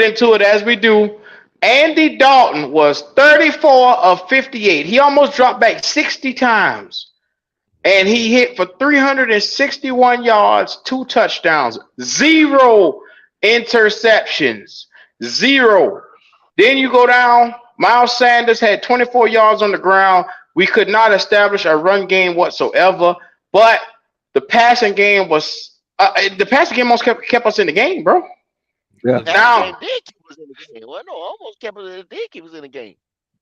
into it as we do. Andy Dalton was 34 of 58. He almost dropped back 60 times. And he hit for 361 yards, 2 touchdowns, 0 interceptions, 0. Then you go down. Miles Sanders had 24 yards on the ground. We could not establish a run game whatsoever. But the passing game was almost kept us in the game, bro. Yeah. Now, Dick was in the game. Well, no, almost kept it. Dick was in the game.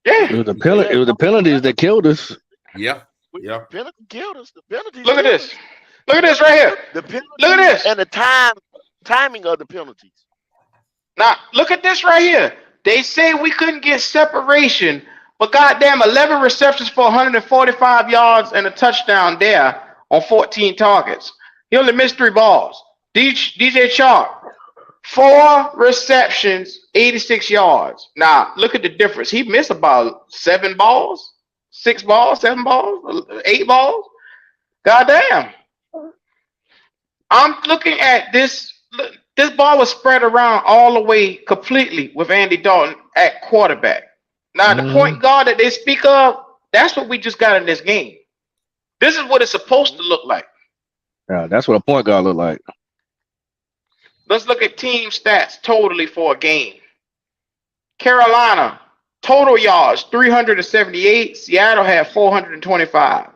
yeah. It was the penalties that killed us. Yeah. The penalty killed us. The penalties. Look at this. Look at this right here. The penalties. Look at this. And the timing of the penalties. Now, look at this right here. They say we couldn't get separation, but goddamn, 11 receptions for 145 yards and a touchdown there on 14 targets. He only missed 3 balls. DJ Chark, 4 receptions, 86 yards. Now, look at the difference. He missed about 7 balls. 6 balls, 7 balls, 8 balls. Goddamn. I'm looking at this. This ball was spread around all the way completely with Andy Dalton at quarterback. Now, the point guard that they speak of, that's what we just got in this game. This is what it's supposed to look like. Yeah, that's what a point guard look like. Let's look at team stats totally for a game. Carolina, total yards, 378. Seattle had 425.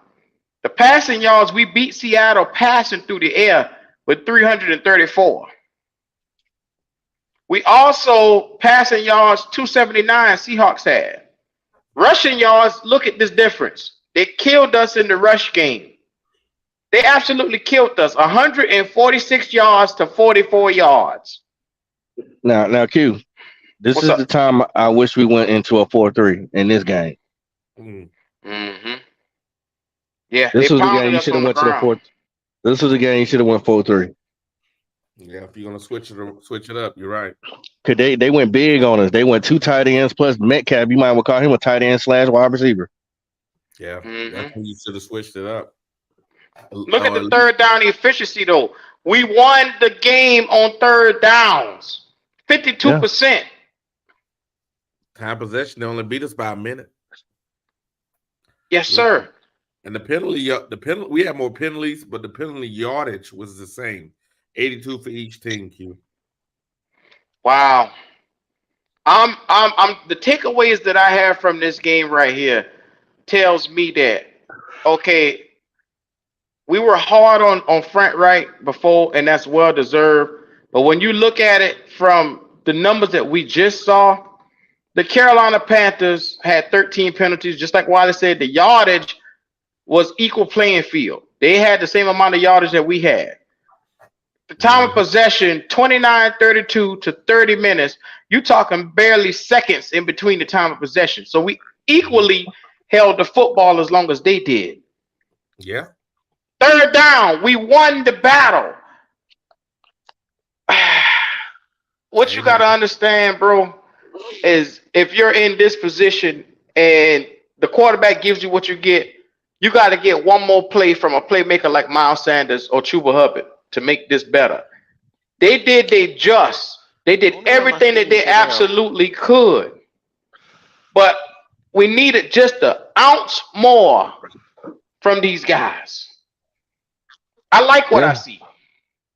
The passing yards, we beat Seattle passing through the air with 334. We also, passing yards, 279 Seahawks had. Rushing yards, look at this difference. They killed us in the rush game. They absolutely killed us. 146 yards to 44 yards. Now, Q, this What's is up? the time I wish we went into a 4-3 in this game. Mm-hmm. Yeah, This they was the pounded game you us should on have the went to the ground. 4. This was the game you should have went 4-3. Yeah, if you're gonna switch it up, you're right. Cause they went big on us. They went 2 tight ends plus Metcalf. You might well call him a tight end / wide receiver. Yeah, Mhm. that's when you should have switched it up. Look at the third down efficiency, though. We won the game on third downs. 52%. Time possession. They only beat us by a minute. Yes, sir. And the penalty, we had more penalties, but the penalty yardage was the same, 82 for each team. Q. Wow. I'm the takeaways that I have from this game right here tells me that, okay, we were hard on front right before, and that's well deserved. But when you look at it from the numbers that we just saw, the Carolina Panthers had 13 penalties. Just like Wiley said, the yardage was equal playing field. They had the same amount of yardage that we had. The time of possession, 29:32 to 30 minutes. You're talking barely seconds in between the time of possession. So we equally held the football as long as they did. Yeah. Third down, we won the battle. What you got to understand, bro, is if you're in this position and the quarterback gives you what you got to get one more play from a playmaker like Miles Sanders or Chuba Hubbard to make this better. They did everything that they absolutely could. But we needed just an ounce more from these guys. I like what I see.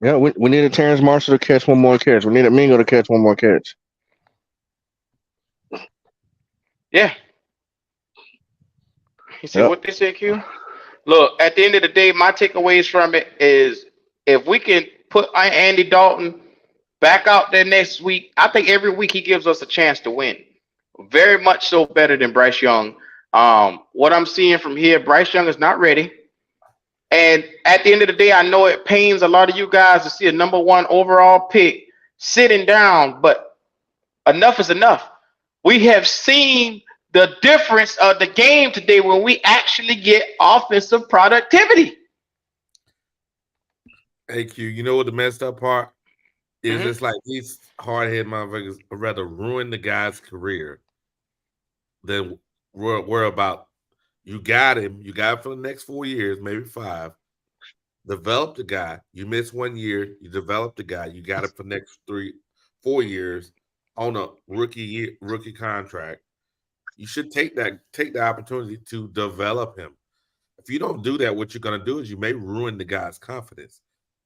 Yeah, we needed Terrence Marshall to catch one more catch. We needed Mingo to catch one more catch. Yeah. You see what they said, Q? Look, at the end of the day, my takeaways from it is if we can put Andy Dalton back out there next week, I think every week he gives us a chance to win. Very much so better than Bryce Young. What I'm seeing from here, Bryce Young is not ready. And at the end of the day, I know it pains a lot of you guys to see a number 1 overall pick sitting down, but enough is enough. We have seen the difference of the game today when we actually get offensive productivity. Hey, Q, you know what the messed up part is? It's like these hard-headed motherfuckers would rather ruin the guy's career than worry about you got him for the next 4 years, maybe 5. Develop the guy. You miss 1 year, you develop the guy. You got him for the next 3-4 years. on a rookie contract, you should take the opportunity to develop him. If you don't do that, what you're going to do is you may ruin the guy's confidence.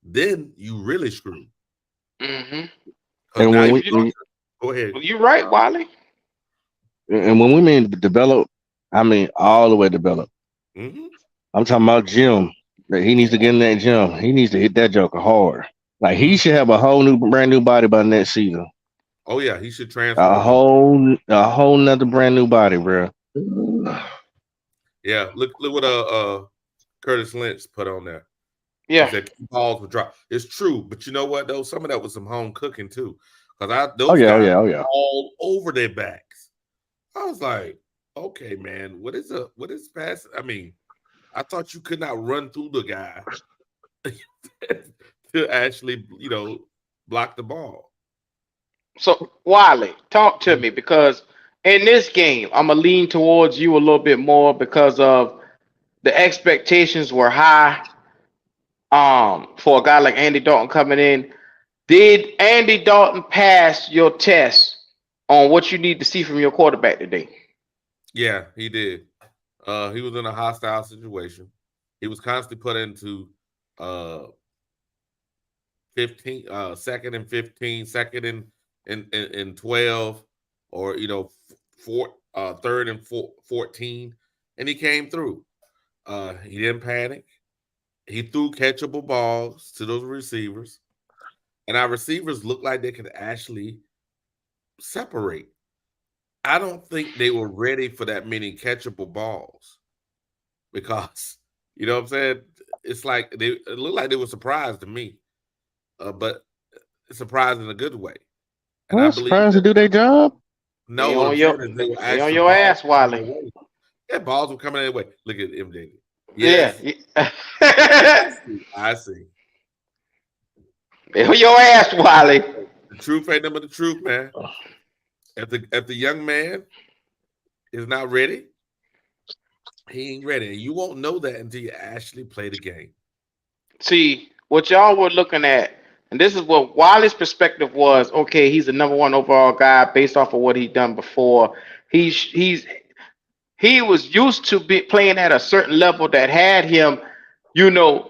Then you really screw. Mm-hmm. And Now Go ahead. You're right, Wally. when we mean develop, I mean all the way develop. Mm-hmm. I'm talking about gym. That he needs to get in that gym. He needs to hit that joker hard. Like he should have a brand new body by next season. Oh yeah, he should transfer. A whole nother brand new body, bro. Yeah, look what Curtis Lynch put on there. Yeah, he said balls would drop. It's true, but you know what though? Some of that was some home cooking too, because those guys all over their backs. I was like, okay, man, what is pass? I mean, I thought you could not run through the guy to actually, block the ball. So Wally, talk to me, because in this game, I'm gonna lean towards you a little bit more because of the expectations were high. For a guy like Andy Dalton coming in, did Andy Dalton pass your test on what you need to see from your quarterback today? Yeah, he did. He was in a hostile situation. He was constantly put into 2nd and 15, 2nd and 12, or 3rd and 14, and he came through. He didn't panic. He threw catchable balls to those receivers, and our receivers looked like they could actually separate. I don't think they were ready for that many catchable balls, because you know what I'm saying. It's like it looked like they were surprised to me, but surprised in a good way. And I believe surprised to do their job. No, they on your ass, Wally. Yeah, balls were coming their way. Look at MJ. Yes. Yeah. I see. They on your ass, Wally. The truth ain't nothing but the truth, man. If the young man is not ready, he ain't ready. And you won't know that until you actually play the game. See, what y'all were looking at, and this is what Wally's perspective was, okay, he's the number one overall guy based off of what he'd done before. He was used to playing at a certain level that had him,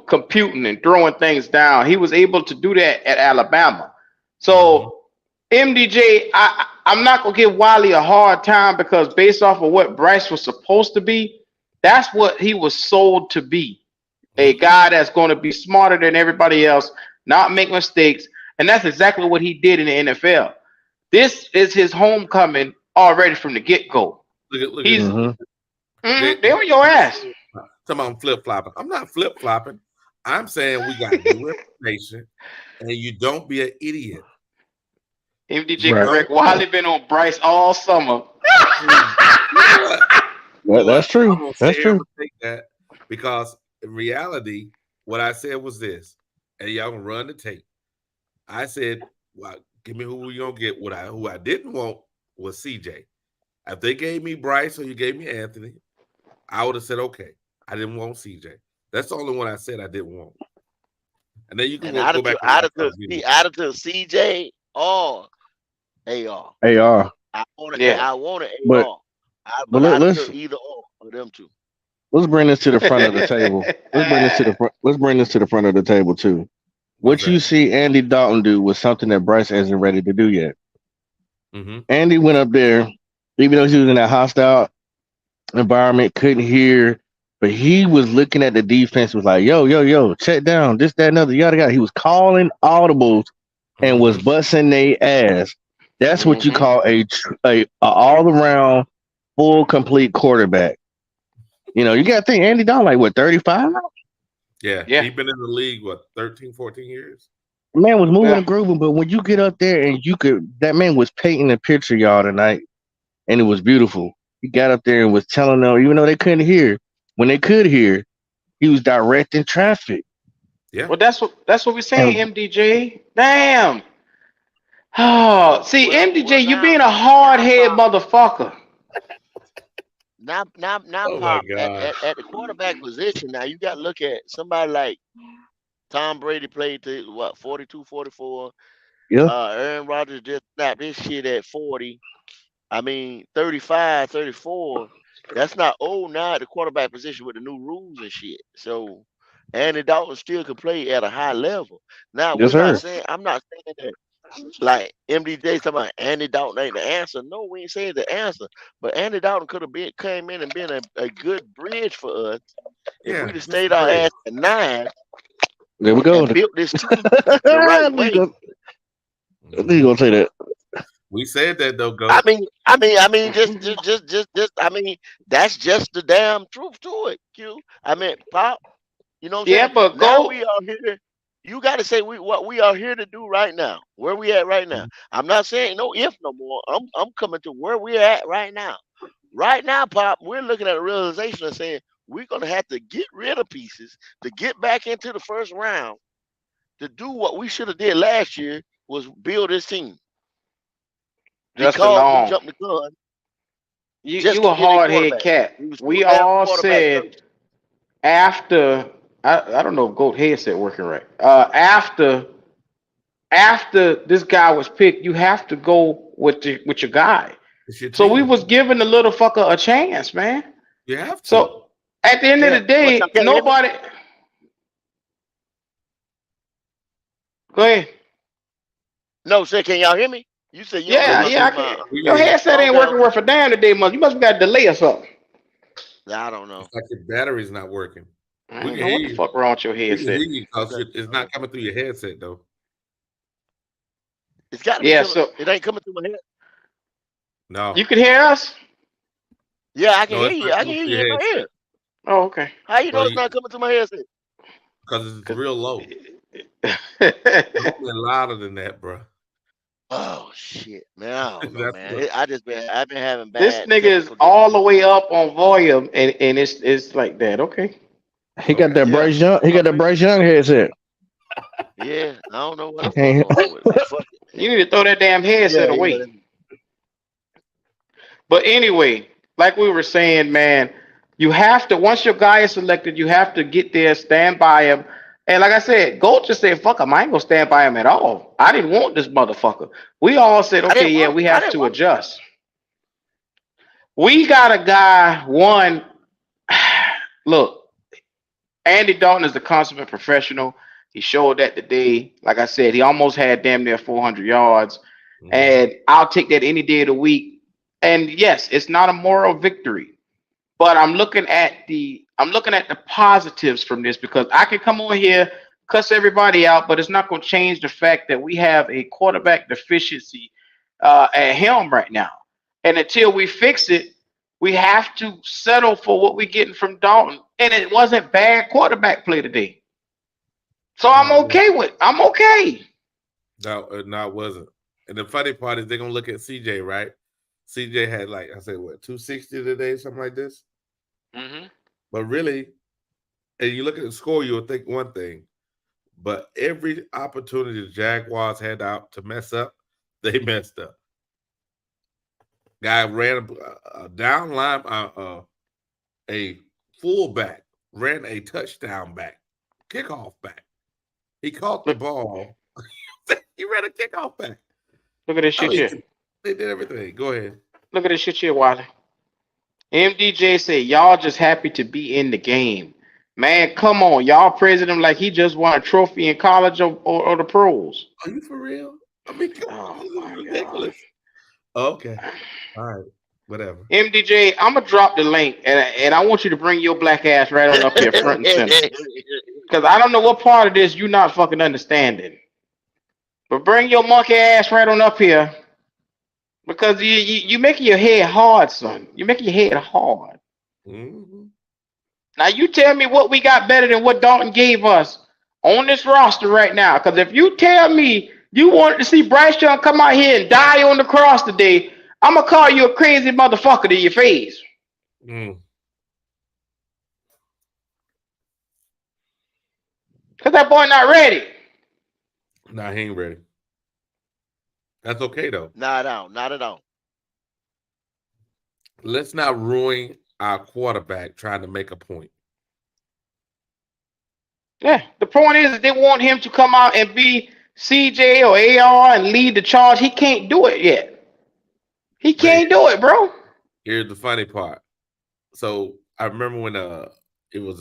computing and throwing things down. He was able to do that at Alabama. So MDJ, I'm not gonna give Wally a hard time, because based off of what Bryce was supposed to be, that's what he was sold to be. A guy that's going to be smarter than everybody else, not make mistakes, and that's exactly what he did in the NFL. This is his homecoming already from the get-go. Look He's they on your ass. Come on, flip-flopping. I'm not flip-flopping. I'm saying we got new information, and you don't be an idiot. MDJ correct. Wally been on Bryce all summer. Well, that's true. That's true. Take that, because in reality, what I said was this, and y'all gonna run the tape. I said, well, give me who we gonna get. Who I didn't want was CJ. If they gave me Bryce or you gave me Anthony, I would have said, okay. I didn't want CJ. That's the only one I said I didn't want. And then you can go back. I'd have took CJ or AR. AR. I wanted AR. But let's either or of them two. Let's bring this to the front of the table. Let's bring this to the front of the table too. What you see Andy Dalton do was something that Bryce isn't ready to do yet. Andy went up there, even though he was in that hostile environment, couldn't hear, but he was looking at the defense, was like, yo, check down, this, that, another, yada, yada. He was calling audibles and was busting their ass. That's what you call a all-around, full, complete quarterback. You got to think, Andy Dalton, like, what, 35? Yeah. He's been in the league, 13, 14 years? Man was moving and grooving, but when you get up there and that man was painting a picture, y'all, tonight, and it was beautiful. He got up there and was telling them, even though they couldn't hear, when they could hear, he was directing traffic. Yeah. Well, that's what we're saying, MDJ. Damn. Oh, see, MDJ, you being a hard head motherfucker. Now, Pop, at the quarterback position, now you got to look at somebody like Tom Brady played to 42, 44. Yeah. Aaron Rodgers just snapped his shit at 40. 35, 34. That's not old now at the quarterback position with the new rules and shit. So Andy Dalton still can play at a high level. Now Yes, sir. I'm not saying that like MDJ talking about Andy Dalton ain't the answer. No, we ain't saying the answer. But Andy Dalton could have came in and been a good bridge for us if we'd have stayed our ass at 9 There we go. and built this team the right way. You gonna say that? We said that though, go. That's just the damn truth to it, Q. Pop, you know what I'm Yeah, saying? but Now go. we are here. You got to say what we are here to do right now. Where we at right now? I'm not saying no if no more. I'm coming to where we're at right now. Right now, Pop, we're looking at a realization of saying we're gonna have to get rid of pieces to get back into the first round to do what we should have did last year was build this team. Justin Because we Long, jumped the gun just you to a get a hard head quarterback. cat. was We too damn all quarterback said thirsty. after I don't know if Goat headset working right. After this guy was picked, you have to go with your guy. It's your So we team. was giving the little fucker a chance, man. You have to. So at the end of the day, What, y'all can't hear me? nobody. Go ahead. No, sir, can y'all hear me? You said you don't know Yeah, must yeah, be I my can. Your headset ain't working worth a damn today, mother. You must have got a delay or something. I don't know. It's like your battery's not working. I We don't can know hear what the you. fuck wrong with your We can headset. hear you because it's not coming through your headset though. It's got to be Yeah, coming. so It ain't coming through my head. No. you can hear us? Yeah, I can No, hear it's you. not I can coming hear through you your in my headset ear. Oh, okay. How you know Well, it's not coming through my headset? because it's real low. Normally louder than that, bro. Oh shit, man! I don't know, That's man. what, I've been having This bad nigga is technical all the difficulties. way up on volume, and it's like that. Okay. He got that Yeah, Bryce Young. He got that Bryce Young headset. yeah. I don't know what He the fuck can't. going on with it, but fuck it. You need to throw that damn headset Yeah. away. But anyway, like we were saying, man, you have to once your guy is selected, you have to get there, stand by him. And like I said, Gold just said, "Fuck him, I ain't gonna stand by him at all. I didn't want this motherfucker." We all said, "Okay, yeah, we have to adjust." We got a guy. One, look, Andy Dalton is a consummate professional. He showed that today. Like I said, he almost had damn near 400 yards. And I'll take that any day of the week. And yes, it's not a moral victory, but I'm looking at the positives from this because I can come on here, cuss everybody out, but it's not going to change the fact that we have a quarterback deficiency at helm right now. And until we fix it, we have to settle for what we're getting from Dalton. And it wasn't bad quarterback play today. So I'm okay. No, it wasn't. And the funny part is they're gonna look at CJ, right? CJ had like I said, what 260 today, something like this. Mm-hmm. But really, and you look at the score, you'll think one thing. But every opportunity the Jaguars had out to mess up, they messed up. Guy ran a down line, a fullback ran a touchdown back, kickoff back. He caught the ball. He ran a kickoff back. Look at this shit here. They did everything. Go ahead. Look at this shit here, Wiley. MDJ said, y'all just happy to be in the game. Man, come on. Y'all praising him like he just won a trophy in college or the pros. Are you for real? I mean, come on. This is ridiculous. Okay. All right. Whatever. MDJ, I'm going to drop the link, and I want you to bring your black ass right on up here front and center. Because I don't know what part of this you're not fucking understanding. But bring your monkey ass right on up here. Because you making your head hard, son. You're making your head hard. Mm-hmm. Now you tell me what we got better than what Dalton gave us on this roster right now. Because if you tell me you wanted to see Bryce Young come out here and die on the cross today, I'm going to call you a crazy motherfucker to your face. Mm. Because that boy not ready. Nah, he ain't ready. That's okay, though. Not at all. Let's not ruin our quarterback trying to make a point. Yeah, the point is they want him to come out and be CJ or AR and lead the charge. He can't do it yet. He can't do it, bro. Here's the funny part. So I remember when it was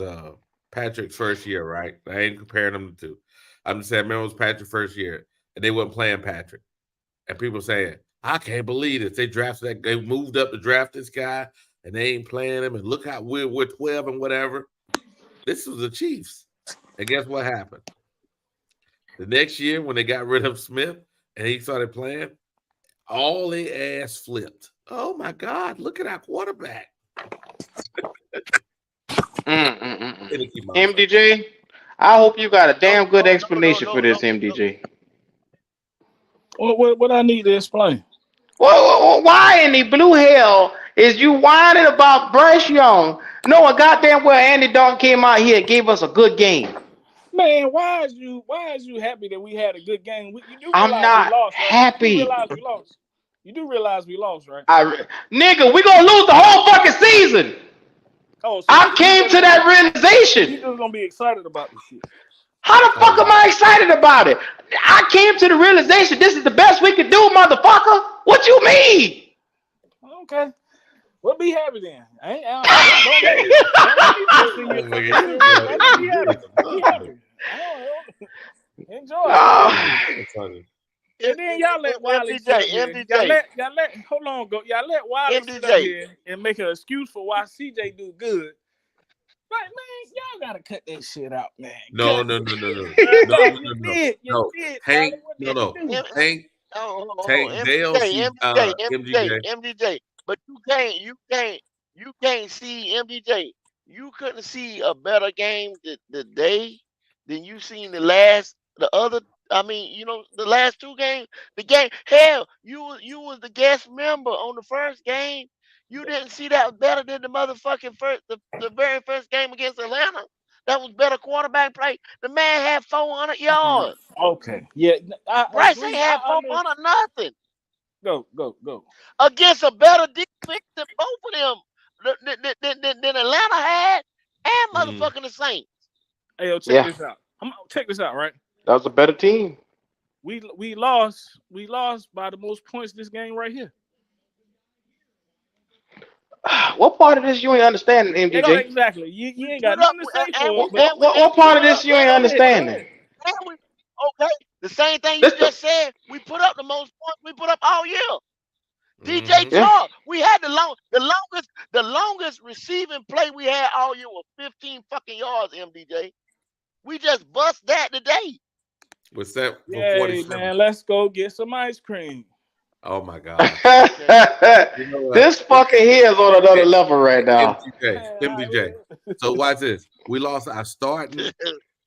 Patrick's first year, right? I ain't comparing them to two. I'm just saying, I remember it was Patrick's first year, and they weren't playing Patrick. And people saying, I can't believe it. They drafted that. They moved up to draft this guy, and they ain't playing him. And look how we're 12 and whatever. This was the Chiefs. And guess what happened? The next year, when they got rid of Smith and he started playing, all their ass flipped. Oh my God! Look at our quarterback. MDJ, I hope you got a damn good explanation for this, MDJ. What I need to explain? Well, why in the blue hell is you whining about Bryce Young? No, a goddamn well Andy Dalton came out here and gave us a good game. Man, why is you happy that we had a good game? You do I'm not we lost, right? happy. You realize we lost. You do realize we lost, right? Nigga, we gonna lose the whole fucking season. Oh, so I came to that realization. You just gonna be excited about this shit. How the fuck am I excited about it? I came to the realization this is the best we could do, motherfucker. What you mean? Okay. Well, be happy then. Enjoy. And then y'all let Wiley y'all let hold on, go. Y'all let Wiley sit up here and make an excuse for why CJ do good. Like, man, y'all gotta cut that shit out, man. No. MDJ. But you can't see MDJ. You couldn't see a better game today than you seen the last two games. The game, hell, you was the guest member on the first game. You didn't see that better than the motherfucking the very first game against Atlanta. That was better quarterback play. The man had 400 yards. Okay, yeah. Bryce ain't had 400 nothing. Go. Against a better defense than both of them than Atlanta had and motherfucking the Saints. Hey, yo, check this out. Check this out, right? That was a better team. We lost by the most points this game right here. What part of this you ain't understanding, MDJ? Yeah, exactly. You ain't got nothing to say for it. What part of this you ain't understanding? Okay, the same thing you just said. We put up the most points we put up all year. DJ Chark, we had the longest receiving play we had all year was 15 fucking yards, MDJ. We just bust that today. What's that? Yay, man, let's go get some ice cream. Oh my God. This fucking here is on another level right now. MDJ. So watch this. We lost our starting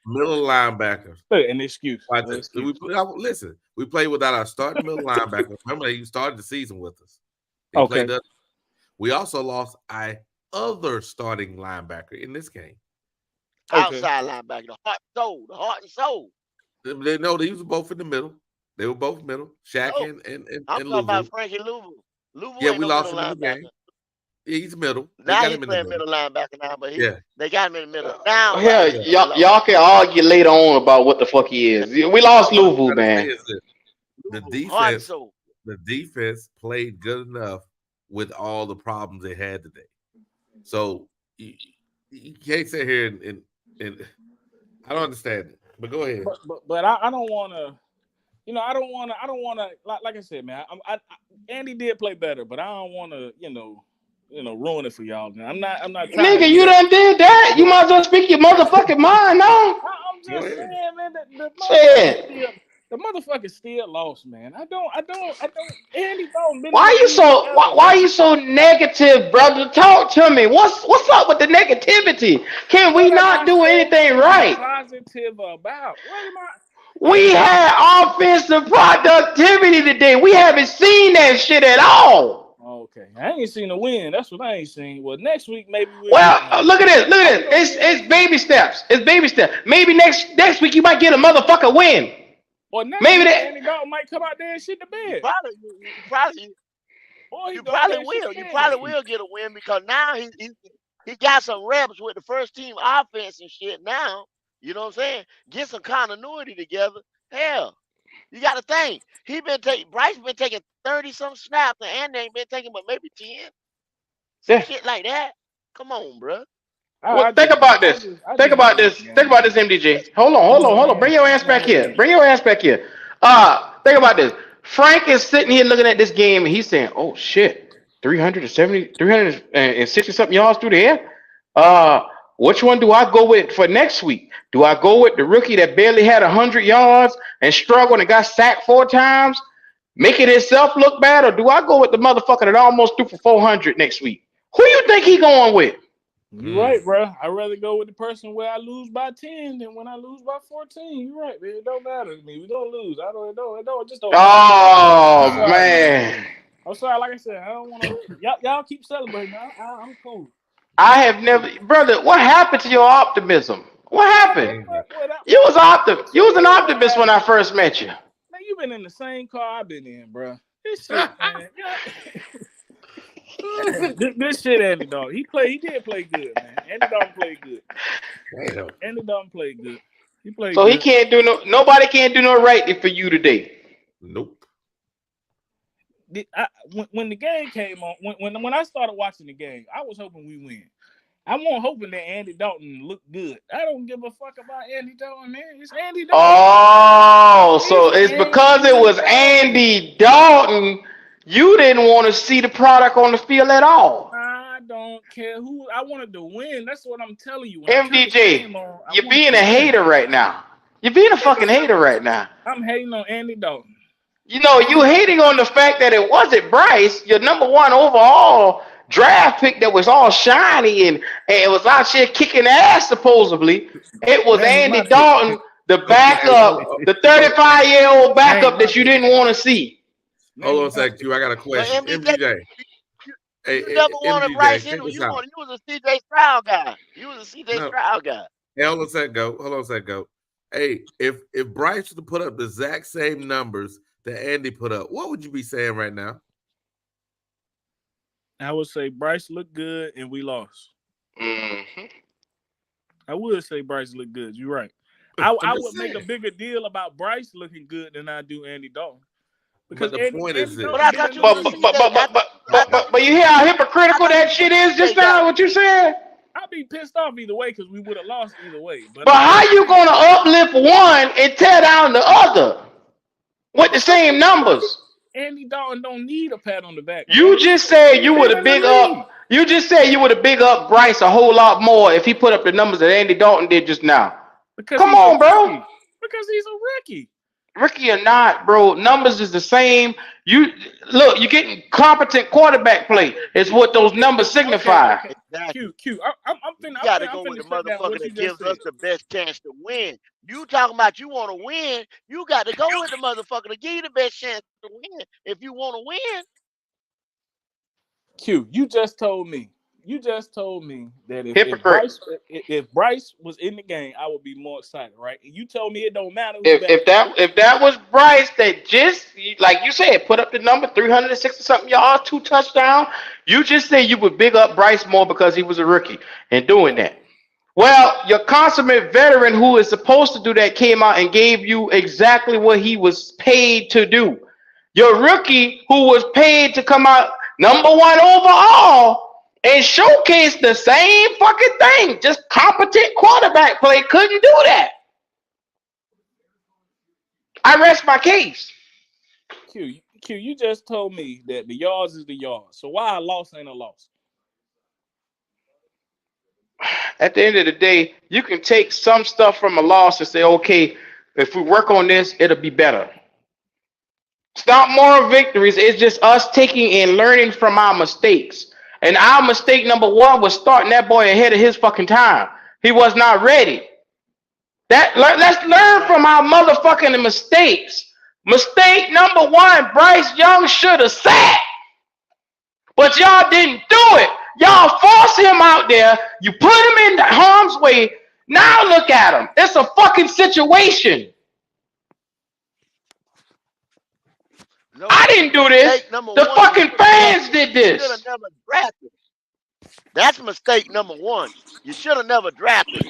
middle linebackers. An excuse. Listen, we played without our starting middle linebackers. Remember, he started the season with us. Okay. We also lost our other starting linebacker in this game. Outside linebacker, the heart and soul. They was both in the middle. They were both middle. Shaq and I'm talking about Frankie Louvu. Yeah, we lost him in the game. Yeah, he's middle. Now he's playing middle linebacker now, but they got him in the middle. Now, y'all can argue later on about what the fuck he is. We lost Louvu, man. The defense played good enough with all the problems they had today. So you can't sit here and I don't understand it. But go ahead. But I don't want to. I don't want to. Like I said, man. Andy did play better, but I don't want to. Ruin it for y'all. Man. I'm not. Nigga, you done did that. You might as well speak your motherfucking mind now. I'm just saying, man. The motherfucker still lost, man. I don't. Andy Dalton. Why you so negative, brother? Talk to me. What's up with the negativity? Can we not do anything right? Positive about. What am I? We had offensive productivity today. We haven't seen that shit at all. Okay, I ain't seen a win. That's what I ain't seen. Well, next week maybe. Look at this. It's baby steps. Maybe next week you might get a motherfucker win. Or maybe Andy Dalton might come out there and shit the bed. You probably will. You probably will get a win because now he got some reps with the first team offense and shit now. You know what I'm saying? Get some continuity together. Hell, You got to think. Bryce been taking 30-some snaps, and Andy ain't been taking but maybe 10. Yeah. Shit like that. Come on, bro. Well, think about this. Think about this, MDJ. Hold on. Bring your ass back here. Think about this. Frank is sitting here looking at this game, and he's saying, "Oh shit, 360 something yards through the air. Which one do I go with for next week? Do I go with the rookie that barely had 100 yards and struggled and got sacked 4 times, making himself look bad, or do I go with the motherfucker that almost threw for 400 next week? Who you think he going with?" You're right, bro. I'd rather go with the person where I lose by 10 than when I lose by 14. You're right, man. It don't matter to me. We don't lose. It just don't matter. Oh, man. I'm sorry. Like I said, I don't want to. Y'all keep celebrating. I'm cool. I have never, brother. What happened to your optimism? What happened? You was an optimist when I first met you. Man, you been in the same car I've been in, bro. This shit, man. This shit, Andy Dalton. He did play good, man. Andy Dalton played good. Andy Dalton played good. He played. So good. he can't do nobody can't do no right for you today. Nope. When the game came on, when I started watching the game, I was hoping we win. I wasn't hoping that Andy Dalton looked good. I don't give a fuck about Andy Dalton, man. It's Andy Dalton. Oh, so it's because it was Andy Dalton. You didn't want to see the product on the field at all. I don't care who. I wanted to win. That's what I'm telling you. MDJ, you're being a hater right now. You're being a fucking hater right now. I'm hating on Andy Dalton. You know, you hating on the fact that it wasn't Bryce, your number 1 overall draft pick that was all shiny and it was out here kicking ass supposedly. It was Andy Dalton, the backup, the 35-year-old backup that you didn't want to see. Hold on a second, Q. I got a question. MDJ. You never wanted Bryce in. You was a CJ Stroud guy. Hold on a second, go. Hey, if Bryce would put up the exact same numbers that Andy put up, what would you be saying right now? I would say Bryce looked good and we lost. Mm-hmm. I would say Bryce looked good. You're right. I would make a bigger deal about Bryce looking good than I do Andy Dalton. Because the point is this. But you hear how hypocritical that shit is just now, what you said? I'd be pissed off either way because we would have lost either way. But how you going to uplift one and tear down the other with the same numbers? Andy Dalton don't need a pat on the back. You just said you would have big up. You just said you would have big up Bryce a whole lot more if he put up the numbers that Andy Dalton did just now. Come on, bro. Because he's a rookie. Rookie or not, bro, numbers is the same. You're getting competent quarterback play. It's what those numbers signify. Exactly. Q. You gotta go with the motherfucker that gives us the best chance to win. You talking about you want to win? You got to go with the motherfucker to give you the best chance to win. If you want to win, Q, you just told me that if Bryce was in the game, I would be more excited, right? And you told me it don't matter. If that was Bryce that just, like you said, put up the number 360 something yards, 2 touchdowns, you just said you would big up Bryce more because he was a rookie and doing that. Well, your consummate veteran who is supposed to do that came out and gave you exactly what he was paid to do. Your rookie who was paid to come out number 1 overall and showcase the same fucking thing. Just competent quarterback play. Couldn't do that. I rest my case. Q, you just told me that the yards is the yards. So why a loss ain't a loss? At the end of the day, you can take some stuff from a loss and say, okay, if we work on this, it'll be better. It's not moral victories. It's just us taking and learning from our mistakes. And our mistake number 1 was starting that boy ahead of his fucking time. He was not ready. Let's learn from our motherfucking mistakes. Mistake number 1, Bryce Young should have sat. But y'all didn't do it. Y'all forced him out there. You put him in harm's way. Now look at him. It's a fucking situation. No, I didn't do this. The fucking fans did this. Should have never drafted. That's mistake number 1. You should have never drafted.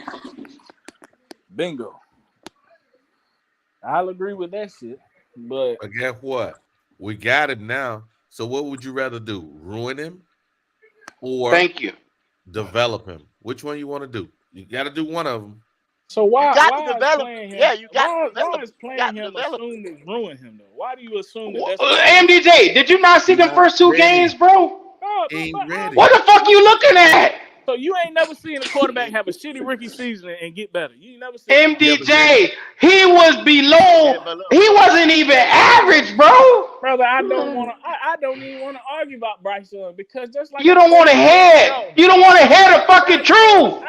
Bingo. I'll agree with that shit. But guess what? We got him now. So what would you rather do? Ruin him or Thank you. develop him? Which one you want to do? You got to do one of them. so You why got to is develop. playing him? Yeah, you got to Why develop. is You playing got to him develop. assumed to ruin him though? Why do you assume that that's what MDJ, did you not see them Not first two games, ready. bro? Ain't ready. What the fuck you looking at? So you ain't never seen a quarterback have a shitty rookie season and get better. You ain't never seen MDJ, he was below. He wasn't even average, bro. Brother, I don't even want to argue about Bryce Young because just like You don't want to hear. You don't want to hear the fucking truth.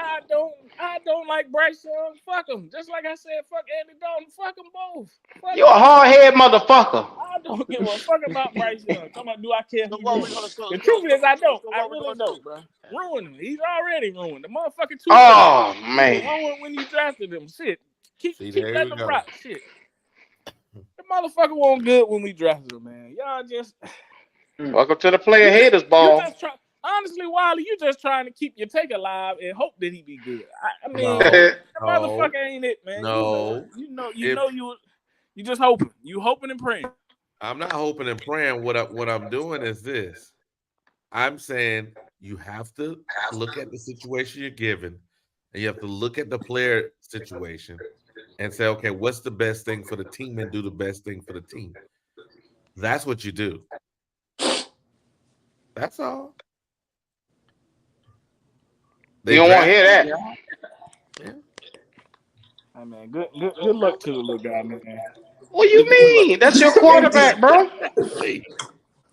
I don't like Bryce Young. Fuck him. Just like I said, fuck Andy Dalton. Fuck them both. Fuck You a hard head motherfucker. I don't give a fuck about Bryce Young. Talking about do I care who what we ruined gonna him? so- The so- truth is I don't. so I what we really gonna don't, do? bro. Ruined him. He's already ruined. The motherfucker too Oh late. man. He was ruined when you drafted him. Shit. Keep there letting we him go. rock. Shit. The motherfucker wasn't good when we drafted him, man. Y'all just Welcome to the player haters ball. honestly, Wiley, you just trying to keep your take alive and hope that he be good. I mean, No, that no, motherfucker ain't it, man. no. You just hoping. You hoping and praying. I'm not hoping and praying. What I'm doing is this. I'm saying you have to look at the situation you're given, and you have to look at the player situation and say, okay, what's the best thing for the team and do the best thing for the team. That's what you do. That's all. You don't want to hear that. Yeah. I mean, good luck to the little guy, man. What do you mean? That's your quarterback, bro.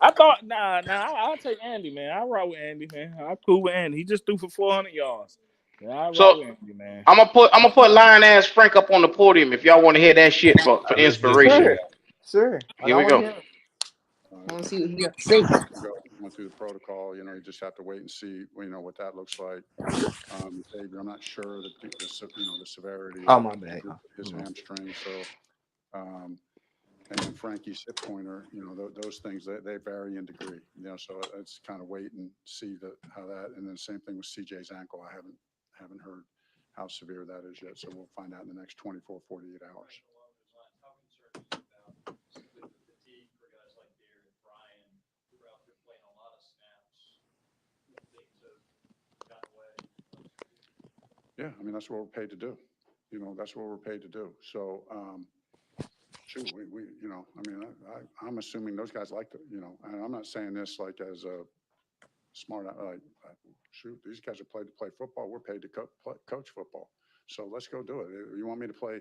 I thought, I'll take Andy, man. I rock with Andy, man. I'm cool with Andy. He just threw for 400 yards. Yeah, I rock with Andy, man. I'm gonna put Lion Ass Frank up on the podium if y'all want to hear that shit for inspiration. Sure. Here we go. I want to see what he got to say. Went through the protocol. You just have to wait and see. What that looks like. I'm not sure that the severity. Oh, my bad. His hamstring. So, and then Frankie's hip pointer. Those things they vary in degree. So it's kind of wait and see how that. And then same thing with 𝐥𝐤𝐬's ankle. I haven't heard how severe that is yet. So we'll find out in the next 24, 48 hours. Yeah, I mean, that's what we're paid to do. That's what we're paid to do. So, shoot, I'm assuming those guys like and I'm not saying this like as a smart, shoot, these guys are paid to play football. We're paid to coach football. So let's go do it. You want me to play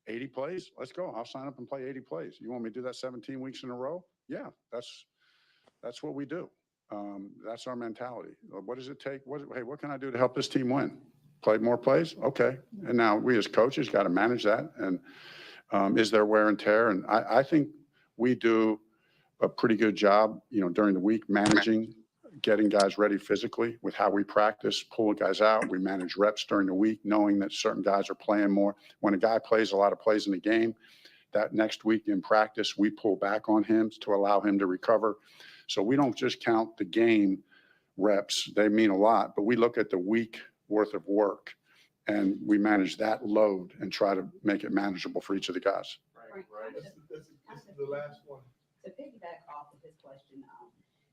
80 plays? Let's go. I'll sign up and play 80 plays. You want me to do that 17 weeks in a row? Yeah, that's what we do. That's our mentality. What does it take? What can I do to help this team win? Play more plays? Okay. And now we as coaches got to manage that. And is there wear and tear? And I think we do a pretty good job, during the week managing, getting guys ready physically with how we practice, pull guys out. We manage reps during the week, knowing that certain guys are playing more. When a guy plays a lot of plays in the game, that next week in practice, we pull back on him to allow him to recover. So we don't just count the game reps. They mean a lot, but we look at the week worth of work and we manage that load and try to make it manageable for each of the guys. Right. This is the last one. To piggyback off of his question,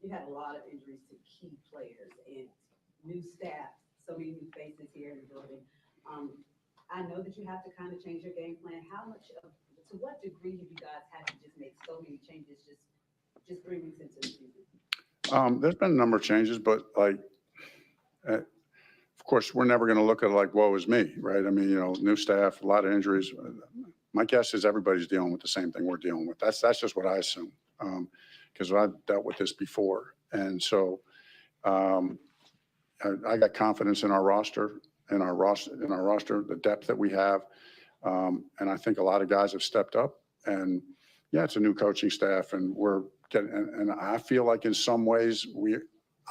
you had a lot of injuries to key players and new staff, so many new faces here in the building. I know that you have to kind of change your game plan. To what degree have you guys had to just make so many changes just 3 weeks into the season? There's been a number of changes, but of course, we're never going to look at it like, woe is me, right? I mean, new staff, a lot of injuries. My guess is everybody's dealing with the same thing we're dealing with. That's just what I assume, because I've dealt with this before. And so I got confidence in our roster, the depth that we have. And I think a lot of guys have stepped up. And yeah, it's a new coaching staff, and we're getting. And I feel like in some ways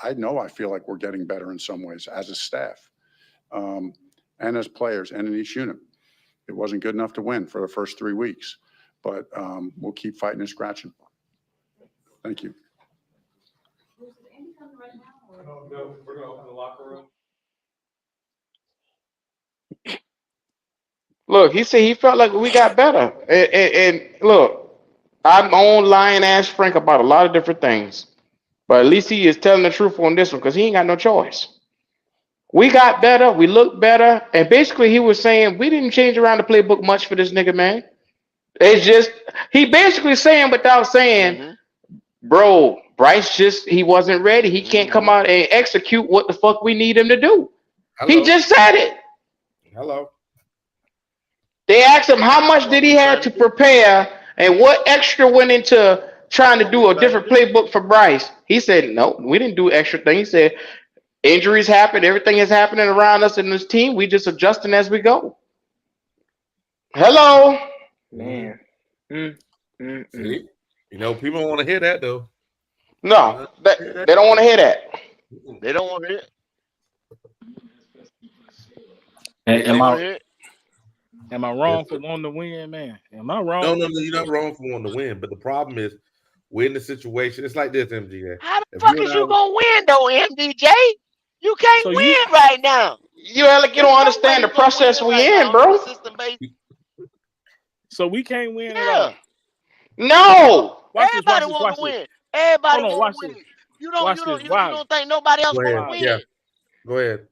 I feel like we're getting better in some ways as a staff, and as players, and in each unit. It wasn't good enough to win for the first 3 weeks, but we'll keep fighting and scratching. Thank you. Is Andy coming right now? No, we're going to open the locker room. Look, he said he felt like we got better. And look, I'm on lying ass Frank about a lot of different things. But at least he is telling the truth on this one because he ain't got no choice. We got better, we looked better, and basically he was saying we didn't change around the playbook much for this nigga, man. It's just he basically saying without saying, bro, Bryce he wasn't ready. He can't come out and execute what the fuck we need him to do. Hello. He just said it. Hello. They asked him how much did he have to prepare and what extra went into trying to do a different playbook for Bryce. He said, no, we didn't do extra thing. He said, injuries happen, everything is happening around us in this team. We just adjusting as we go. Hello. Man. See? You know, people want to hear that though. No, they don't want to hear that. They don't want to hear it. Am I wrong for wanting to win, man? Am I wrong? No, you're not wrong for wanting to win. But the problem is, we're in the situation. It's like this, MGA. How the fuck is you gonna win though, MDJ? You can't win right now. You don't understand the process we in, bro. So we can't win at all. No. Everybody wants to win. Everybody wants to win. You don't think nobody else want to win. Yeah. Go ahead.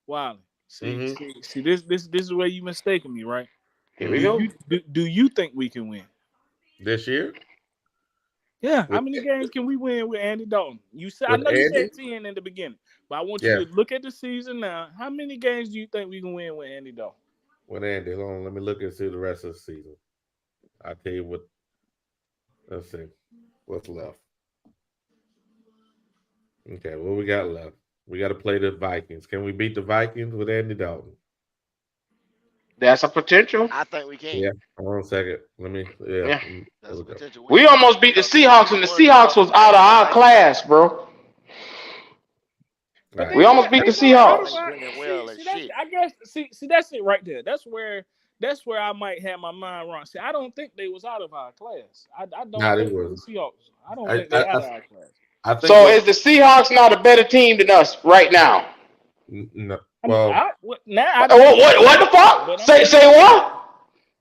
Wow. See, this is where you mistaken me, right? Here we go. Do you think we can win this year? Yeah. How many games can we win with Andy Dalton? You said I know you said 10 in the beginning, but I want you to look at the season now. How many games do you think we can win with Andy Dalton? With Andy, hold on. Let me look and see the rest of the season. I'll tell you what. Let's see what's left. Okay, what we got left? We got to play the Vikings. Can we beat the Vikings with Andy Dalton? That's a potential. I think we can. Yeah. Hold on a second. Let me. Yeah. That's a potential. We almost beat the Seahawks, and the Seahawks was out of our class, bro. Right. We almost beat the Seahawks. I guess. See, that's it right there. That's where I might have my mind wrong. See, I don't think they was out of our class. I don't think the Seahawks. I don't think they're out of our class. So is the Seahawks not a better team than us right now? No. Well, what the fuck? Say what?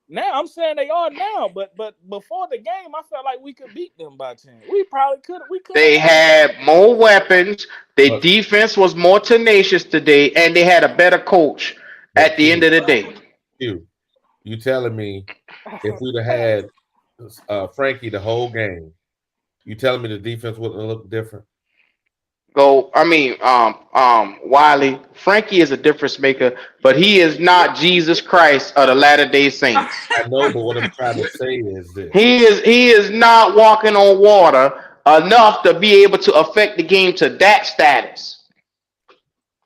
Now I'm saying they are now, but before the game, I felt like we could beat them by 10. We probably could. They had more weapons. Their defense was more tenacious today, and they had a better coach at the end of the day. You telling me if we'd have had Frankie the whole game, you telling me the defense wouldn't look different? Wiley, Frankie is a difference maker, but he is not Jesus Christ of the Latter-day Saints. I know, but what I'm trying to say is this. He is not walking on water enough to be able to affect the game to that status.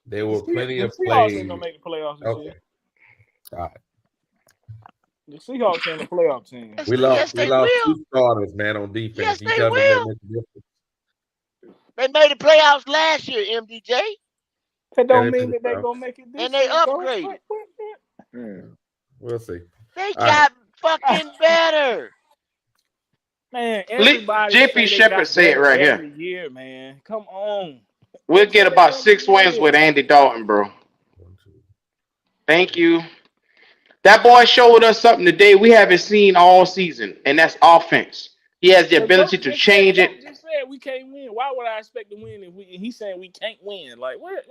There were plenty of plays. The Seahawks ain't gonna make the playoffs this year. All right. The Seahawks ain't a playoff team. We lost 2 starters, man, on defense. Yes, they will. They made the playoffs last year, MDJ. That don't mean that they're gonna make it this year. And they upgraded. We'll see. They got fucking better. Man, everybody JP Shepard say it right every year, man. Come on. We'll get about 6 wins with Andy Dalton, bro. Thank you. That boy showed us something today we haven't seen all season, and that's offense. He has the ability to change it. Just said we can't win. Why would I expect to win if he's saying we can't win? Like what?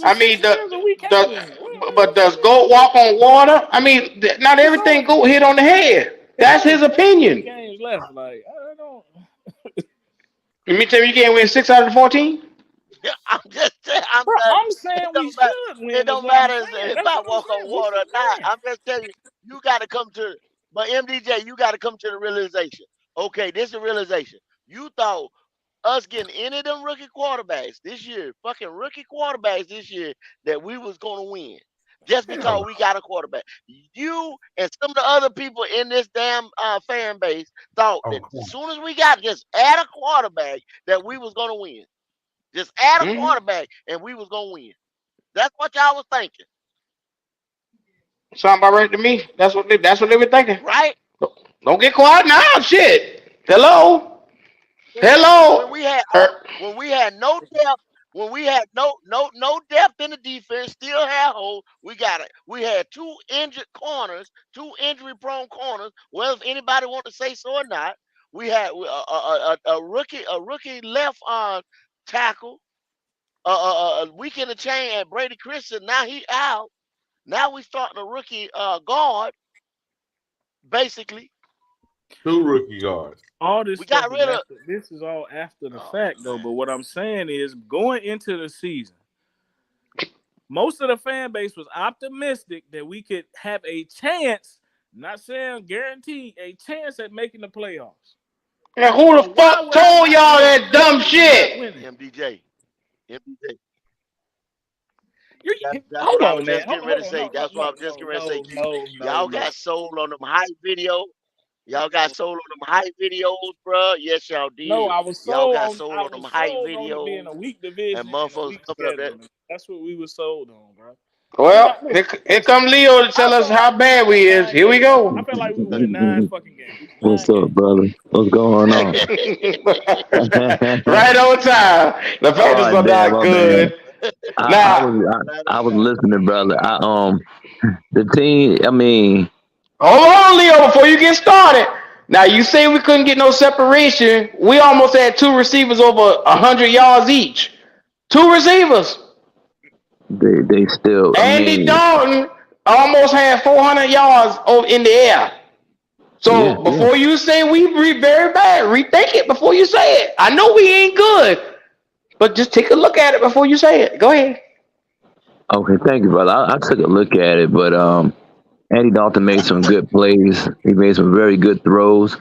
I mean, but does GO.A.T walk on water? I mean, not everything GO.A.T hit on the head. That's his opinion. Games left, like I don't. You mean tell me you can't win 6 out of 14? I'm saying we should win. It don't matter if I walk on water or not. I'm just telling you, you got to come to. But MDJ, you got to come to the realization. Okay, this is a realization. You thought us getting any of them rookie quarterbacks this year, fucking rookie quarterbacks this year, that we was going to win. Just because we got a quarterback. You and some of the other people in this damn fan base thought that as soon as we got just add a quarterback that we was going to win. Just add a quarterback and we was going to win. That's what y'all was thinking. Sound about right to me. That's what they were thinking. Right? Don't get quiet now. Shit. Hello. When we had no depth when we had no depth in the defense, still had holes. We got it. We had 2 injured corners, 2 injury-prone corners. Well, if anybody want to say so or not, we had a rookie left tackle, a week in the chain at Brady Christian. Now he out. Now we starting a rookie guard, basically. 2 rookie guards. All this We stuff got is rid of. after, this is all after the fact, though. But what I'm saying is, going into the season, most of the fan base was optimistic that we could have a chance, not saying guaranteed, a chance at making the playoffs. And who the fuck told y'all that dumb shit? MDJ. That's Hold what I on, was man. just getting ready to say. That's what I was just getting ready to say. Y'all got sold on them hype video. Y'all got sold on them hype videos, bro. Yes, y'all did. No, I was y'all sold got on. sold I on them was hype sold on it videos. being a weak division And motherfuckers coming up there. That's what we were sold on, bro. Well, here come Leo to tell us how bad we is. Here we go. I felt like we won 9 fucking games. What's up, brother? What's going on? Right on time. The Panthers are not good. I was listening, brother. The team. I mean, hold on, Leo, before you get started. Now you say we couldn't get no separation. We almost had 2 receivers over 100 yards each. 2 receivers. they still. Andy Dalton almost had 400 yards in the air. So before you say we very bad, rethink it before you say it. I know we ain't good, but just take a look at it before you say it. Go ahead. Okay, thank you, brother. I took a look at it, but Andy Dalton made some good plays. He made some very good throws,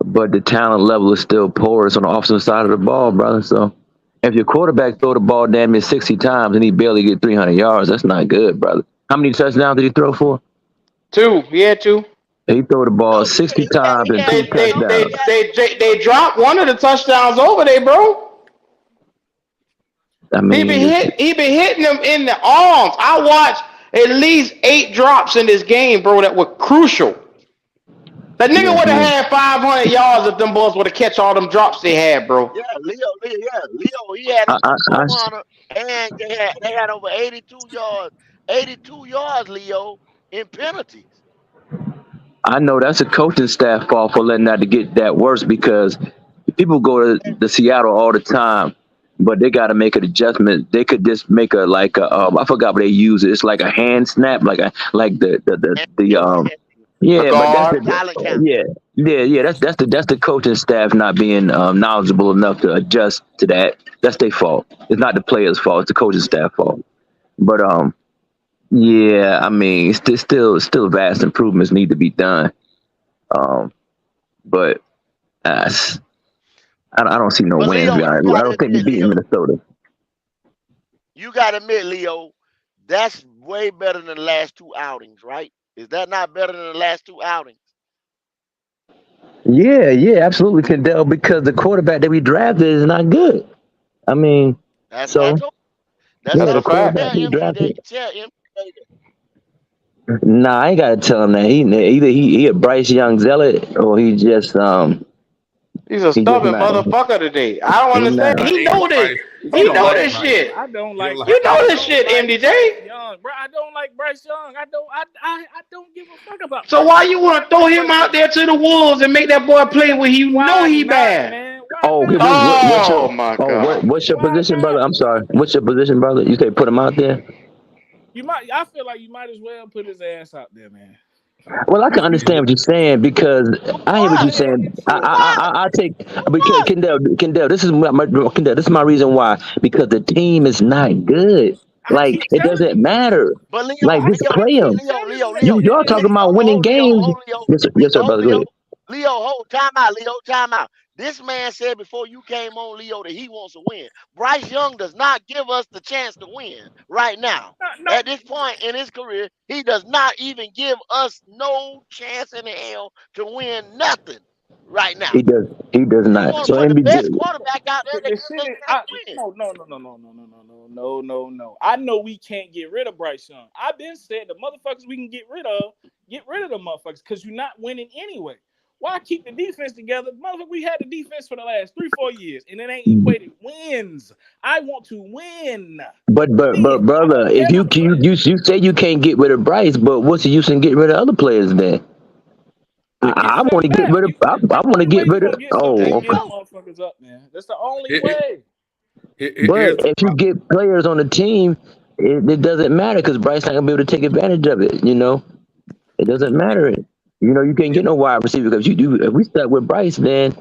but the talent level is still porous on the offensive side of the ball, brother. So if your quarterback throw the ball damn near 60 times and he barely get 300 yards, that's not good, brother. How many touchdowns did he throw for? 2. He had 2. He threw the ball 60 times and 2 touchdowns. They dropped one of the touchdowns over there, bro. I mean, he been hitting them in the arms. I watched at least 8 drops in this game, bro, that were crucial. That nigga would have had 500 yards if them boys would have catch all them drops they had, bro. Yeah, Leo, he had 400, and they had over 82 yards, Leo, in penalties. I know that's a coaching staff fault for letting that to get that worse, because people go to Seattle all the time, but they got to make an adjustment. They could just make I forgot what they use. It's like a hand snap, like but that's the coaching staff not being knowledgeable enough to adjust to that. That's their fault. It's not the players' fault. It's the coaching staff fault. But yeah, I mean, still vast improvements need to be done. But I don't see no wins. I don't think we beat Minnesota. You got to admit, Leo, that's way better than the last 2 outings, right? Is that not better than the last 2 outings? Yeah, absolutely, Kendall, because the quarterback that we drafted is not good. I mean, that's what I told you. That's the quarterback we drafted. Nah, I ain't gotta tell him that. He a Bryce Young zealot, or he just he's a stubborn motherfucker today. I don't understand. He know this. He know this shit. I don't like. You know this shit, MDJ. Young, bro. I don't like Bryce Young. I don't give a fuck about. So why you want to throw him out there to the wolves and make that boy play when you know he bad? Man? My God. What's your position, brother? I'm sorry. What's your position, brother? You say put him out there? I feel like you might as well put his ass out there, man. Well, I can understand what you're saying, because I hear what you're saying. I take, because Kendall, this is my reason why, because the team is not good. Like, it doesn't matter. But Leo, like, just play them. Leo, Y'all talking about winning games. Yes, sir, brother. Go ahead. Leo, time out. This man said before you came on, Leo, that he wants to win. Bryce Young does not give us the chance to win right now. At this point in his career, he does not even give us no chance in the hell to win nothing right now. He does not. So the best quarterback out there that No. I know we can't get rid of Bryce Young. I've been said the motherfuckers we can get rid of the motherfuckers, because you're not winning anyway. Why keep the defense together? Motherfucker, we had the defense for the last 3-4 years, and it ain't equated wins. I want to win. But brother, if you say you can't get rid of Bryce, but what's the use in getting rid of other players then? I want to get rid of. I want to get rid of. Oh, get them motherfuckers up, man. That's the only way. But if you get players on the team, it doesn't matter because Bryce not gonna be able to take advantage of it. You know, it doesn't matter. You know, you can't get no wide receiver because you do. If we stuck with Bryce, then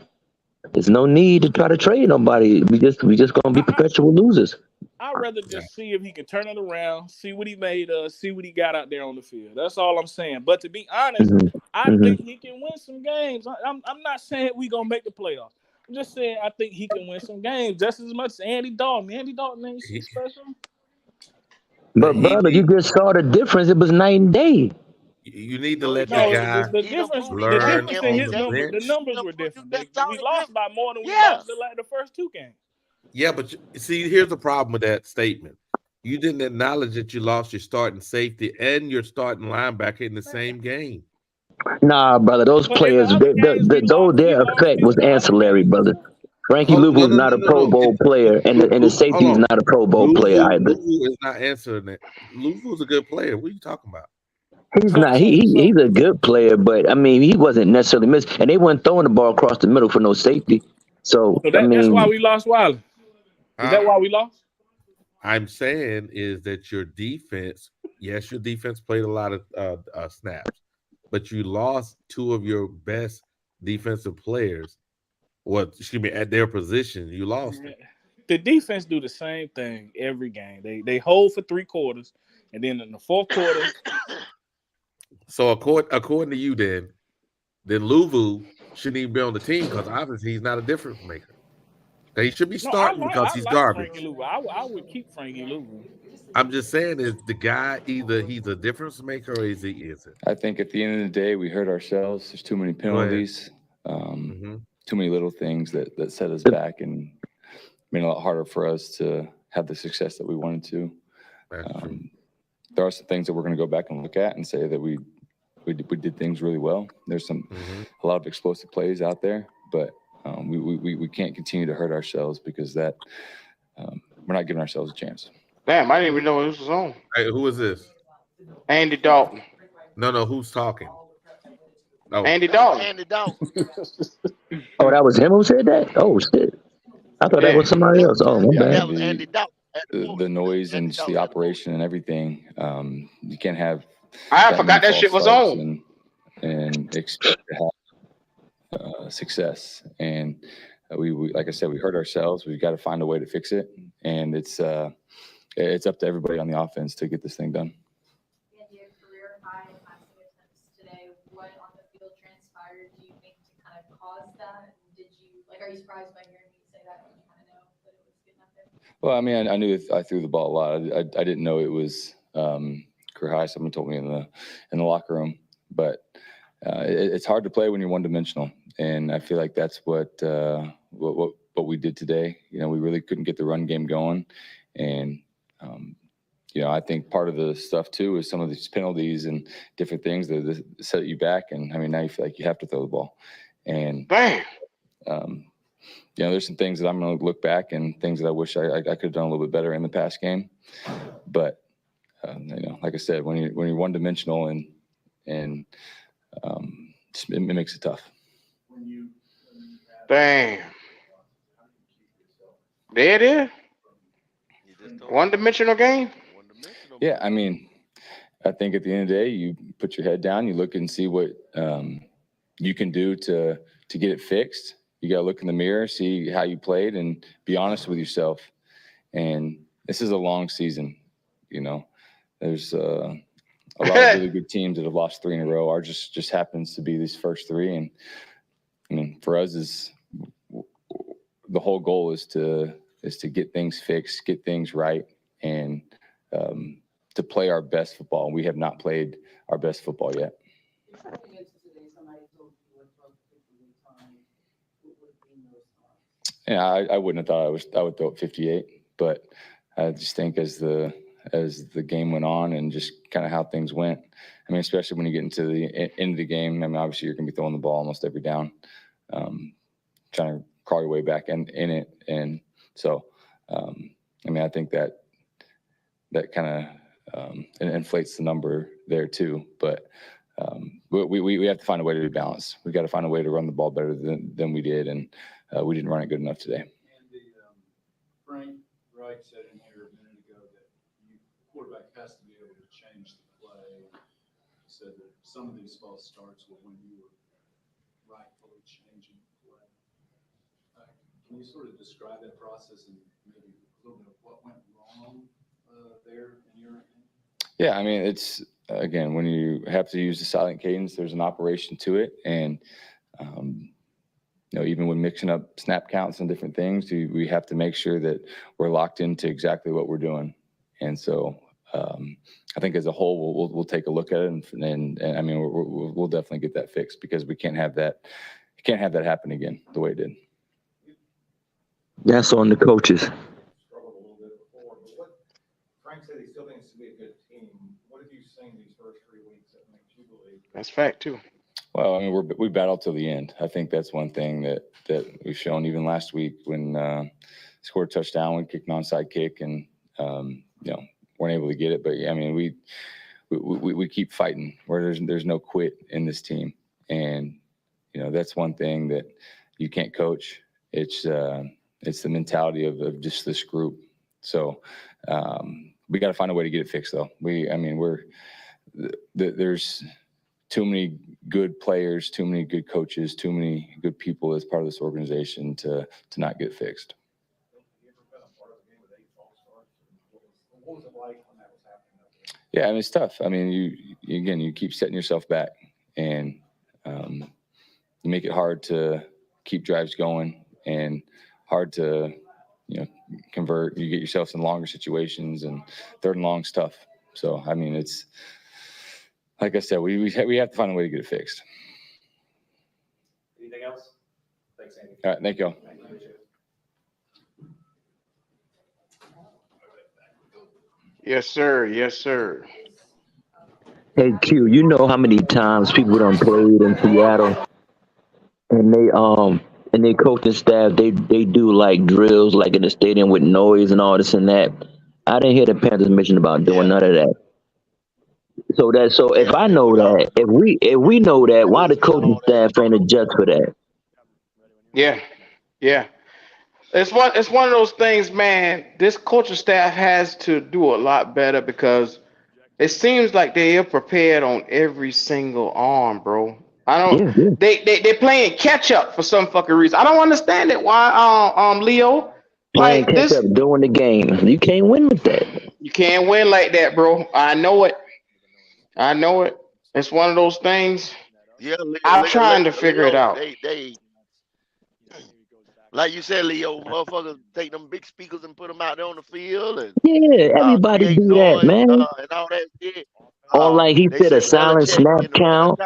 there's no need to try to trade nobody. We just gonna be perpetual losers. I'd rather just see if he can turn it around, see what he made us, see what he got out there on the field. That's all I'm saying. But to be honest, I think he can win some games. I'm not saying we gonna make the playoffs. I'm just saying I think he can win some games just as much as Andy Dalton. Andy Dalton ain't so special. But brother, you just saw the difference. It was night and day. You need to let the guy the difference learn in his on the numbers. bench. The numbers were different. We lost by more than we lost the first two games. Yeah, but see, here's the problem with that statement. You didn't acknowledge that you lost your starting safety and your starting linebacker in the same game. Nah, brother, those players, their effect was ancillary, brother. Frankie Louvu is not a Pro Bowl player, and the safety is not a Pro Bowl player either. Louvu is not answering that. Louvu is a good player. What are you talking about? He's not. He's a good player, but I mean, he wasn't necessarily missed, and they weren't throwing the ball across the middle for no safety. So that's why we lost Wiley. Is that why we lost? I'm saying is that your defense, yes, your defense played a lot of snaps, but you lost two of your best defensive players. At their position, you lost it. The defense do the same thing every game. They hold for 3 quarters, and then in the fourth quarter. So according to you, then Louvu shouldn't even be on the team because obviously he's not a difference maker. He should be starting because he's garbage. I would keep Frankie Louvu. I'm just saying, is the guy either he's a difference maker or is he isn't? I think at the end of the day, we hurt ourselves. There's too many penalties, too many little things that set us back and made it a lot harder for us to have the success that we wanted to. There are some things that we're going to go back and look at and say that we did things really well. There's a lot of explosive plays out there, but we can't continue to hurt ourselves because that we're not giving ourselves a chance. Damn, I didn't even know this was on. Hey, who is this? Andy Dalton. No, who's talking? No. Andy Dalton. Andy Dalton. Oh, that was him who said that? Oh, shit. I thought that was somebody else. Oh, my bad. That was Andy Dalton. The noise and just the operation and everything. You can't have. I forgot that shit was on. And expect to have success. And we like I said, we hurt ourselves. We've got to find a way to fix it. And it's up to everybody on the offense to get this thing done. Your career high in passing attempts today. What on the field transpired, do you think, to kind of cause that? Are you surprised by hearing me say that? Did you kind of know that it was good enough there? Well, I mean, I knew I threw the ball a lot. I didn't know it was career high. Someone told me in the locker room, but it's hard to play when you're one-dimensional, and I feel like that's what we did today. You know, we really couldn't get the run game going, and I think part of the stuff too is some of these penalties and different things that set you back, and I mean now you feel like you have to throw the ball, and there's some things that I'm going to look back and things that I wish I could have done a little bit better in the past game, but like I said, when you're one-dimensional and it makes it tough. Damn. There it is. One-dimensional game. Yeah, I mean, I think at the end of the day, you put your head down, you look and see what you can do to get it fixed. You got to look in the mirror, see how you played, and be honest with yourself. And this is a long season, There's a lot of really good teams that have lost 3 in a row. Ours just happens to be these first 3. And I mean, for us, the whole goal is to get things fixed, get things right, and to play our best football. We have not played our best football yet. Yeah, I wouldn't have thought I would throw it 58, but I just think as the the game went on and just kind of how things went. I mean, especially when you get into the end of the game. I mean, obviously you're going to be throwing the ball almost every down, trying to crawl your way back in it. And so, I mean, I think that kind of inflates the number there too. But we have to find a way to be balanced. We got to find a way to run the ball better than we did, and we didn't run it good enough today. And Frank Wright said in here a minute ago that the quarterback has to be able to change the play. He said that some of these false starts were when you were rightfully changing the play. Can you sort of describe that process and maybe a little bit of what went wrong there in your opinion? Yeah, I mean, it's, again, when you have to use the silent cadence, there's an operation to it. And, you know, even when mixing up snap counts and different things, we have to make sure that we're locked into exactly what we're doing. And so I think as a whole, we'll take a look at it. And I mean, we'll definitely get that fixed, because we can't have that happen again the way it did. That's on the coaches. Struggled a little bit before, but what Frank said, he still thinks to be a good team. What have you seen these first 3 weeks that makes you believe? That's fact too. Well, I mean, we battled till the end. I think that's one thing that we've shown even last week when scored a touchdown, we kicked an onside kick, and you know, weren't able to get it. But yeah, I mean, we keep fighting. Where there's no quit in this team, and you know, that's one thing that you can't coach. It's the mentality of just this group. So we got to find a way to get it fixed, though. There's too many good players, too many good coaches, too many good people as part of this organization to not get fixed. What was it like when that was happening? Yeah, I mean, it's tough. I mean, you keep setting yourself back, and you make it hard to keep drives going and hard to, you know, convert. You get yourself in longer situations and third and long stuff. So, I mean, it's like I said, we have to find a way to get it fixed. Anything else? Thanks, Andy. All right, thank you all. Yes, sir. Yes, sir. Hey Q, you know how many times people done played in Seattle, and they coaching staff, they do like drills like in the stadium with noise and all this and that. I didn't hear the Panthers mention about doing none of that. So if I know that, if we know that, why the coaching staff ain't adjust for that? Yeah. It's one of those things, man. This coaching staff has to do a lot better, because it seems like they are prepared on every single arm, bro. They playing catch up for some fucking reason. I don't understand it. Why Leo playing catch up during the game? You can't win with that. You can't win like that, bro. I know it. It's one of those things. Yeah, I'm trying to figure it out. They like you said, Leo, motherfuckers take them big speakers and put them out there on the field, and everybody do that, man. And all that shit. Or like he said, a silent snap count.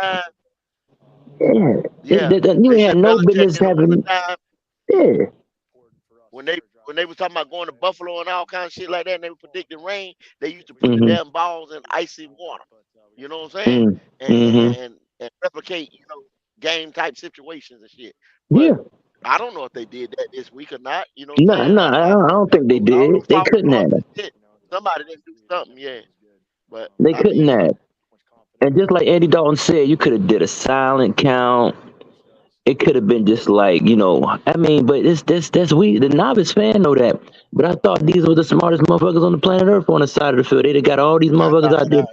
Yeah. You have no business having. Yeah. When they was talking about going to Buffalo and all kinds of shit like that, and they were predicting rain, they used to put the damn balls in icy water. You know what I'm saying? And replicate, you know, game type situations and shit. But I don't know if they did that this week or not. You know what I'm saying? I don't think they did. They couldn't have. Somebody didn't do something, yeah. But they couldn't have. And just like Andy Dalton said, you could have did a silent count. It could have been just like, you know, I mean, but that's we, the novice fan, know that. But I thought these were the smartest motherfuckers on the planet Earth on the side of the field. They got all these motherfuckers out there.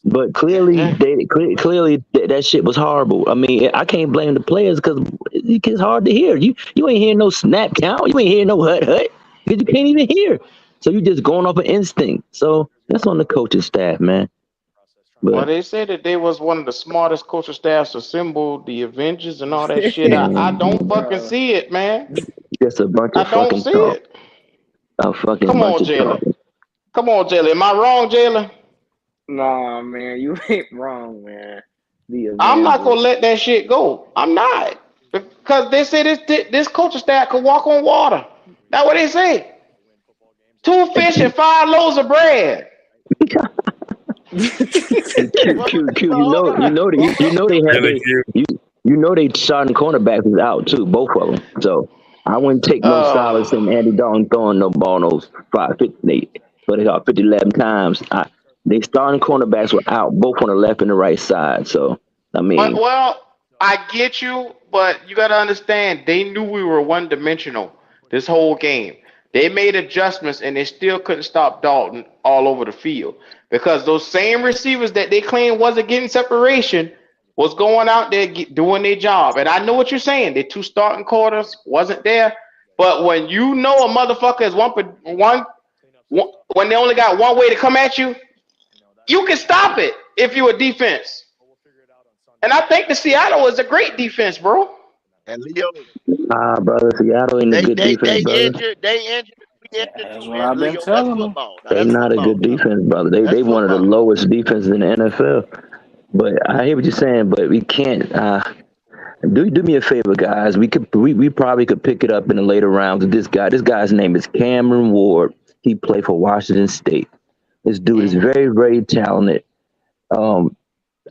But clearly, clearly that shit was horrible. I mean, I can't blame the players, because it's hard to hear. You ain't hearing no snap count. You ain't hearing no hut, because you can't even hear. So you just going off of instinct. So that's on the coaching staff, man. But, well, they said that they was one of the smartest coaching staffs assembled, the Avengers and all that shit. I don't fucking see it, man. Just a bunch of fucking talk. I don't see it. A fucking Come on, Jalen. Come on, Jalen. Am I wrong, Jalen? Nah, man, you ain't wrong, man. I'm not gonna let that shit go. I'm not, because they say this coaching staff could walk on water. That's what they say. 2 fish and 5 loaves of bread. You know they starting cornerbacks is out too, both of them. So I wouldn't take no solace in Andy Dalton throwing no ball those 50, 11 times. They starting cornerbacks were out, both on the left and the right side. So I mean, well, I get you, but you got to understand they knew we were one-dimensional this whole game. They made adjustments and they still couldn't stop Dalton all over the field because those same receivers that they claimed wasn't getting separation was going out there doing their job. And I know what you're saying. The 2 starting quarters wasn't there. But when you know a motherfucker is one, when they only got one way to come at you, you can stop it if you're a defense. And I think the Seattle is a great defense, bro. And Leo, brother, Seattle ain't a good defense, brother. They injured. That's what I've been telling them. They're not a good defense, brother. They one of the lowest defenses in the NFL. But I hear what you're saying, but we can't. Do me a favor, guys. We probably could pick it up in the later rounds. This guy's name is Cameron Ward. He played for Washington State. This dude is very, very talented.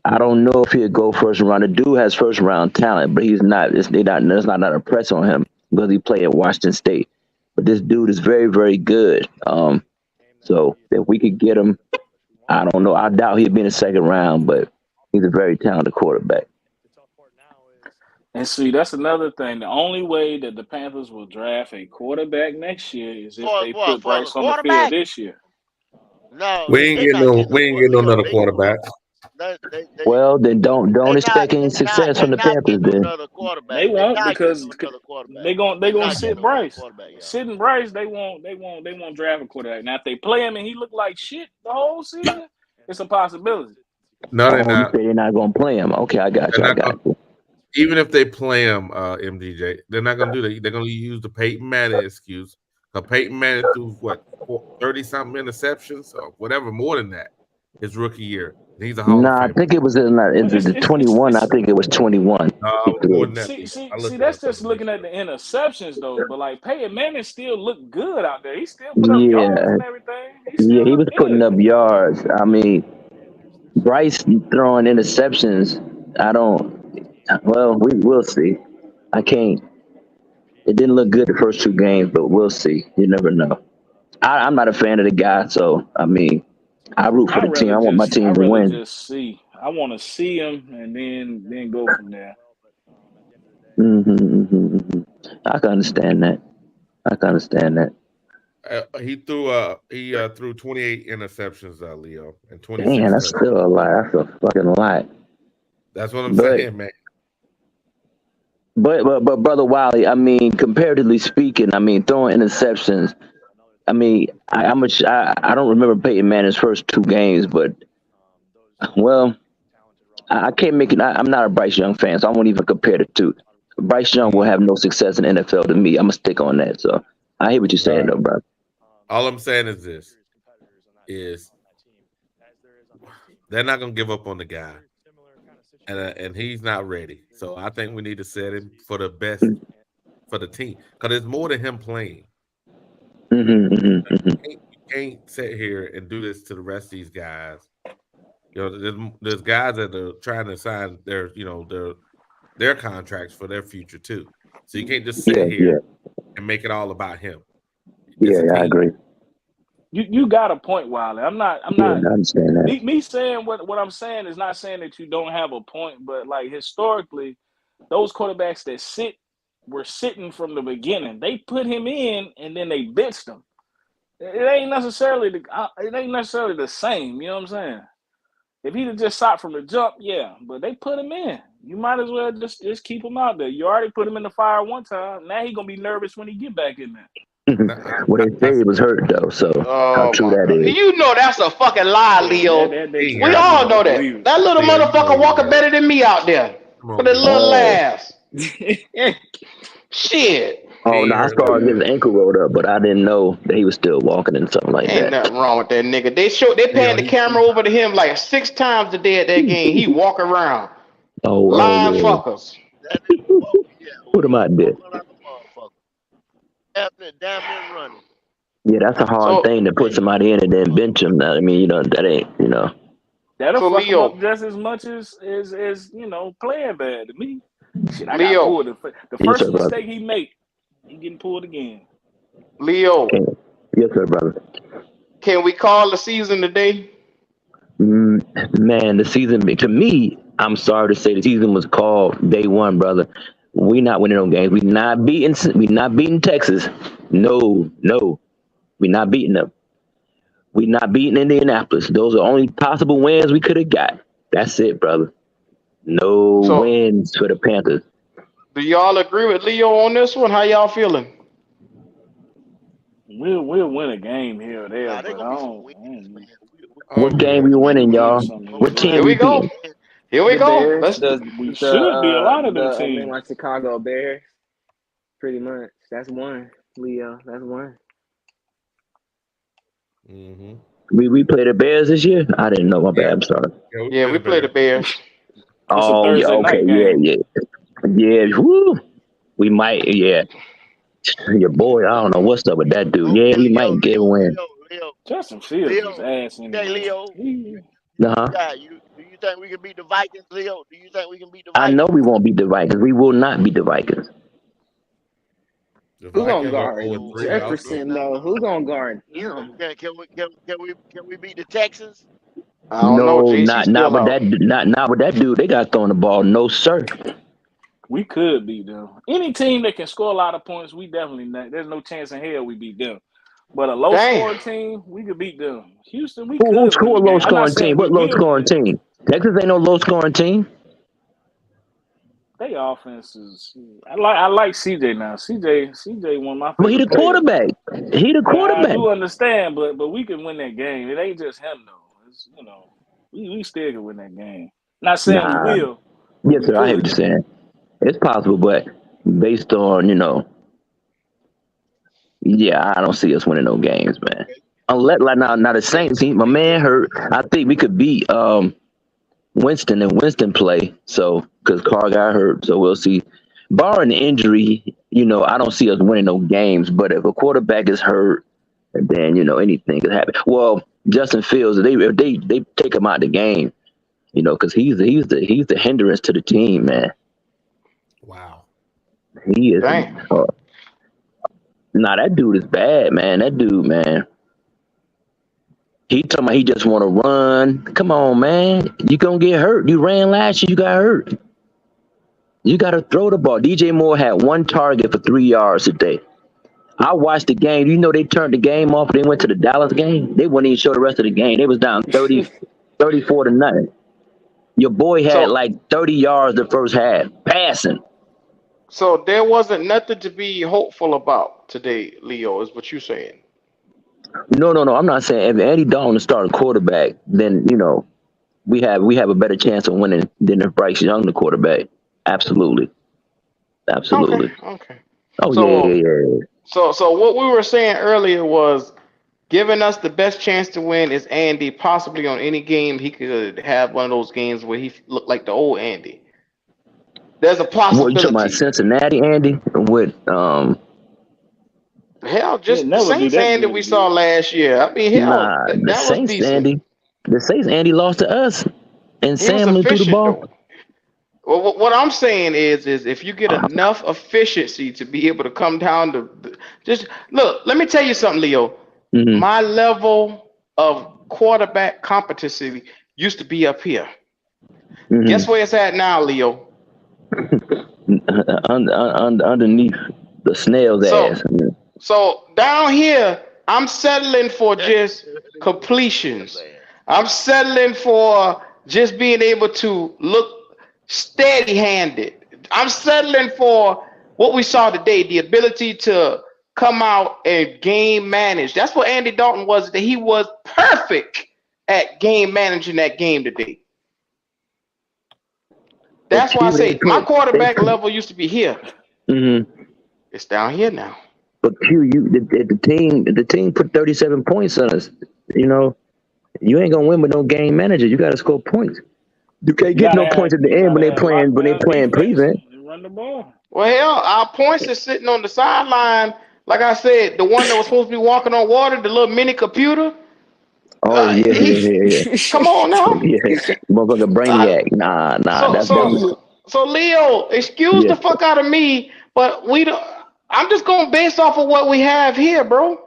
I don't know if he'll go first round. The dude has first round talent, but he's not. There's not a press on him because he played at Washington State. But this dude is very, very good. So if we could get him, I don't know. I doubt he'd be in the second round, but he's a very talented quarterback. And see, that's another thing. The only way that the Panthers will draft a quarterback next year is if they put Bryce on the field this year. No, we ain't getting no another quarterback. Well, then don't expect any success from the Panthers. Then they won't because they gonna sit Bryce. Sitting Bryce, they won't draft a quarterback. Now if they play him and he look like shit the whole season, it's a possibility. No, they're not. They're not gonna play him. Okay, I got you. Even if they play him, MDJ, they're not gonna do that. They're gonna use the Peyton Manning excuse. Peyton Manning threw 30-something interceptions or whatever, more than that, his rookie year. He's a Hall of Famer. I think it was in the 21. I think it was 21. See, that's just looking at the interceptions though. But like Peyton Manning still looked good out there. He still put up yards and everything. He was putting up yards. I mean, Bryce throwing interceptions. Well, we'll see. I can't. It didn't look good the first 2 games, but we'll see. You never know. I'm not a fan of the guy, so I mean, I root for the team. I want my team to win. I want to see him and then go from there. I can understand that. He threw 28 interceptions, Leo, and 26. Man, that's still a lot. That's a fucking lot. That's what I'm saying, man. But brother Wiley, I mean, comparatively speaking, I mean, throwing interceptions. I mean, I don't remember Peyton Manning's first 2 games, but well, I can't make it. I'm not a Bryce Young fan, so I won't even compare the 2. Bryce Young will have no success in the NFL to me. I'm gonna stick on that. So I hear what you're saying, though, bro. All I'm saying is this: they're not gonna give up on the guy. And he's not ready. So I think we need to set him for the best for the team. Because it's more than him playing. You can't sit here and do this to the rest of these guys. You know, there's guys that are trying to sign their contracts for their future too. So you can't just sit here and make it all about him. I agree. You got a point, Wiley. I'm not. I understand that. Me saying what I'm saying is not saying that you don't have a point, but like historically, those quarterbacks that were sitting from the beginning. They put him in and then they benched him. It ain't necessarily the same. You know what I'm saying? If he'd have just shot from the jump, but they put him in. You might as well just keep him out there. You already put him in the fire one time. Now he's gonna be nervous when he get back in there. Well, they say he was hurt though, so how true that is? You know that's a fucking lie, Leo. We all know that. That little motherfucker walking better than me out there with a little laughs. Shit. Oh no, I saw his ankle rolled up, but I didn't know that he was still walking and something like that. Ain't nothing wrong with that nigga. They panned the camera over to him like 6 times a day at that game. He walk around. Lying fuckers. Put him out there. Damn near running. Yeah, that's a hard thing to put somebody in and then bench them. I mean, that ain't, That'll So fuck him up Leo, just as much as playing bad to me. Shit, I got Leo, pulled. The Yes, first sir, brother. mistake he make, he getting pulled again. Leo, Okay. Yes, sir, brother. can we call the season today? Man, the season, to me, I'm sorry to say, the season was called day one, brother. We not winning no games. We not beating Texas. No. We not beating them. We not beating Indianapolis. Those are only possible wins we could have got. That's it, brother. No So wins for the Panthers. do y'all agree with Leo on this one? How y'all feeling? We'll win a game here or there, Nah, there but gonna I be some don't. wins, I don't man. Oh What game yeah. we We gonna winning, win. win y'all? some of But What these we gonna team Here have we we some go. beating? wins. Here we The go. Bears, Let's. we should be a lot of them I mean, teams. like Chicago Bears, pretty much. That's one, Leo. That's one. Mm-hmm. We play the Bears this year? I didn't know. My bad. Yeah. I'm sorry. Yeah, we Yeah, play we the play the Bears. Bears. It's a Oh, yeah. Thursday Okay. night game. Yeah. Woo. We might. Yeah. Your boy. I don't know what's up with that dude. Yeah, Okay, we might get a win. Justin Fields is Leo. ass Okay, anyway. Leo. Uh-huh. Yeah, do you think we can beat the Vikings, Leo? Do you think we can beat the I know Vikings? we won't beat the Vikings. We will not beat the Vikings. The Who gonna Vikings are guard 0-3 also. Jefferson though? Who gonna guard him? Can we beat the Texans? I don't know. No, JC not still with out. that. Not with that dude. They got throwing the ball. No, sir. We could beat them. Any team that can score a lot of points, we definitely not. There's no chance in hell we beat them. But a low Damn. scoring team, we could beat them. Houston, we Who could win score the a low game. I'm not scoring team? saying we What low will scoring win it. team? Texas ain't no low scoring team. They offense is. I like CJ now. CJ one of my Well, he the favorite players. quarterback. He the Yeah, I quarterback. do understand, but we can win that game. It ain't just him though. It's, we still can win that game. Not saying we Nah. will, but Yes, we sir. I hear what could. you're saying. It's possible, but based on yeah, I don't see us winning no games, man. Unless like now the Saints, my man hurt. I think we could beat Winston and Winston play. So because Carr got hurt, so we'll see. Barring the injury, I don't see us winning no games. But if a quarterback is hurt, then anything could happen. Well, Justin Fields, if they take him out the game, because he's the hindrance to the team, man. Wow. He is. Damn. Nah, that dude is bad, man. That dude, man. He talking about he just want to run. Come on, man. You gonna get hurt. You ran last year. You got hurt. You got to throw the ball. DJ Moore had one target for 3 yards today. I watched the game. They turned the game off. They went to the Dallas game. They wouldn't even show the rest of the game. They was down 34 to nothing. Your boy had So like 30 yards the first half passing. so there wasn't nothing to be hopeful about today, Leo, is what you saying. No. I'm not saying if Andy Dalton is starting quarterback, then we have a better chance of winning than if Bryce Young the quarterback. Absolutely. Okay. Oh So yeah. so what we were saying earlier was giving us the best chance to win is Andy. Possibly on any game he could have one of those games where he looked like the old Andy. There's a What you talking about? possibility. Cincinnati, Andy? With Hell, He'll just the never be Saints that Andy good we saw again. last year. I mean, hell, nah, the that was Saints, decent. Andy. The Saints, Andy lost to us, and He was Sam threw the efficient ball. though. Well, what I'm saying is if you get enough efficiency to be able to come down to just look, let me tell you something, Leo. Mm-hmm. My level of quarterback competency used to be up here. Mm-hmm. Guess where it's at now, Leo? Underneath the snail's ass. So down here, I'm settling for just completions. I'm settling for just being able to look steady-handed. I'm settling for what we saw today, the ability to come out and game manage. That's what Andy Dalton was. That he was perfect at game managing that game today. That's why I say my quarterback level used to be here. Mm-hmm. It's down here now. But the team put 37 points on us. You ain't gonna win with no game manager. You gotta score points. You can't get no points at the end when they playing lockdown prevent. and run the ball. Well, hell, our points is sitting on the sideline Like I said, the one that was supposed to be walking on water, the little mini computer. Oh yeah. Come on now. Yeah, motherfucker Brainiac. Nah, So Leo, excuse yeah. the fuck out of me, but we don't. I'm just going based off of what we have here, bro.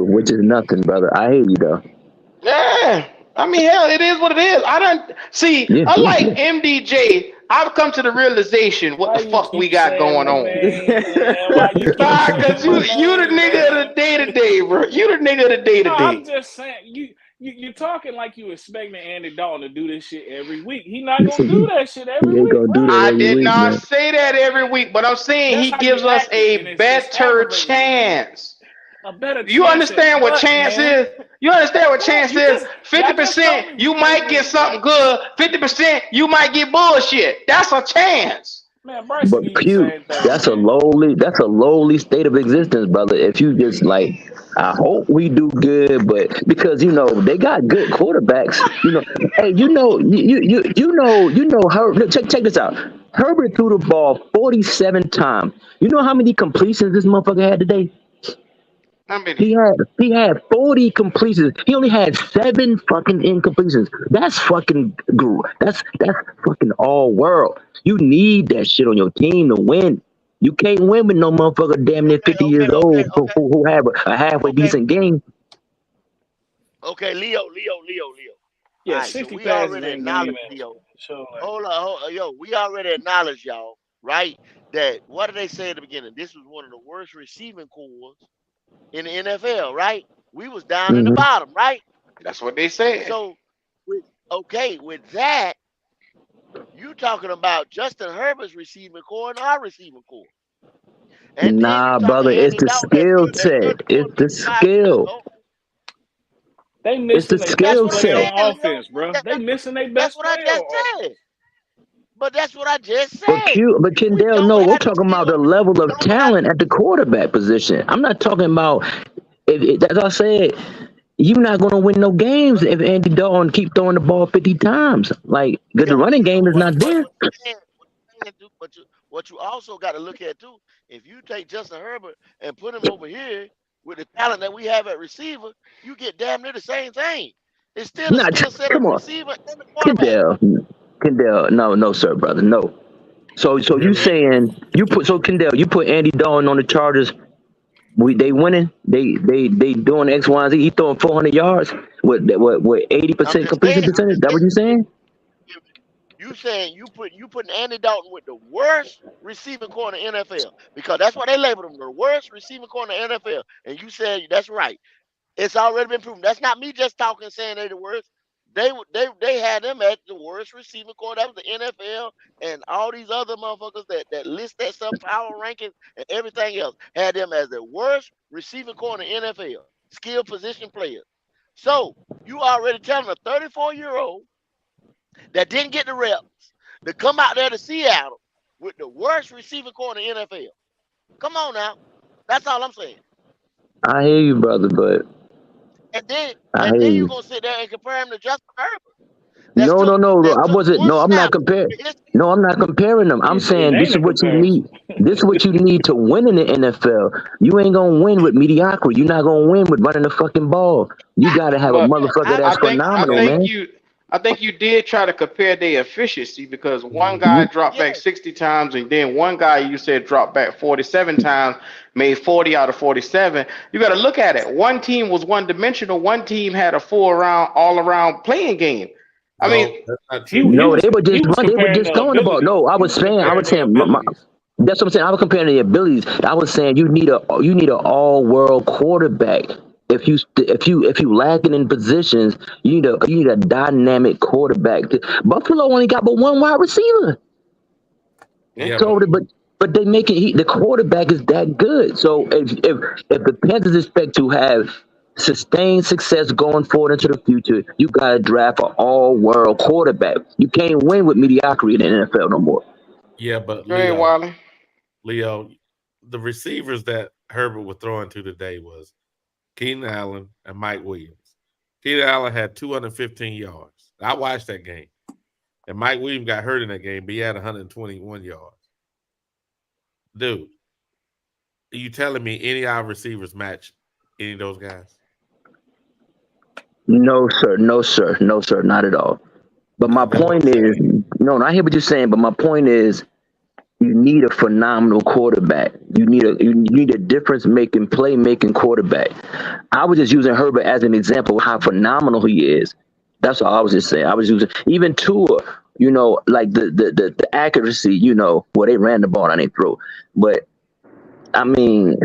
Which is nothing, brother. I hear you though. Yeah. I mean, hell, it is what it is. I don't see. Yeah, Unlike MDJ, I've come to the realization what the fuck we got going on. Why you keep Because you the nigga of the day to day, bro. You the nigga of the day to No, day. I'm just saying you're talking like you expecting Andy Dalton to do this shit every week. He not gonna do that shit every week, bro. I did not say that every week, but I'm saying That's he how gives you us acting, and a it's better aggravating. chance. A better You chance understand at what what, chance man? is? You understand what chance you is? just- y'all just told 50% me you we might can't get win. something good. 50% you might get bullshit. That's a chance. Man, Bryce But need the Q, same thing. that's a lowly state of existence, brother. If you just like, I hope we do good, but because they got good quarterbacks. Hey, Herbert. Check this out. Herbert threw the ball 47 times. You know how many completions this motherfucker had today? How many? He had 40 completions. He only had 7 fucking incompletions. That's fucking that's fucking all world. You need that shit on your team to win. You can't win with no motherfucker damn near 50 years old who have a halfway decent game. Okay, Leo. Yeah, All right, so 60 we passes already ain't game acknowledged, manager. Leo. So Hold on, yo, we already acknowledged, y'all, right? That what did they say at the beginning? This was one of the worst receiving cores in the NFL, right? We was down in the bottom, right? That's what they said. So, with that, you talking about Justin Herbert's receiving core and our receiving core, and then you Nah, talking brother, it's Andy the Dalton at skill set. 34 It's the 5 years skill. ago. they It's the missing their That's best skill what I'm player set. saying, on Leo. offense, bro. They missing their That's best what I player just on said. But that's what I just But said. But We Kendall, don't no, we're have the talking about skill. the level of Don't have. talent at the quarterback position. I'm not talking about as I said, you're not gonna win no games if Andy Dalton keep throwing the ball 50 times. Like, because Yeah, the running but game is not there. what you also got to look at too, if you take Justin Herbert and put him over here with the talent that we have at receiver, you get damn near the same thing. It's still a Not skill set of come the on, receiver and the quarterback. Kendall, no, sir, brother, no. So you saying Kendall, you put Andy Dalton on the Chargers. They winning. They doing X, Y, and Z. He throwing 400 yards with 80% completion percentage. That what you saying? You saying you putting Andy Dalton with the worst receiving corner in the NFL because that's what they labeled him, the worst receiving corner in the NFL. And you said that's right. It's already been proven. That's not me just talking saying they the worst. They had them at the worst receiving corner. That was the NFL and all these other motherfuckers that list that stuff, power rankings and everything else had them as the worst receiving corner in NFL, skill position players. So you already telling a 34-year-old that didn't get the reps to come out there to Seattle with the worst receiving corner in the NFL. Come on now. That's all I'm saying. I hear you, brother, but And then I hear you're you. gonna sit there and compare him to Justin Herbert. No. That I took wasn't. one No, I'm not snap. comparing. No, I'm not comparing them. I'm It saying this ain't is a what you comparison. need. This is what you need to win in the NFL. You ain't gonna win with mediocrity. You're not gonna win with running the fucking ball. You gotta have a But motherfucker I that's think I phenomenal, think man. you I think you did try to compare their efficiency because one guy You, dropped back 60 times and then one guy you said dropped back 47 times, made 40 out of 47. You got to look at it. One team was one dimensional, one team had a full around all around playing game. I mean, No, that's not He true. no, was they were he just was run. They were comparing just the throwing the ball. ability. No, I He was was saying. comparing their abilities. That's what I'm saying. I was comparing the abilities. I was saying you need an all world quarterback. If you lacking in positions, you need a dynamic quarterback. Buffalo only got but one wide receiver. Yeah, So, but they make it. The quarterback is that good. So if the Panthers expect to have sustained success going forward into the future, you got to draft an all world quarterback. You can't win with mediocrity in the NFL no more. but go ahead, Wiley. Leo, the receivers that Herbert was throwing to today was Keenan Allen and Mike Williams. Keenan Allen had 215 yards. I watched that game. And Mike Williams got hurt in that game, but he had 121 yards. Dude, you telling me any of our receivers match any of those guys? No, sir. No, sir. No, sir. Not at all. But my That's what I'm point is, saying. no, I hear what you're saying, but my point is, you need a phenomenal quarterback. You need a difference making, play making quarterback. I was just using Herbert as an example of how phenomenal he is. That's all I was just saying. I was using even Tua, like the accuracy, well, they ran the ball and they threw. But I mean,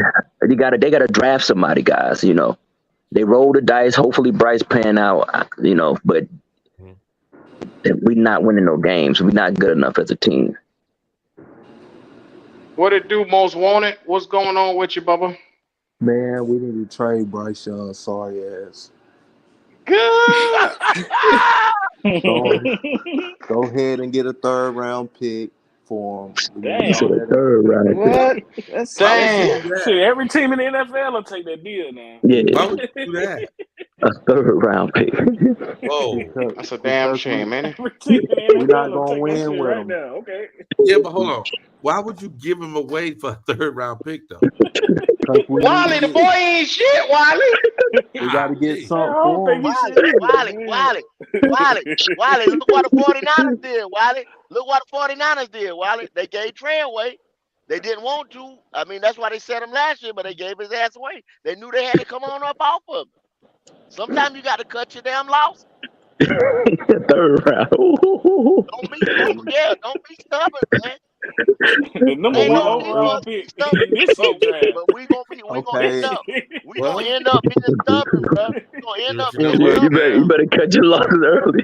they gotta draft somebody, guys, They roll the dice, hopefully Bryce pan out, but we're not winning no games. We're not good enough as a team. What it do, most wanted? What's going on with you, Bubba? Man, we need to trade Bryce Young, sorry ass. Good. Go ahead and get a 3rd round pick for him. Damn. What? That's Damn. Shit, every team in the NFL will take that deal now. Yeah. Why would you do that? A 3rd round pick. Whoa. That's a damn shame, ain't it? Every team in the We're NFL not will gonna take that win shit with right him. now. Okay. Yeah, but hold on. Why would you give him away for a 3rd round pick though? Wally, the boy ain't shit, Wally. We got to get I something don't for think him. he should either, Wally, look what the 49ers did, Wally. Look what the 49ers did, Wally. They gave Trey away. They didn't want to. I mean, that's why they set him last year, but they gave his ass away. They knew they had to come on up off of him. Sometimes you got to cut your damn loss. 3rd round. Don't be stubborn, man. The number Ain't one no need for overall us to be pick stubborn. in this year's draft. But we gonna Okay. end up being stubborn, bro. We gonna end up being Yeah, stubborn. you better cut your losses early.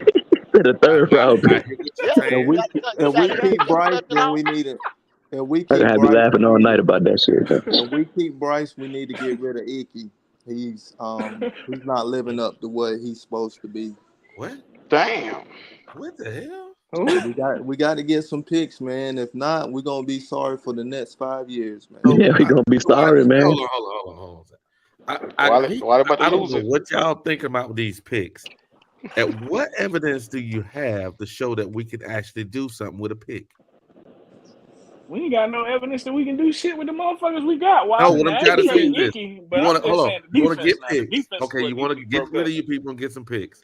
The 3rd round pick. And we keep Bryce, then we need it. And we I keep gotta be Bryce. laughing all night about that shit. And we keep Bryce. We need to get rid of Icky. He's not living up to what he's supposed to be. What? Damn. What the hell? We got to get some picks, man. If not, we're gonna be sorry for the next 5 years, man. Yeah, we're gonna be sorry, man. Hold on. I don't know what y'all think about these picks. And what evidence do you have to show that we can actually do something with a pick? We ain't got no evidence that we can do shit with the motherfuckers we got. No, what I'm trying to say is this. You want to get picks. Okay, you want to get rid of you people and get some picks.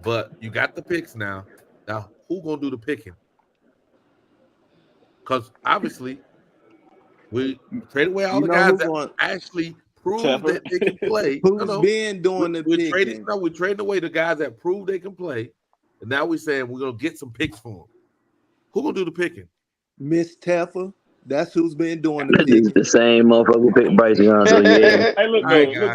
But you got the picks now. Now, who gonna do the picking? Because obviously, we trade away all the guys that actually prove that they can play. Who's been doing the picking? We're trading away the guys that prove they can play, and now we're saying we're gonna get some picks for them. Who gonna do the picking? Miss Teffa. That's who's been doing the picking. It's the same motherfucker who picked Bryce Young. So yeah. Hey, look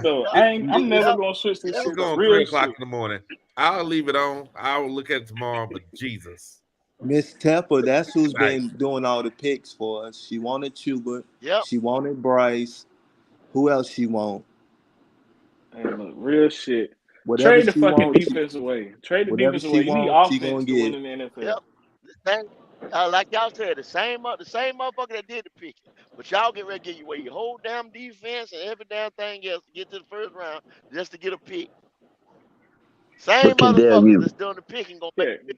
though. I'm never gonna switch this shit. It's going 3 o'clock in the morning. I'll leave it on. I'll look at it tomorrow. But Jesus, Miss Tepper, that's who's been doing all the picks for us. She wanted Chuba. Yep. She wanted Bryce. Who else she want? Hey, look, real shit. Whatever Trade the she fucking wants, defense away. Trade the whatever defense she away. You need wants, she offense gonna to win get. in the NFL. Yep. Like y'all said, the same motherfucker that did the picking. But y'all get ready to give away your whole damn defense and every damn thing else to get to the 1st round just to get a pick. Same motherfuckers that's doing the picking gonna make it.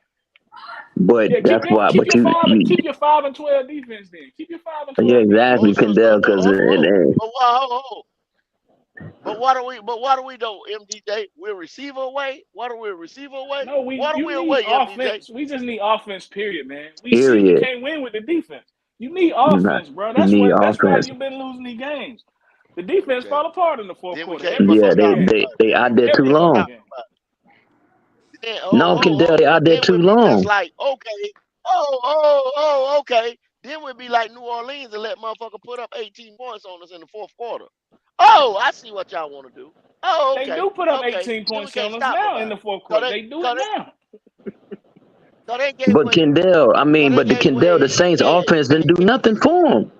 But that's why. Keep your 5 and 12 defense then. Keep your 5 and 12. Yeah, exactly, Kendall. Because But what are we though, MDJ? We're receiver away. What are we, receiver away? No, what are we need away, offense. MDJ? We just need offense. Period, man. We can't win with the defense. You need offense, bro. That's why you've been losing these games. The defense fell apart in the 4th quarter. Yeah, they out there too long. No, Kendall, they out there too long. Like, okay, okay. Then we'd be like New Orleans and let motherfucker put up 18 points on us in the 4th quarter. Oh, I see what y'all want to do. Oh, okay. They do put up 18 points on us now in the 4th quarter. They do it now. But Kendall, the Saints offense didn't do nothing for them.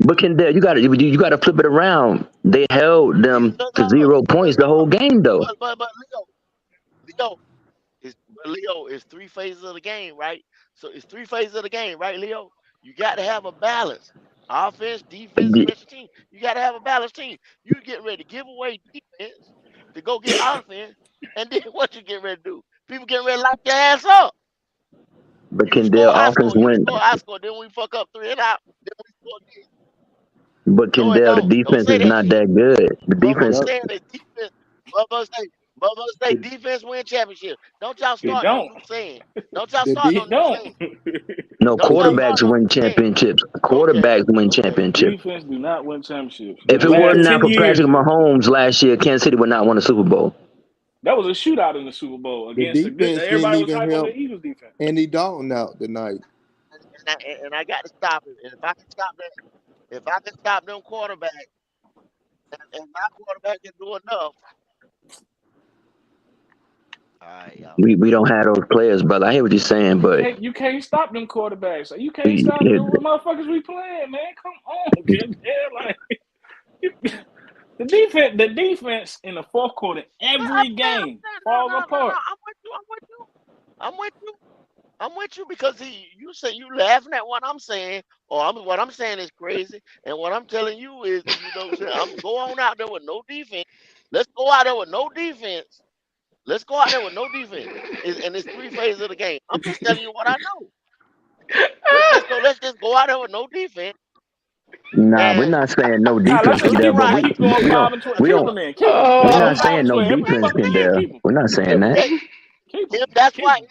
But Kendall, you got to flip it around. They held them to 0 points the whole game, though. But Leo, it's 3 phases of the game, right? So it's 3 phases of the game, right, Leo? You got to have a balance. Offense, defense, special team. You got to have a balanced team. You get ready to give away defense to go get offense, and then what you get ready to do? People get ready to lock your ass up. But Kendall offense win. I score, then we fuck up 3 and out. Then we score again. But No, it Kendall, the don't. Don't defense say is that not shit. that good. The Motherfuckers defense, Yep. saying that defense. Motherfuckers say defense win championship. Don't y'all It start no don't. new saying. Don't y'all The start D no It new don't. saying. no Don't the y'all D start quarterbacks no win new saying. championships. Okay. Quarterbacks win Okay. championships. Defense do not win championships. In If the it last wasn't not 10 for Patrick years, Mahomes last year, Kansas City would not win a Super Bowl. that was a shootout in the Super Bowl the against a good. defense didn't Everybody was even hype on the help Eagles defense. Andy Dalton out tonight. And I got to stop it. And if I can stop that, if I can stop them quarterbacks, and my quarterback can do enough. All right, y'all. We don't have those players, brother. I hear what you're saying, but You can't stop them quarterbacks. You can't we, stop the motherfuckers we playing, man. Come on, kid. The defense in the fourth quarter, every game falls apart. I'm with you because you say you laughing at what I'm saying, or what I'm saying is crazy, and what I'm telling you is, I'm go on out there with no defense. Let's go out there with no defense. Let's go out there with no defense. And it's 3 phases of the game. I'm just telling you what I know. Let's just go out there with no defense. nah, we're And not saying no Let's defense, just Kendall. keep But going. right. Keep going we 5 don't and 12. we Keep don't them in. Keep them. we're Keep going not 5 saying and no 12 every defense, fucking game. Kendall. Keep them. We're not saying that. Keep them. That's Keep why them.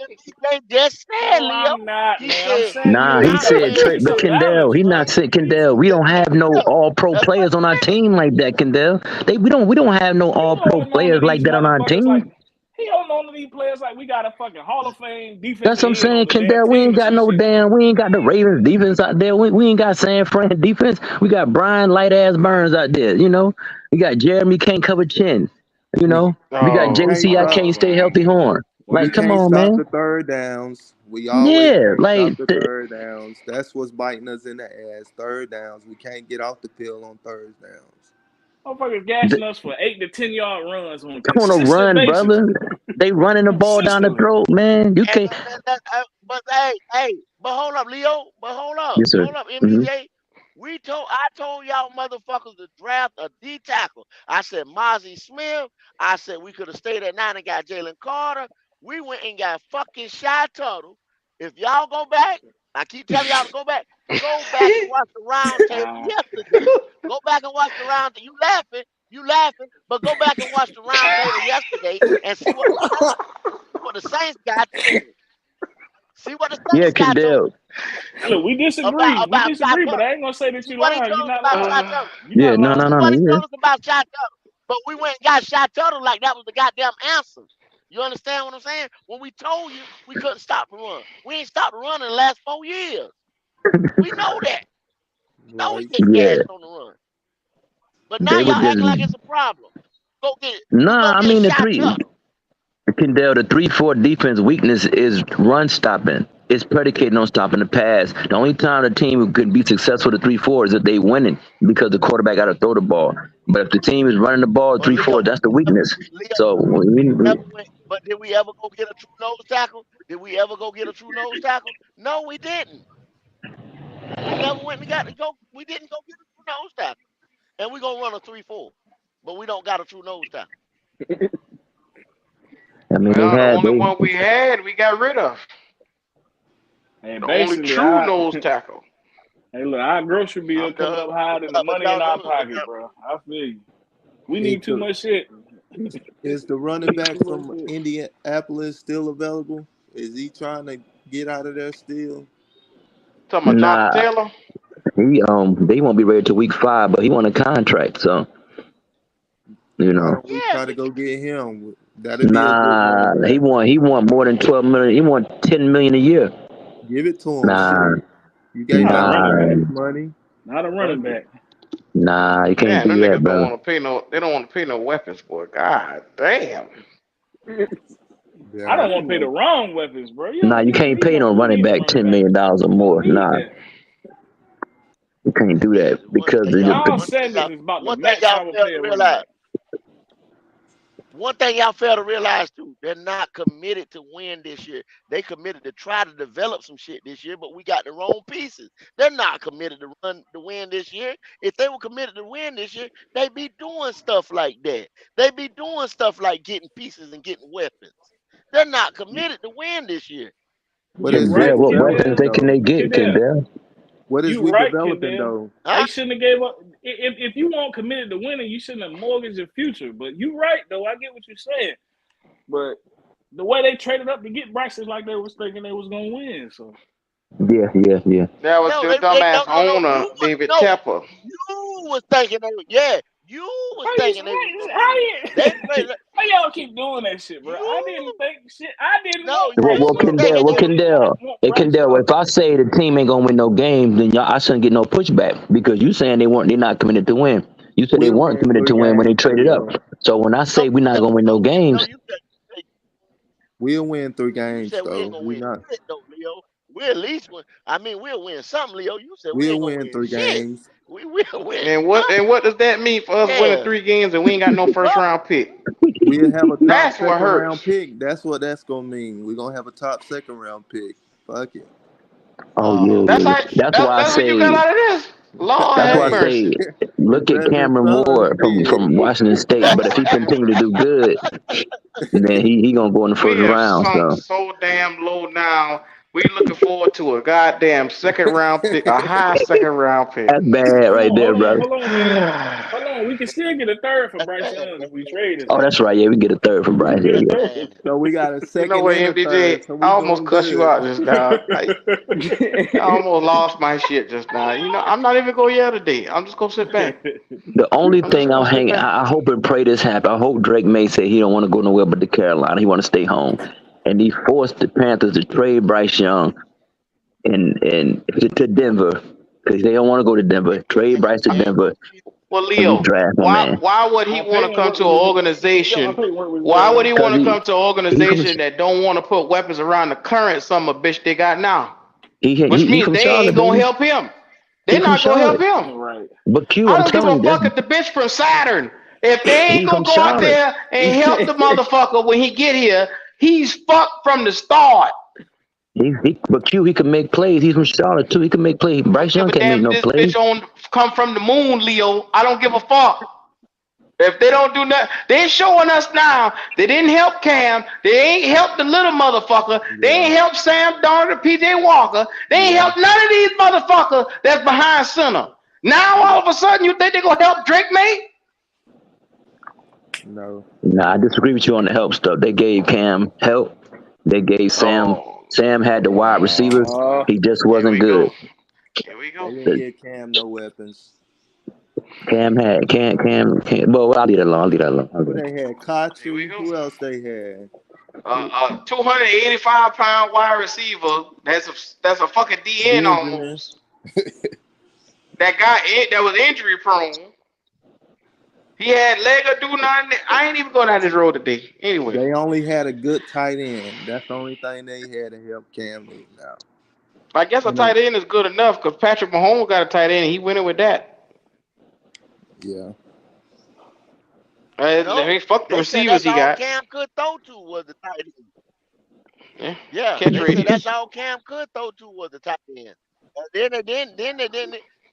MJ just said, No, Leo. I'm not, He man. I'm said, saying Nah, he you gotta said give me Trey, but some Kendall, balance, he bro. not saying Kendall. We don't have no all pro that's what players on our team like that, Kendall. We don't have no He all pro holding on to players like these that on our motherfuckers like team. he holding on to these players like we got a fucking Hall of Fame That's defensive what I'm end on saying, the damn Kendall. team or some shit. We ain't got the Ravens defense out there. We ain't got San Fran defense. We got Brian light ass Burns out there. We got Jeremy can't cover chin. We We got we Oh can't JC I stop. can't no, stay man. healthy horn. We Like, come can't on, stop man. the third downs. We always Yeah, can't like stop the third downs. That's what's biting us in the ass. Third downs. We can't get off the field on third downs. Motherfuckers gashing us for 8 to 10 yard runs on a on a consistent run, basis. brother. They running the ball down the Consistently. throat, man. You can't. but hold up, Leo. But Yes, sir. hold up, Mm-hmm. MBJ. I told y'all motherfuckers to draft a D tackle. I said Mozzie Smith. I said we could have stayed at 9 and got Jalen Carter. We went and got fucking Shy Tuttle. If y'all go back, I keep telling y'all to go back. Go back and watch the round table yesterday. Go back and watch the round. You laughing, but go back and watch the round table yesterday and see what the Saints got told. See what the Yeah, Saints got told Kendall. Look, we disagree. We about Shy disagree, but Tuttle. I ain't gonna say that See you what he lying. told You're us not about lying. Shy Tuttle. You're Yeah, not no, lying. See what he yeah. told us about Shy Tuttle. But we went and got Shy Tuttle like that was the goddamn answer. You understand what I'm saying? When we told you we couldn't stop the run. We ain't stopped the run in the last 4 years. We know that. No, we Right. get Yeah, gashed on the run. But now they were y'all just acting like it's a problem. Go nah. I get mean, Shy Tuttle. Kendall, the 3-4 defense weakness is run stopping. It's predicated on stopping the pass. The only time the team could be successful to 3-4 is if they winning because the quarterback got to throw the ball. But if the team is running the ball But 3-4, that's the weakness. Leo, So but did we ever go get a true nose tackle? Did we ever go get a true nose tackle? No, we didn't. We never went and we didn't go get a true nose tackle. And we're gonna run a 3-4. But we don't got a true nose tackle. I mean, Well, the only one we had, we got rid of. Hey, The only basically, true nose tackle. Hey, look, our grocery bill I'm coming done. up higher than the But money y'all in our know pocket, bro. I feel you. We Is need too much shit. the running back from Indianapolis still available? Is he trying to get out of there still? Talking about Jonathan nah, Taylor? they won't be ready till week 5, but he won a contract, so Why don't we try to go get him? That'd be a good running Nah, back. he won more than 12 million. He won 10 million a year. Give it to him. Nah, Shit. You gave Not a that running nah, back. man money. Not a running Fuck it. back. nah. You can't Man, do them that, niggas don't brother. want to pay no. They don't want to pay no weapons for it. God damn. I Yeah. don't want to pay the wrong weapons, bro. You Nah, don't, you you don't can't need pay no. no You don't running need a back running $10 back. million or You don't more. need Nah, that. you can't do that because Y'all Sanders is about to one thing match y'all our fail to player running realize. back. One thing y'all fail to realize too, they're not committed to win this year. They committed to try to develop some shit this year, but we got the wrong pieces. They're not committed to win this year. If they were committed to win this year, they'd be doing stuff like that. They'd be doing stuff like getting pieces and getting weapons. They're not committed to win this year. What You is right, it Kendall, what development weapons Kendall. can though? they get, Kendall. Kendall? What is You we right, developing Kendall. though? They shouldn't have gave up. If you weren't committed to winning, you shouldn't have mortgaged your future. But you right though. I get what you're saying. But the way they traded up to get Bryce is like they was thinking they was gonna win. So Yeah. That was No, your dumbass owner, David Tepper. You was thinking you was thinking they was gonna win. They played. Why y'all keep doing that shit, bro? I didn't think shit. I didn't want Well, Bryce Young. Kendall, if I say the team ain't gonna win no games, then I shouldn't get no pushback because you saying they're not committed to win. You said they We'll weren't win committed 3 to win when they games, traded up. Leo. So when I say we're not gonna win no games, We'll win 3 You games said we ain't though. gonna We win not. shit though, Leo. We at least win. I mean, we'll win something, Leo. You said we We'll ain't gonna win win 3 shit. games. We will win And what does that mean for us winning Yeah. 3 games and we ain't got no first round pick? We'll have a top That's what second hurts. round pick. That's what that's gonna mean. We're gonna have a top second round pick. Fuck it. That's why I what you got say. out of this. Lord That's have why I say mercy. look at Cameron Ward from Washington State. But if he continue to do good, then he gonna go in the first We have round. sunk So so damn low now. We looking forward to a goddamn second round pick, a high second round pick. that's bad right there, brother. Hold on, man. Hold on. We can still get a third for Bryce Young if we trade him. Oh, that's right. Yeah, we get a third from Bryce. Yeah. So we got a You second know what, and a third. MDJ? So I we almost doing cussed you good. out just now. I almost lost my shit just now. You know, I'm not even gonna yell today. I'm just gonna sit back. The only I'm just thing gonna sit back. I hope and pray this happen. I hope Drake May say he don't want to go nowhere but to Carolina. He want to stay home, and he forced the Panthers to trade Bryce Young and to Denver because they don't want to go to Denver. Trade Bryce to Denver. Well, And we Leo, draft my man. why would he want to come to an organization? Why would he want to come to an organization that don't want to put weapons around the current summer bitch they got now? Which means from they Charlotte, ain't gonna baby. help him. He They're from not gonna help Charlotte. him. Right. But Q, I I'm don't give telling a you, fuck that's if the bitch from Saturn. If they ain't he gonna from go out Charlotte. there and help the motherfucker when he get here, he's fucked from the start. But Q, he can make plays. He's from Charlotte too. He can make plays. Bryce Young Give a can't make damn no if this plays. bitch on come from the moon, Leo. I don't give a fuck. If they don't do nothing, they're showing us now. They didn't help Cam. They ain't helped the little motherfucker. They ain't helped Sam Darnold, PJ Walker. They ain't helped none of these motherfuckers that's behind center. Now all of a sudden you think they're gonna help Drake May? No. Nah, I disagree with you on the help stuff. They gave Cam help. They gave Sam. Sam had the wide receivers. He just wasn't good. Here we go. They didn't get Cam no weapons. Cam. Well, I'll leave that alone. Who they had? Kachu. Who else they had? 285-pound wide receiver. That's a fucking DN Benjamin. almost. That was injury prone. He had leg or do nothing. I ain't even going down this road today. Anyway. They only had a good tight end. That's the only thing they had to help Cam Newton out. I guess a tight end is good enough because Patrick Mahomes got a tight end and he went in with that. Yeah. Fuck the receivers he got. Cam could throw to was the tight end. Yeah. They said that's all Cam could throw to was the tight end.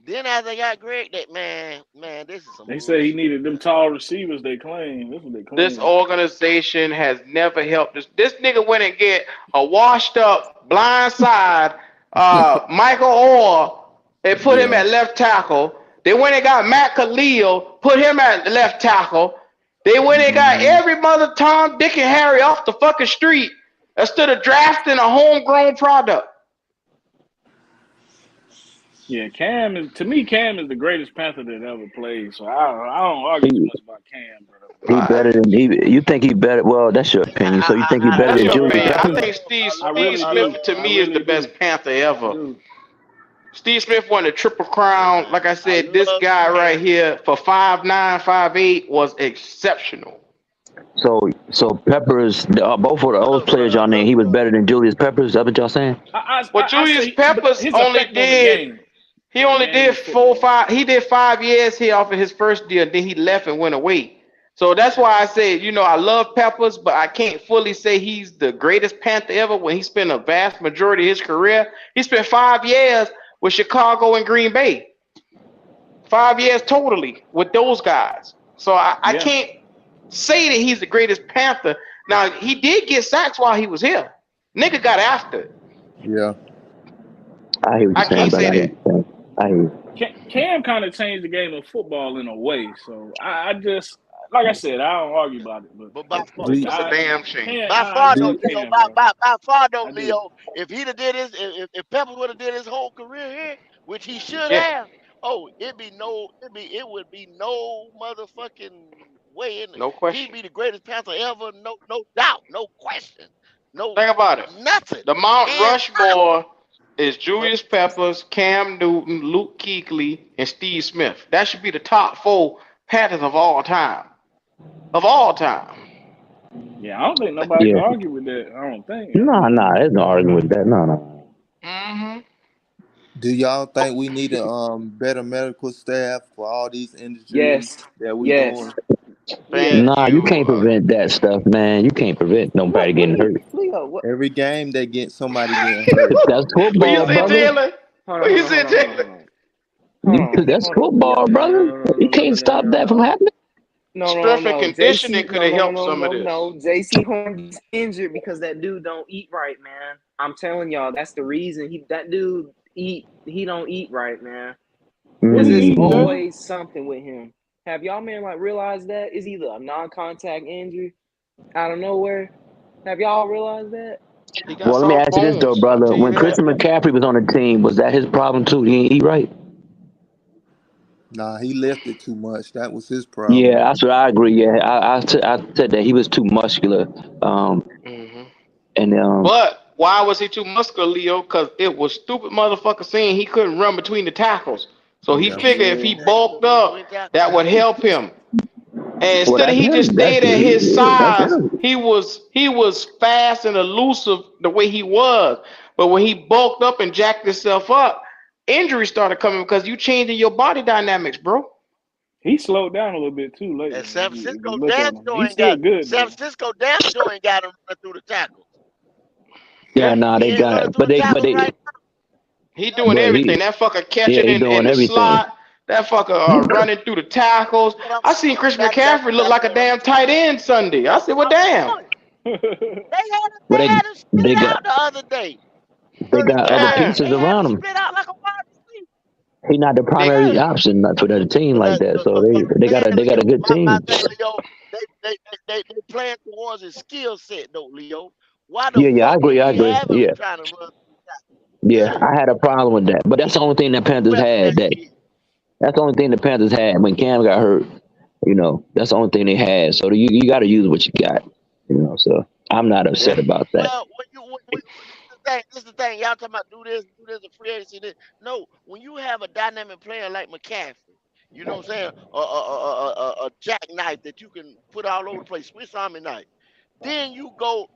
Then as they got Greg, that man, this is some. They say he needed them tall receivers. They claim. That's what they claim. This organization has never helped us. This nigga went and get a washed up blind side Michael Orr and put him at left tackle. They went and got Matt Khalil, put him at left tackle. They went and got every mother Tom, Dick, and Harry off the fucking street instead of drafting a homegrown product. Yeah, Cam is the greatest Panther that ever played. So I don't argue too much about Cam, bro. He better than you think he better. Well, that's your opinion. So you think he better than Julius Peppers? I think Steve Smith to me is the best Panther ever. Steve Smith won the Triple Crown. Like I said, this guy right here for 5'9", 5'8" was exceptional. So Peppers, both of those players y'all named, he was better than Julius Peppers. Is that what y'all saying? Well, Julius Peppers only did. He only did 5 years here off of his first deal. Then he left and went away. So that's why I said, I love Peppers, but I can't fully say he's the greatest Panther ever when he spent a vast majority of his career. He spent 5 years with Chicago and Green Bay. 5 years totally with those guys. So I can't say that he's the greatest Panther. Now, he did get sacks while he was here. Nigga got after it. Yeah. I hear what you're saying, can't say that. Cam kind of changed the game of football in a way. So I just, like I said, I don't argue about it. But by far, It's a damn shame. I agree though, with Leo, Cam, bro. by far though, I do. Leo, if he'd have did his, if Pepper would have did his whole career here, which he should Yeah. have, it would be no motherfucking way in it. No He'd question. be the greatest Panther ever, no doubt, no question, no Think about it. nothing. The Mount And Rushmore is Julius Peppers, Cam Newton, Luke Kuechly, and Steve Smith. That should be the top 4 Panthers of all time. Of all time. Yeah, I don't think nobody can argue with that. I don't think. Nah, there's no arguing with that. No. Mm-hmm. Do y'all think we need a better medical staff for all these injuries Yes. that we Yes. doing? Thank Nah, you you. can't prevent that stuff, man. You can't prevent nobody getting hurt. Leo, what? Every game they get somebody getting hurt. That's What you football, say, brother. Taylor? What you say, Taylor? That's football, brother. You can't stop that from happening. Strength and conditioning could have helped some of this. No, J.C. Horn gets injured because that dude don't eat right, man. I'm telling y'all, that's the reason. That dude he don't eat right, man. There's just always something with him. Have y'all man realized that? It's either a non-contact injury out of nowhere. Have y'all realized that? Well, let me ask you this though, brother. When Christian McCaffrey was on the team, was that his problem too? He didn't eat right. Nah, he lifted too much. That was his problem. Yeah, that's what I agree. Yeah, I said that he was too muscular. But why was he too muscular, Leo? Because it was stupid motherfucker saying he couldn't run between the tackles. So he figured if he bulked up, that would help him. And instead of he just stayed at his size, he was fast and elusive the way he was. But when he bulked up and jacked himself up, injuries started coming because you changing your body dynamics, bro. He slowed down a little bit too lately. And San Francisco He's Francisco damn sure ain't got him run through the tackles. Yeah, nah, they got it. But they he doing everything. That fucker catching in the slot. That fucker running through the tackles. I seen Christian McCaffrey look like a damn tight end Sunday. I said, well, damn. They had him spit out the other day. They got other pieces around him. Spit out like a wide receiver. He's not the primary option for the team like that. So they got a good team. They playing towards his skill set though, Leo. Why I agree. Yeah. Trying to run yeah, I had a problem with that. But that's the only thing that Panthers had. That's the only thing the Panthers had when Cam got hurt. That's the only thing they had. So you got to use what you got. So I'm not upset about that. Well, this is the thing. Y'all talking about do this, a free agency. This. No, when you have a dynamic player like McCaffrey, you know what I'm saying? A jackknife that you can put all over the place, Swiss Army knife. Then you go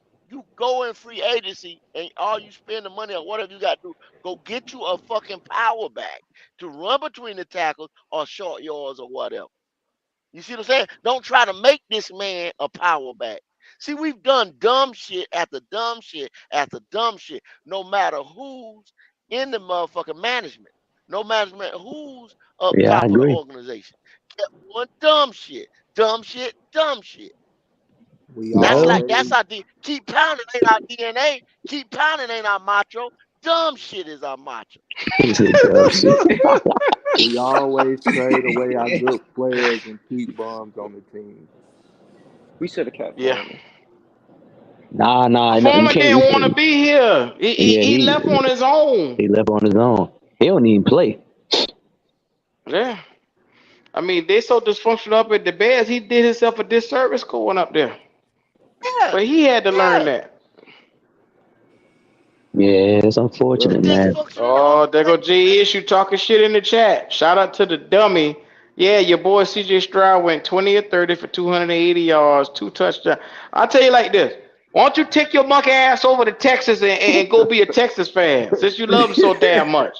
in free agency and all you spend the money on whatever you got to do, go get you a fucking power back to run between the tackles or short yards or whatever. You see what I'm saying? Don't try to make this man a power back. See, we've done dumb shit after dumb shit after dumb shit, no matter who's in the motherfucking management, no matter who's up top of the organization. Kept one dumb shit. That's our keep pounding ain't our DNA. Keep pounding ain't our macho. Dumb shit is our macho. We always trade away our good players and keep bums on the team. We should have kept Foreman. Nah. Foreman didn't want to be here. He left on his own. He left on his own. He don't even play. Yeah. I mean, they so dysfunctional up at the Bears, he did himself a disservice going up there. Yeah. But he had to learn that. Yeah, it's unfortunate, man. Oh, there go J.issue talking shit in the chat. Shout out to the dummy. Yeah, your boy C.J. Stroud went 20 or 30 for 280 yards, 2 touchdowns. I'll tell you like this. Why don't you take your monkey ass over to Texas and go be a Texas fan since you love him so damn much?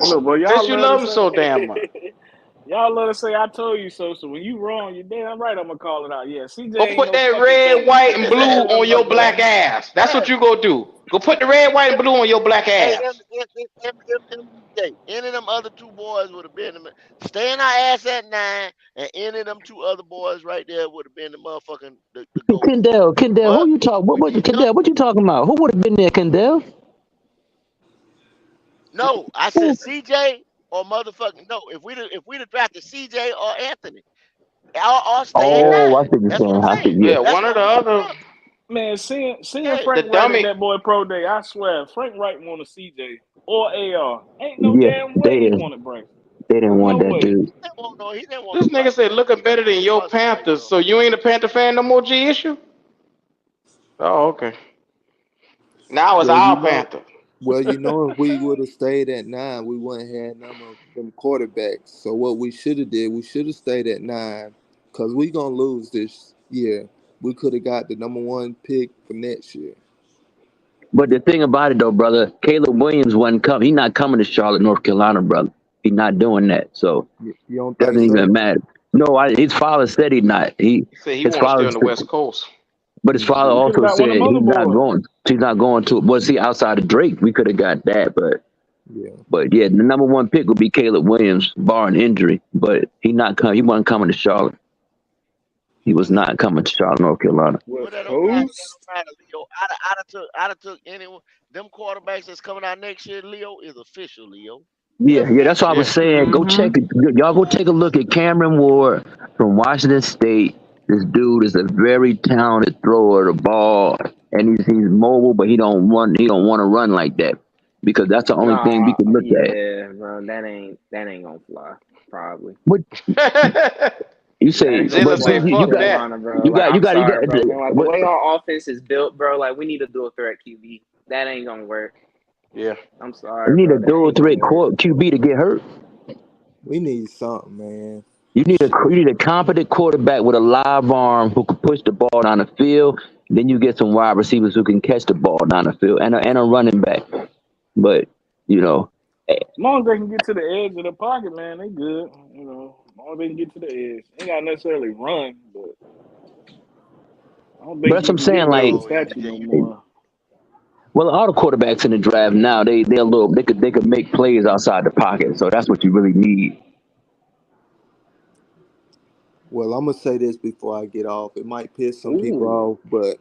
Look, boy, since you love him so damn much. Y'all love to say I told you so. So when you wrong, you're damn right. I'm gonna call it out. Yeah, CJ. Go put that red, white, and blue on your black ass. That's what you go do. Go put the red, white, and blue on your black ass. Any of them other 2 boys would have been staying our ass at 9, and any of them 2 other boys right there would have been the motherfucking the Kendall, who you talking? What you talking about? Who would have been there, Kendall? No, I said CJ or motherfucking no. If we'd have drafted CJ or Anthony, or stay at Oh, I 9. see what you're That's what saying. I'm I saying. see. Yeah. Yeah, That's one or what the we should have other. done. Man, seeing Hey, The Frank Wright at dummy. that boy pro day, I swear Frank Wright wanted CJ or AR. Ain't no Yeah, damn way he wanted Bryce. they didn't want No that way. dude. he didn't want This no nigga Bryce. said looking better than your What's Bryce Panthers. though? So you ain't a Panther fan no more, G issue? Oh, okay. Now it's Well, our Panther. if we would have stayed at 9, we wouldn't have none of them quarterbacks. So what we should have did, we should have stayed at 9, because we gonna lose this year. We could have got the number 1 pick for next year. But the thing about it, though, brother, Caleb Williams wasn't coming. He's not coming to Charlotte, North Carolina, brother. He's not doing that. So You don't think doesn't so? even matter. No, his father said he's not. He said he His want to stay father, on the West Coast. but his father We could have also got one of said them other he's not boys. going. He's not going to. Well, see, outside of Drake, we could have got that, but yeah, the number 1 pick would be Caleb Williams, barring injury. But he wasn't coming to Charlotte. He was not coming to Charlotte, North Carolina. Well, that don't matter. That don't matter, Leo. I'd have took anyone. Them quarterbacks that's coming out next year, Leo, is official, Leo. Yeah, that's what I was saying. Go check it. Y'all go take a look at Cameron Ward from Washington State. This dude is a very talented thrower of the ball, and he's mobile, but he don't want to run like that because that's the only thing we can look at. Yeah, bro, that ain't gonna fly. Probably. What you say? Zilla say fuck that. Carolina, bro. You got, bro. Man, like the way our offense is built, bro. Like we need a dual threat QB. That ain't gonna work. Yeah, I'm sorry. You need bro. a dual threat QB to get hurt. We need something, man. You need a competent quarterback with a live arm who can push the ball down the field. Then you get some wide receivers who can catch the ball down the field and a running back. But as long as they can get to the edge of the pocket, man, they good. As long as they can get to the edge, ain't got to necessarily run, but I don't think that's what I'm saying. Like, no more. Well, all the quarterbacks in the draft now, they could make plays outside the pocket. So that's what you really need. Well, I'm gonna say this before I get off. It might piss some people off, but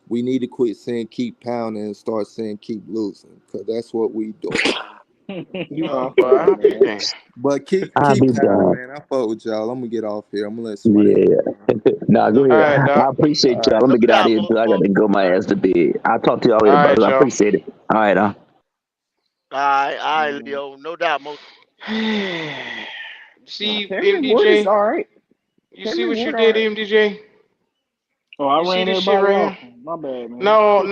we need to quit saying keep pounding and start saying keep losing, because that's what we do. But keep pounding, man. I fuck with y'all. I'm gonna get off here. I'm gonna let somebody Nah, go ahead. Right, I appreciate y'all. Let me get out of here because I gotta go my ass to bed. I'll talk to y'all later, brothers. I appreciate it. All right, All right, Leo. No doubt, most. See, MDJ. All right. You see what you did, MDJ? Oh, I ran everybody off. My bad, man. No.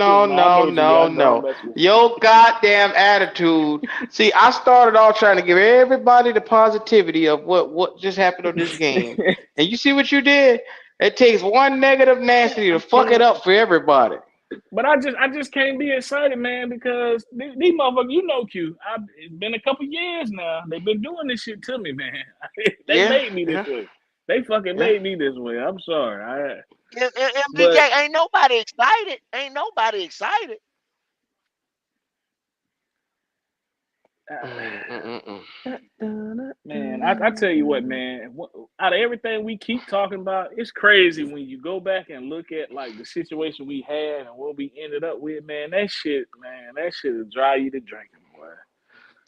Your goddamn attitude. See, I started off trying to give everybody the positivity of what just happened on this game. And you see what you did? It takes one negative Nancy to fuck it up for everybody. But I just can't be excited, man, because these motherfuckers, Q. It's been a couple years now. They've been doing this shit to me, man. They made me this way. They fucking made me this way. I'm sorry. MDJ, ain't nobody excited. Man, I tell you what, man. Out of everything we keep talking about, it's crazy when you go back and look at like the situation we had and what we ended up with, man. That shit will dry you to drinking, boy.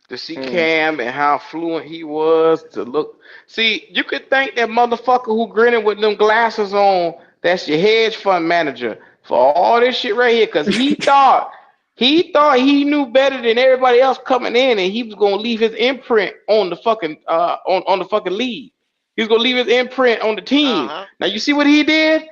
To see Cam and how fluent he was to look. See, you could think that motherfucker who grinning with them glasses on, that's your hedge fund manager for all this shit right here, because he thought he knew better than everybody else coming in, and he was gonna leave his imprint on the fucking on the fucking league. He's gonna leave his imprint on the team. Now you see what he did?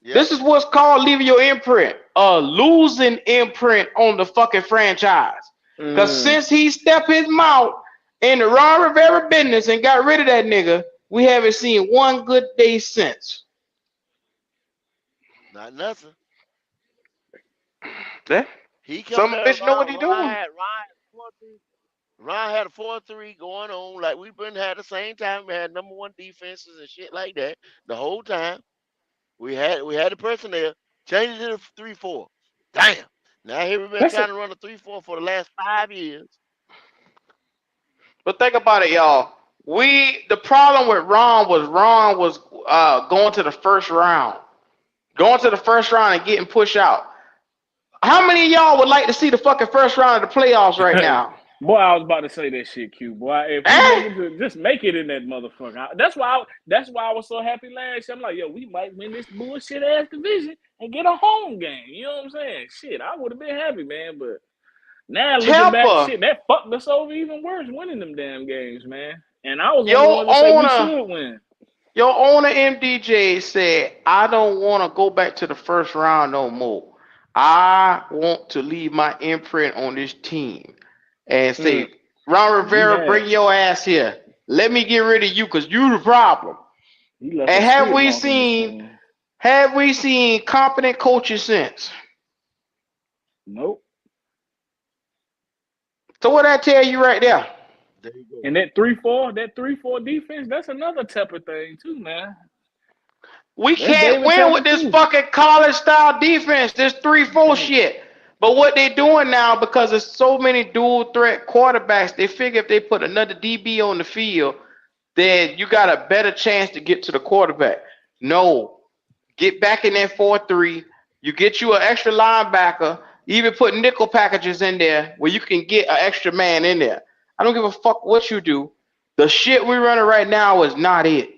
Yep. This is what's called leaving your imprint, a losing imprint on the fucking franchise. Because since he stepped his mouth in the Ron Rivera business and got rid of that nigga, we haven't seen one good day since. Not nothing. Yeah. He some bitch know what he doing. Ron had a 4-3 going on. Like we've been had the same time. We had number 1 defenses and shit like that the whole time. We had the personnel. Changed it to 3-4. Damn. Now here we've been trying to run a 3-4 for the last 5 years. But think about it, y'all. The problem with Ron was going to the first round. Going to the first round and getting pushed out. How many of y'all would like to see the fucking first round of the playoffs right now? Boy, I was about to say that shit, Q. Boy, if we make it to just make it in that motherfucker. That's why I was so happy last year. I'm like, yo, we might win this bullshit ass division and get a home game. You know what I'm saying? Shit, I would have been happy, man. But now looking back, shit, that fucked us over even worse winning them damn games, man. And I was one of the ones that said we should win. Your owner MDJ said, I don't want to go back to the first round no more. I want to leave my imprint on this team and say, Ron Rivera, bring your ass here. Let me get rid of you because you the problem. And have we seen competent coaches since? Nope. So what I tell you right there? There you go. And that 3-4 defense, that's another Tepper thing too, man. We can't win with this fucking college style defense, this 3-4 shit. But what they're doing now, because there's so many dual threat quarterbacks, they figure if they put another DB on the field, then you got a better chance to get to the quarterback. No. Get back in that 4-3. You get you an extra linebacker, even put nickel packages in there where you can get an extra man in there. I don't give a fuck what you do. The shit we're running right now is not it.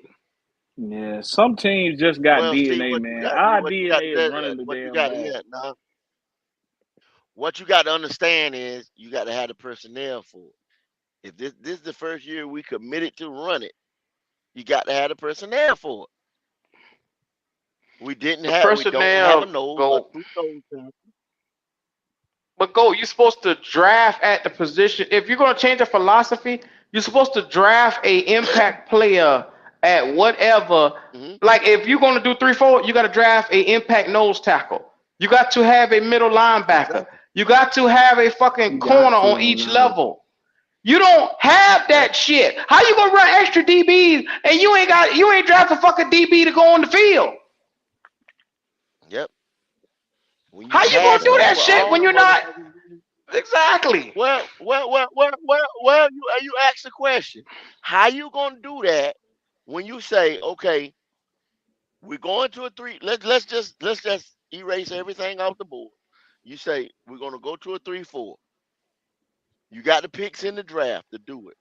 Yeah, some teams just got DNA, man. Our DNA is running the damn ball. What you got to understand is you got to have the personnel for it. If this is the first year we committed to run it, you got to have the personnel for it. We don't have a nose. But you're supposed to draft at the position. If you're going to change the philosophy, you're supposed to draft a impact player at whatever. Like if you're going to do 3-4, you got to draft a impact nose tackle. You got to have a middle linebacker. You got to have a fucking corner on each level. You don't have that shit. How you gonna run extra DBs and you ain't draft a fucking DB to go on the field? Yep. How you gonna do that shit when you're not? Exactly. Well, you asked the question. How you gonna do that when you say, okay, we're going to a 3? Let's just erase everything off the board. You say we're gonna go to a 3-4. You got the picks in the draft to do it.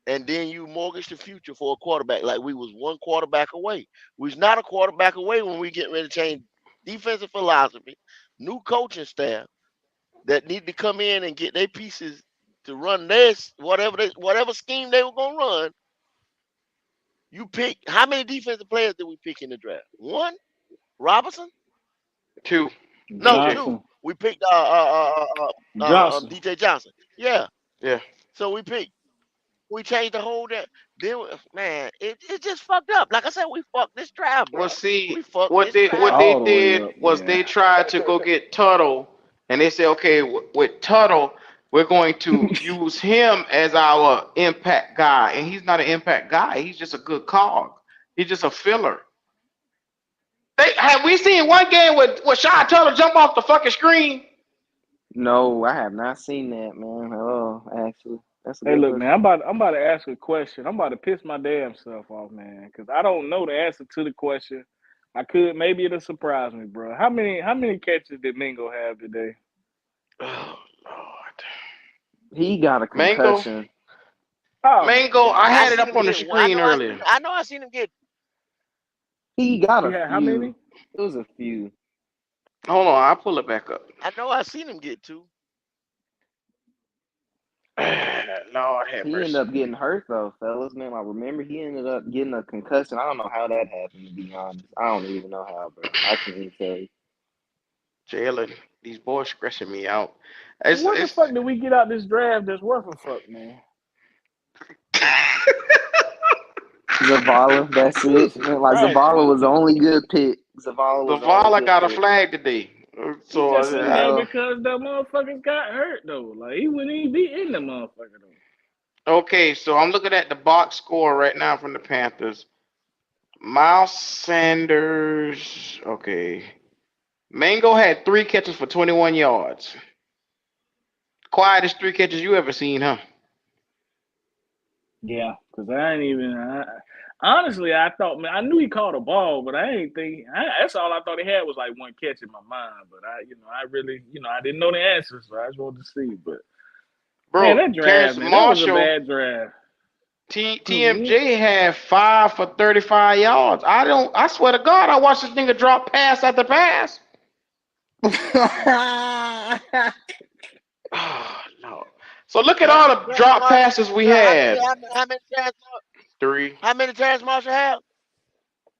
And then you mortgage the future for a quarterback like we was one quarterback away. We was not a quarterback away when we get ready to change defensive philosophy, new coaching staff that need to come in and get their pieces to run this, whatever scheme they were going to run. You pick, how many defensive players did we pick in the draft? 1? Robinson? 2. No, Johnson. 2. We picked DJ Johnson. Yeah. So we changed the whole then man, it just fucked up. Like I said, we fucked this draft, bro. Well, see, what they did was they tried to go get Tuttle, and they said, okay, with Tuttle, we're going to use him as our impact guy, and he's not an impact guy. He's just a good cog. He's just a filler. Have we seen one game with Sean Tuttle jump off the fucking screen? No, I have not seen that, man. Oh, actually. Hey, look, man, I'm about to ask a question. I'm about to piss my damn self off, man, because I don't know the answer to the question. Maybe it'll surprise me, bro. How many catches did Mingo have today? Oh Lord, he got a concussion. Mango, I had it up on the screen earlier. I know I seen him get. He got a few. How many? It was a few. Hold on, I'll pull it back up. I know I seen him get 2. Lord have mercy. He ended up getting hurt though, fellas. Man, I remember he ended up getting a concussion. I don't know how that happened, to be honest. I don't even know how, bro. I can't even tell you. Jalen, these boys stressing me out. What the fuck did we get out this draft that's worth a fuck, man? Zavala, that's it. Man, like Zavala was the only good pick. Zavala got a flag today. So because the motherfuckers got hurt though. Like he wouldn't even be in the motherfucker though. Okay, so I'm looking at the box score right now from the Panthers. Miles Sanders. Okay. Mango had 3 catches for 21 yards. Quietest 3 catches you ever seen, huh? Yeah, because honestly, I thought, man, I knew he caught a ball, but I ain't think that's all I thought he had was like 1 catch in my mind. But I really, I didn't know the answers, so I just wanted to see. But Man, Bro, that draft, Terrence man, that was a Marshall, bad draft. TMJ had 5 for 35 yards. I swear to God, I watched this nigga drop pass after pass. Oh, no. So look at all the drop passes we had. How many Terrence? 3. How many Terrence Marshall have?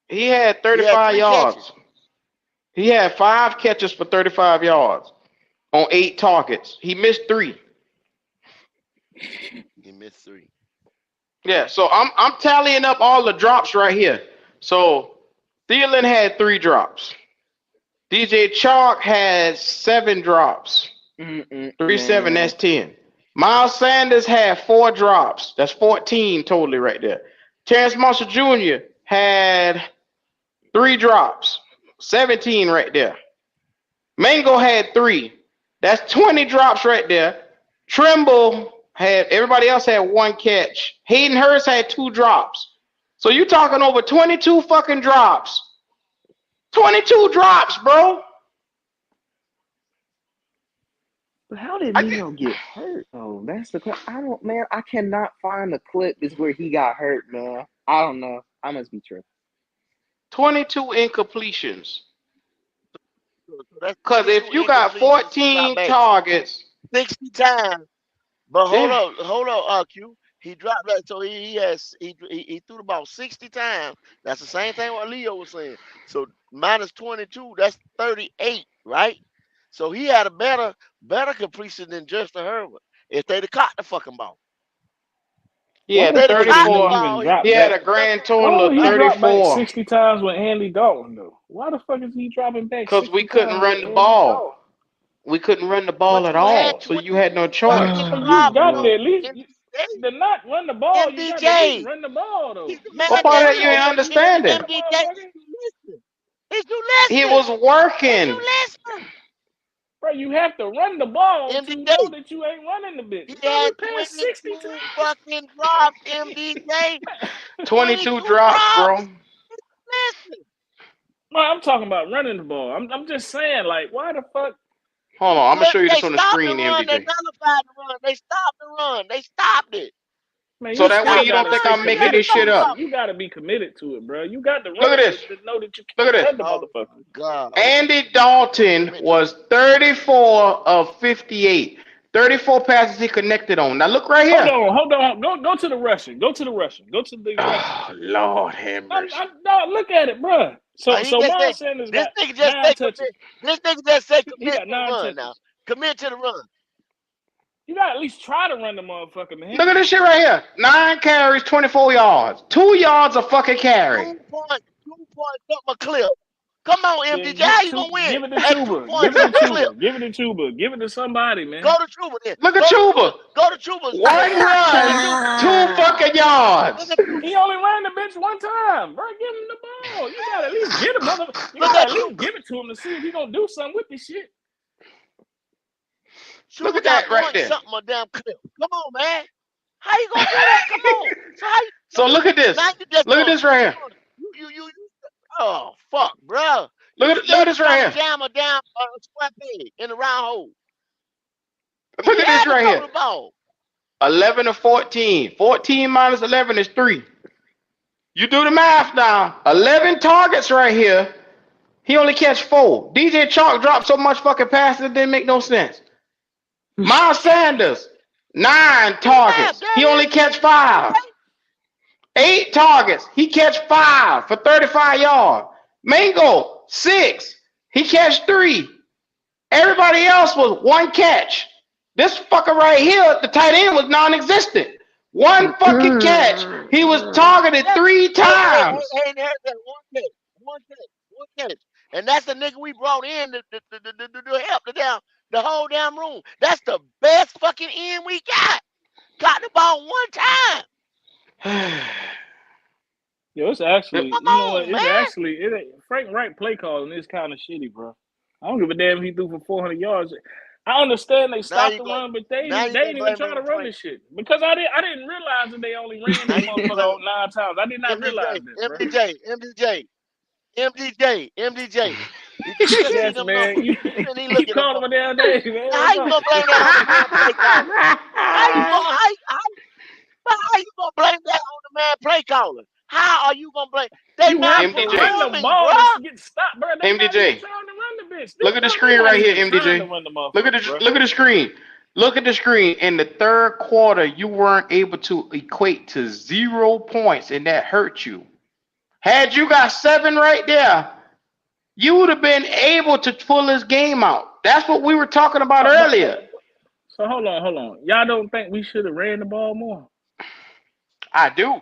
He had 35 yards. Catches. He had 5 catches for 35 yards on 8 targets. He missed 3. He missed 3. Yeah, so I'm tallying up all the drops right here. So Thielen had 3 drops. DJ Chark had 7 drops. 3, 7, that's 10. Miles Sanders had 4 drops. That's 14 totally right there. Terrence Marshall Jr. had 3 drops. 17 right there. Mango had 3. That's 20 drops right there. Trimble had, everybody else had 1 catch. Hayden Hurst had 2 drops. So you talking over 22 fucking drops. 22 drops, bro. But how did Nino get hurt? Oh, that's the clip. I cannot find the clip is where he got hurt, man. I don't know. I must be tripping. 22 incompletions. Because if you got 14 targets, 60 times. But hold on, Q. He dropped that, so he threw the ball 60 times. That's the same thing what Leo was saying. So minus 22, that's 38, right? So he had a better completion than Justin Herbert if they'd have caught the fucking ball. Yeah, 34. He had a grand total of 34. Dropped back 60 times with Andy Dalton, though. Why the fuck is he dropping back? Because we couldn't run the ball. We couldn't run the ball at all, so you had no choice. You got to at least to not run the ball. You got to at least run the ball, though. What part of that you ain't understanding? He was working. Bro, you have to run the ball to know that you ain't running the bitch. He had 22 fucking drops, MDJ. 22 drops, bro. Listen. No, I'm talking about running the ball. I'm just saying, like, why the fuck? Hold on, I'm gonna show you this on the screen, MDJ. MDJ. They nullified the run. They stopped the run. They stopped it. Man, so that way you don't think I'm making this shit up. You gotta be committed to it, bro. You got to look at this. To know that you look at run this. the motherfucker. God. Andy Dalton was 34 of 58. 34 passes he connected on. Now look right here. Hold on. Go to the rushing. Go to the rushing. Oh, Lord have mercy. No, look at it, bro. So Miles Sanders this got nigga just 9 touches. This nigga just say commit to the run touches. Now. Commit to the run. You gotta at least try to run the motherfucker, man. Look at this shit right here. 9 carries, 24 yards. 2 yards a fucking carry. 2 points up my clip. Come on, MDJ. How you gonna win? Give it to Chuba. Give it to Chuba. Give it to somebody, man. Go to Chuba then. Look at Chuba. Go to Chuba. 1 run, 2 fucking yards. He only ran the bitch 1 time. Bro, give him the ball. You gotta at least get him, motherfucker. You gotta at least give it to him to see if he gonna do something with this shit. Look at that right there. Something on damn clip. Come on, man. How you gonna do that? Come on. So look at this. Look at this right here. You. Oh fuck, bro. Look at this right here. Jam a damn square peg in the round hole. Look at this right here. 11 to 14. 14 minus 11 is 3. You do the math now. 11 targets right here. He only catch 4. DJ Chark dropped so much fucking passes it didn't make no sense. Miles Sanders, 9 targets. He only catch 5. 8 targets. He catch 5 for 35 yards. Mango, 6. He catch 3. Everybody else was 1 catch. This fucker right here, the tight end, was non-existent. 1 fucking catch. He was targeted 3 times. One catch. And that's the nigga we brought in to help the whole damn room. That's the best fucking end we got. Got the ball 1 time. Yo, it's actually, Frank Wright play calling is kind of shitty, bro. I don't give a damn if he threw for 400 yards. I understand they stopped the run, but they ain't even trying to run this shit. Because I didn't realize that they only ran that motherfucker 9 times. I did not realize that, bro. MDJ. Yes, man. You keep calling my damn name, man. How you gonna blame that on the man play caller? How you gonna blame that on the man play caller? How are you gonna blame? They not have to run the ball to get stopped, bro. They not even trying to run the bitch. Look at the screen right here, MDJ. Look at the screen. Look at the screen. In the third quarter, you weren't able to equate to 0 points, and that hurt you. Had you got 7 right there, you would have been able to pull this game out. That's what we were talking about earlier. So hold on. Y'all don't think we should have ran the ball more? I do.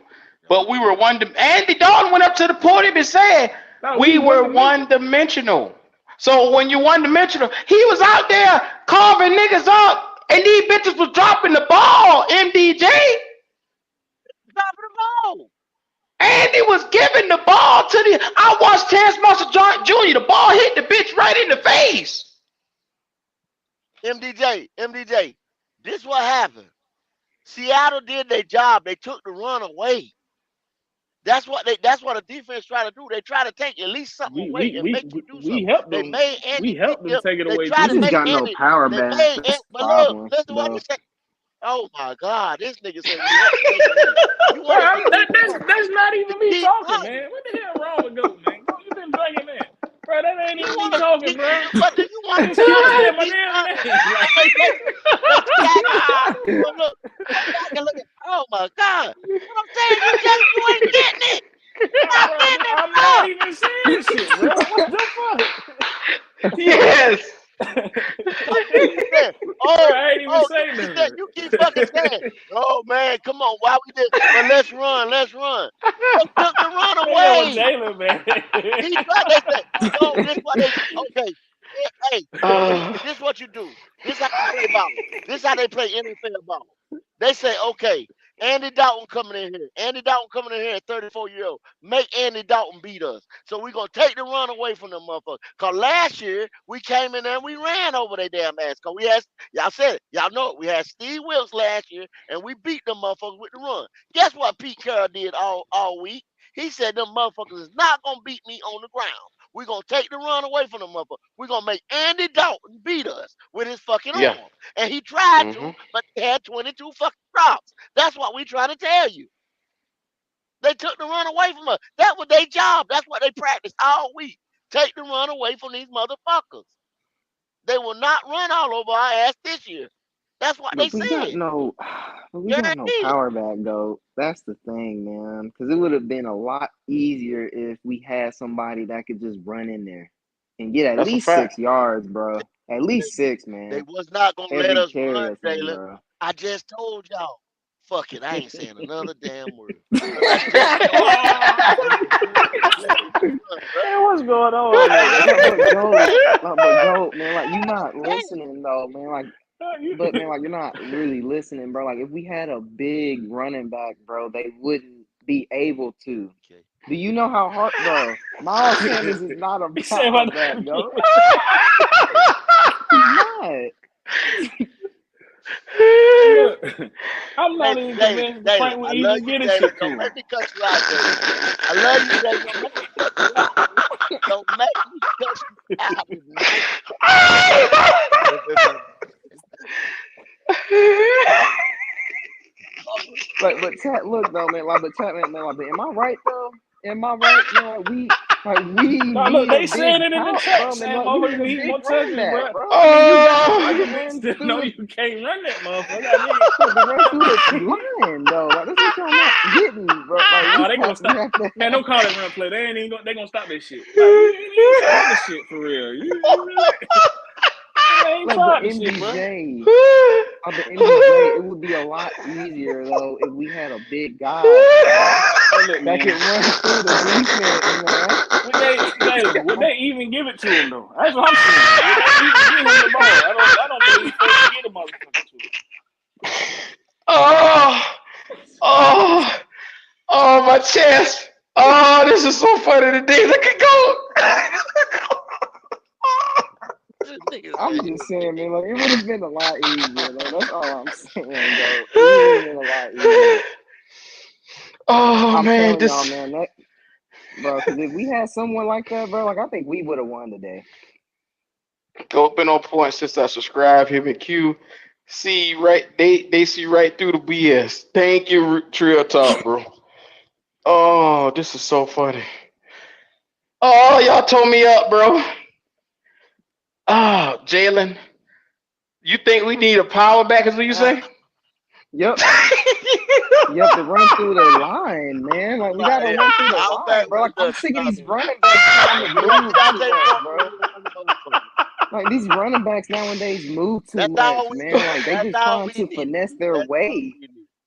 But we were Andy Dalton went up to the podium and said we were one-dimensional. So when you're one-dimensional, he was out there carving niggas up, and these bitches was dropping the ball, MDJ. Dropping the ball. Andy was giving the ball to I watched Terrence Marshall Jr. The ball hit the bitch right in the face. MDJ, this what happened. Seattle did their job. They took the run away. That's what the defense try to do. They try to take at least something away and make you do something. We helped them. We helped them take it away. He just got no power back. But look, listen to what he said. Oh my God, this nigga said that's not even me talking, man. What the hell wrong with GO.A.T, man? You been bringing that. Bro, that ain't even me talking, bro. But do you want to tell my damn name? Look, oh my God. What I'm saying, you ain't getting it. I'm not even saying shit, bro. What the fuck? Yes. I ain't even saying that. You keep fucking saying, oh man, come on, why we did? But let's run. They took the run away. Jalen, man. He tried. They said, no, this what they okay. Hey, this is what you do. This is how they play ball. This is how they play NFL ball. They say, okay, Andy Dalton coming in here. Andy Dalton coming in here at 34-year-old. Make Andy Dalton beat us. So we're going to take the run away from them motherfuckers. Because last year, we came in there and we ran over their damn ass. Because we had, y'all said it. Y'all know it. We had Steve Wilkes last year, and we beat them motherfuckers with the run. Guess what Pete Carroll did all week? He said them motherfuckers is not going to beat me on the ground. We're going to take the run away from them motherfuckers. We're going to make Andy Dalton beat us with his fucking arm. And he tried to, but he had 22 fucking drops. That's what we trying to tell you. They took the run away from us. That was their job. That's what they practiced all week. Take the run away from these motherfuckers. They will not run all over our ass this year. That's what they said. We got no power back, though. That's the thing, man. Because it would have been a lot easier if we had somebody that could just run in there and get at least 6 yards, bro. At least 6, man. They was not going to let us run, Jalen. I just told y'all. Fuck it. I ain't saying another damn word. Hey, what's going on, GO.A.T, man, like, you're not listening, though, man. But, man, like, you're not really listening, bro. Like, if we had a big running back, bro, they wouldn't be able to. Okay. Do you know how hard, bro? Miles Sanders is not a power back, yo. He's not. I'm not even convinced Frank would even get it to him. Let me cut you out, David. I love you, David. Don't make me cut you out. But look though, man. Like, but man, like, am I right though? Am I right, man? We look, they said it in the chat, man. We need more touches, bro. No, you can't run that motherfucker. The run through the line, though. Like, that's what y'all not getting, bro. Like, they gonna stop. Man, don't call it run play. They ain't even gonna. They gonna stop that shit. Like, you ain't stop this shit for real. Like the MDJ, it would be a lot easier though if we had a big guy that could run through the defense. Would they even give it to him though? That's what I'm saying. Would they even give him the ball? I don't believe they get a motherfucker to him. Oh, my chest. Oh, this is so funny today. Look at GO.A.T. I'm just saying, man, like, it would have been a lot easier, though. That's all I'm saying, though. It would have been a lot easier. Oh, I'm man, telling y'all, man, bro. Because if we had someone like that, bro, like I think we would have won today. Go been on point since I subscribed. Him and Q see right. They see right through the BS. Thank you, Trill Talk, bro. Oh, this is so funny. Oh, y'all told me up, bro. Oh, Jalen, you think we need a power back? Is what you say? Yep. Yep, to run through the line, man. Like we gotta run through the line, bro. Like I'm sick of these running backs trying to move too much, bro. Like these running backs nowadays move too much, man. Like they just trying to finesse their way.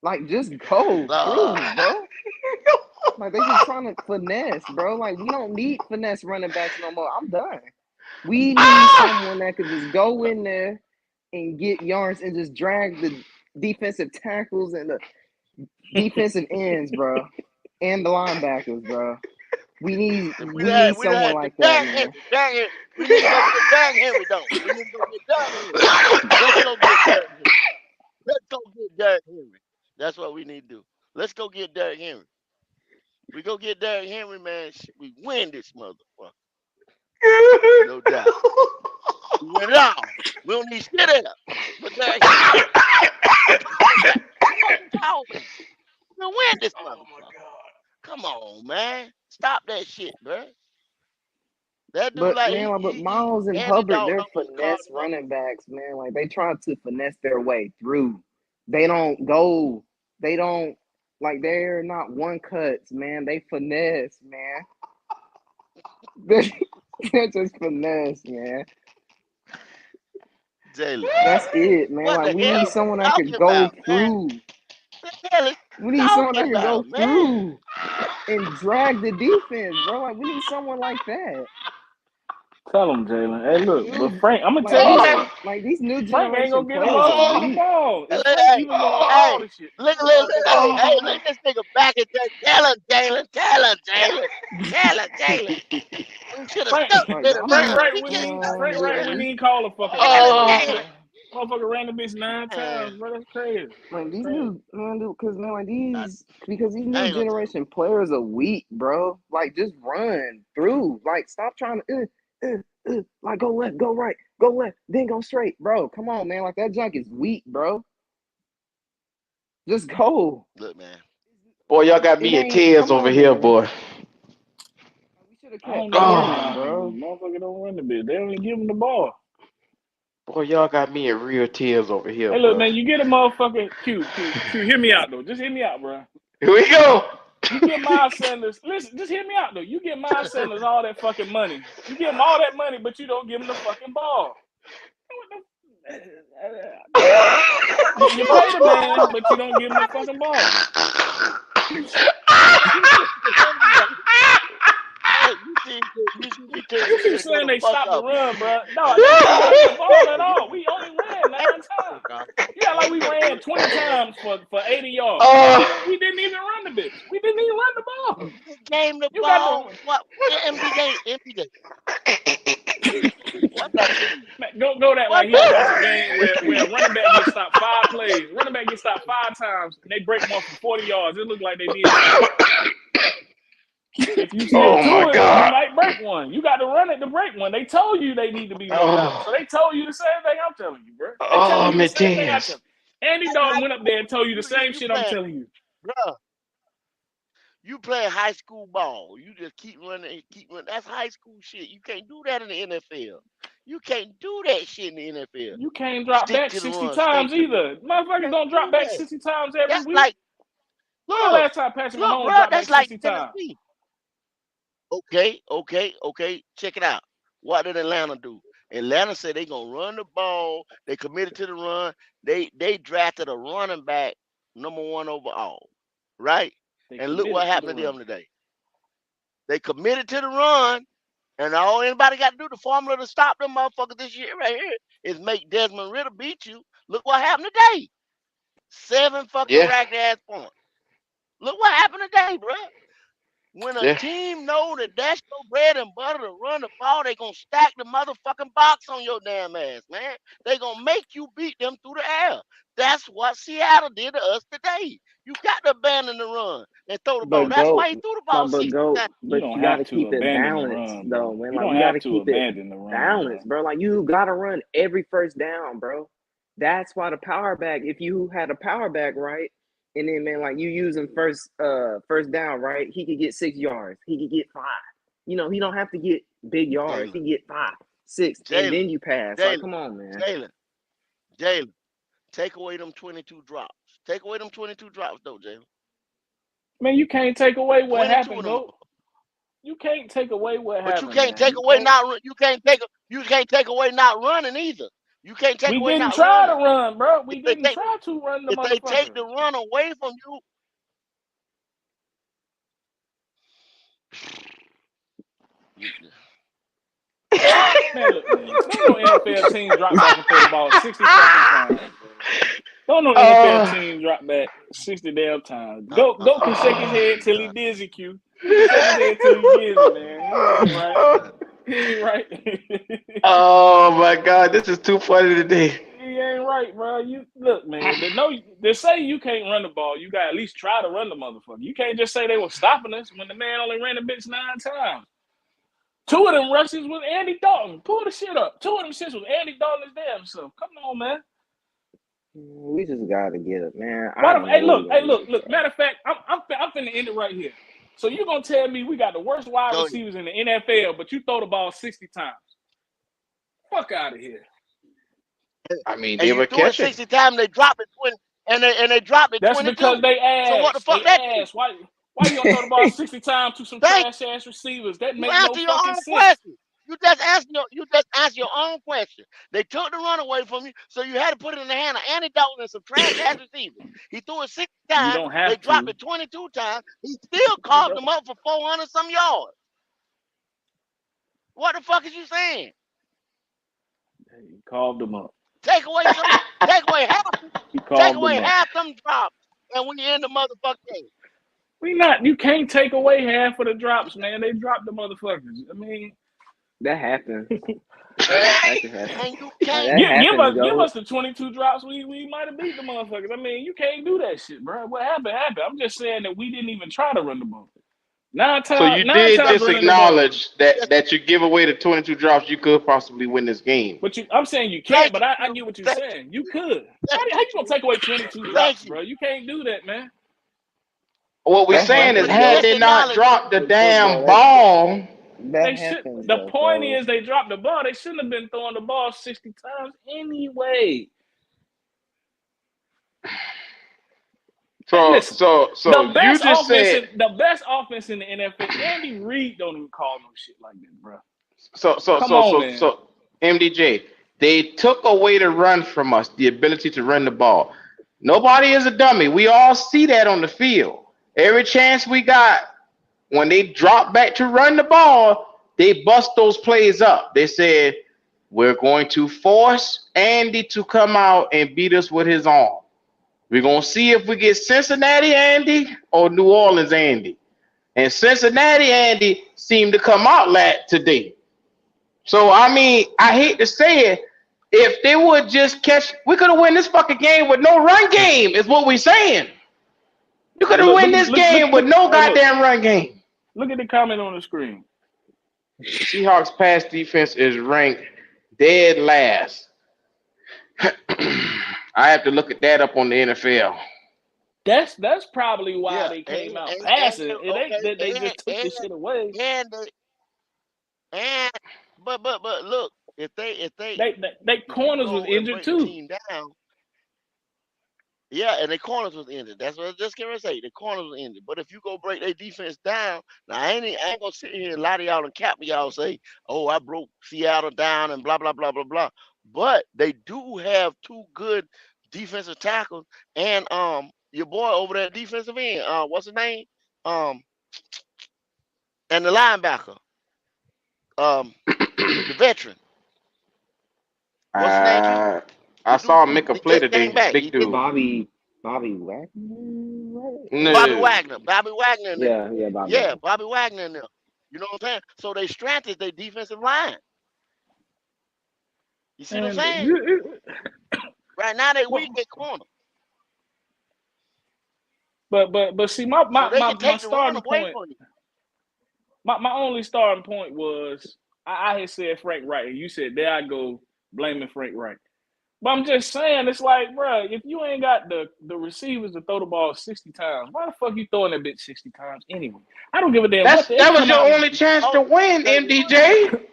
Like just go through, bro. Like they just trying to finesse, bro. Like we don't need finesse running backs no more. I'm done. We need someone that could just go in there and get yards and just drag the defensive tackles and the defensive ends, bro, and the linebackers, bro. We need someone like that, man. We need to go get Derrick Henry, though. We need to go get Derrick Henry. Let's go get Derrick Henry. That's what we need to do. Let's go get Derrick Henry. We go get Derrick Henry, man. We win this motherfucker. No doubt. We win it all. We don't need shit else. But Derrick Henry. We'll win this motherfucker. Come on, man. Stop that shit, bro. That dude, but Miles and Hubbard, they're finesse running backs, man. Like they try to finesse their way through. They don't go. They don't they're not one cuts, man. They finesse, man. They're just finesse, man. Jalen. That's it, man. Like we need someone that could go through. We need someone that can go through and drag the defense, bro. Like we need someone like that. Tell him, Jalen. Hey, look, but Frank, I'm gonna tell you something. Like these new Frank ain't generation gonna get a players motherfucking are weak. ball. Is Frank even gonna all this shit? Look this nigga back at that. Tell him, Jalen. We should have stuck with it. Frank right when he call a fucking motherfucker ran the bitch 9 times, bro. That's crazy. Like these new because these new generation players are weak, bro. Like just run through. Like stop trying to like go left, go right, go left, then go straight, bro. Come on, man. Like that junk is weak, bro. Just go. Look, man. Boy, y'all got me in tears over here, boy. We should have kept bro. Motherfucker don't run the bitch. They don't even give him the ball. Boy, y'all got me in real tears over here. Hey, look, man, you get a motherfucker. Q, hear me out, though. Just hear me out, bro. Here we go. You get Miles Sanders. Listen, just hear me out, though. You get Miles Sanders all that fucking money. You give him all that money, but you don't give him the fucking ball. You pay the man, but you don't give him the fucking ball. You keep saying they stopped the run, bro. No, they didn't run the ball at all. We only ran 9 times. Yeah, like we ran 20 times for 80 yards. We didn't even run the bitch. We didn't even run the ball. Game the ball. What? MPJ. Go that like he watch a game where running back gets stopped 5 plays. Running back gets stopped 5 times, and they break one for 40 yards. It looked like they did. If you stick to it, you might break one. You got to run it to break one. They told you they need to be running. So they told you the same thing I'm telling you, bro. They tell you the same thing I tell you. Andy Dalton went up there and told you the same shit I'm telling you. Bro, you play high school ball. You just keep running. That's high school shit. You can't do that in the NFL. You can't do that shit in the NFL. You can't drop back 60 times either. Motherfuckers don't drop back 60 times every week. Like, when the last time Patrick Mahomes dropped back 60 times? Okay. Check it out. What did Atlanta do? Atlanta said they're going to run the ball. They committed to the run. They drafted a running back #1 overall, right? And look what happened to them today. They committed to the run, and all anybody got to do, the formula to stop them motherfuckers this year right here is make Desmond Ridder beat you. Look what happened today. 7 fucking ragged ass points. Look what happened today, bro. When a team know that that's your bread and butter to run the ball, they gonna stack the motherfucking box on your damn ass, man. They gonna make you beat them through the air. That's what Seattle did to us today. You got to abandon the run and throw the ball. But That's go, why he threw the ball 60 times. You but don't you got to have to keep it abandon the balanced, run, though, bro. man. You Like don't we got have to to keep it abandon the run, balanced, bro. Like you got to run every first down, bro. That's why the power back. If you had a power back, right, and then man, like you use him first down, right, he could get 6 yards. He could get 5. You know, he don't have to get big yards. Jalen, He get 5, 6, and then you pass. Like, come on, man. Jalen, take away them 22 drops. Take away them 22 drops, though, Jalen. Man, you can't take away what 22 happened, of them. Go. You can't take away what But happened. you can't man. take away not. You can't take away not running either. You can't take We away didn't not try running. to run, bro. We If they didn't take try to run the if they take motherfucker. the run away from you, Man, look, man. Don't no NFL team drop back and throw the ball 60 fucking times, bro. Don't no NFL team drop back 60 damn times. Go can shake his head till he dizzy, Q. He can shake his head till he dizzy, man. He ain't right. He ain't right. Oh my God, this is too funny today. He ain't right, bro. You look, man. They say you can't run the ball. You got to at least try to run the motherfucker. You can't just say they were stopping us when the man only ran the bitch 9 times. 2 of them rushes was Andy Dalton. Pull the shit up. 2 of them shits was Andy Dalton's damn self. Come on, man. We just gotta get it, man. Hey, look. Matter of fact, I'm finna end it right here. So you're gonna tell me we got the worst wide receivers in the NFL, but you throw the ball 60 times? Fuck out of here. I mean, and they you were threw it catching. 60 times, they dropped it 20, and they dropped it That's 22. because they asked. So what the fuck they that asked. Why you gonna throw the ball 60 times to some trash ass receivers? That You make answer no your fucking own sense. question. You just asked your own question. They took the run away from you, so you had to put it in the hand of Andy Dalton and some trash ass receivers. He threw it 60 times. You don't have they to. dropped it 22 times. He still carved them up for 400 some yards. What the fuck is you saying? He carved them up. Take away half them drops, and we end the motherfucking game. You can't take away half of the drops, man. They dropped the motherfuckers. I mean, that happened. That can happen. And you can't give us the 22 drops. We might have beat the motherfuckers. I mean, you can't do that shit, bro. What happened. I'm just saying that we didn't even try to run the ball. So you did just acknowledge that you give away the 22 drops, you could possibly win this game. But I'm saying you can't. But I get what you're saying. You could. How you gonna take away 22 drops, bro? You can't do that, man. What we're saying is, had they not dropped the damn ball, the point is they dropped the ball. They shouldn't have been throwing the ball 60 times anyway. So the you just said the best offense in the NFL. Andy Reid don't even call no shit like that, bro. So MDJ, they took away the run from us, the ability to run the ball. Nobody is a dummy. We all see that on the field. Every chance we got, when they drop back to run the ball, they bust those plays up. They said, we're going to force Andy to come out and beat us with his arm. We're going to see if we get Cincinnati Andy or New Orleans Andy. And Cincinnati Andy seemed to come out today. So, I mean, I hate to say it. If they would just catch, we could have won this fucking game with no run game, is what we're saying. You could have won this game with no goddamn run game. Look at the comment on the screen. Seahawks pass defense is ranked dead last. I have to look at that up on the NFL. That's probably why they came out passing. They just took this shit away. But look, if they corners was injured too. Yeah, and the corners was injured. That's what I was just gonna say. The corners was injured. But if you go break their defense down, now I ain't gonna sit here and lie to y'all and cap me y'all say, oh, I broke Seattle down and blah blah blah blah blah. But they do have 2 good defensive tackles and your boy over there defensive end, what's his name? And the linebacker, the veteran. What's his name? I saw him make a play today. Big dude. Bobby Wagner. Bobby No. Wagner in there. Yeah, Bobby Wagner in there. You know what I'm saying? So they strengthened their defensive line. You see what I'm saying? Right now they weak at corner. But see, my So they can take the run starting away point. from you. My only starting point was I had said Frank Wright, and you said there I go blaming Frank Wright. But I'm just saying, it's like, bro, if you ain't got the receivers to throw the ball 60 times, why the fuck you throwing that bitch 60 times anyway? I don't give a damn. That was your only chance to win, MDJ.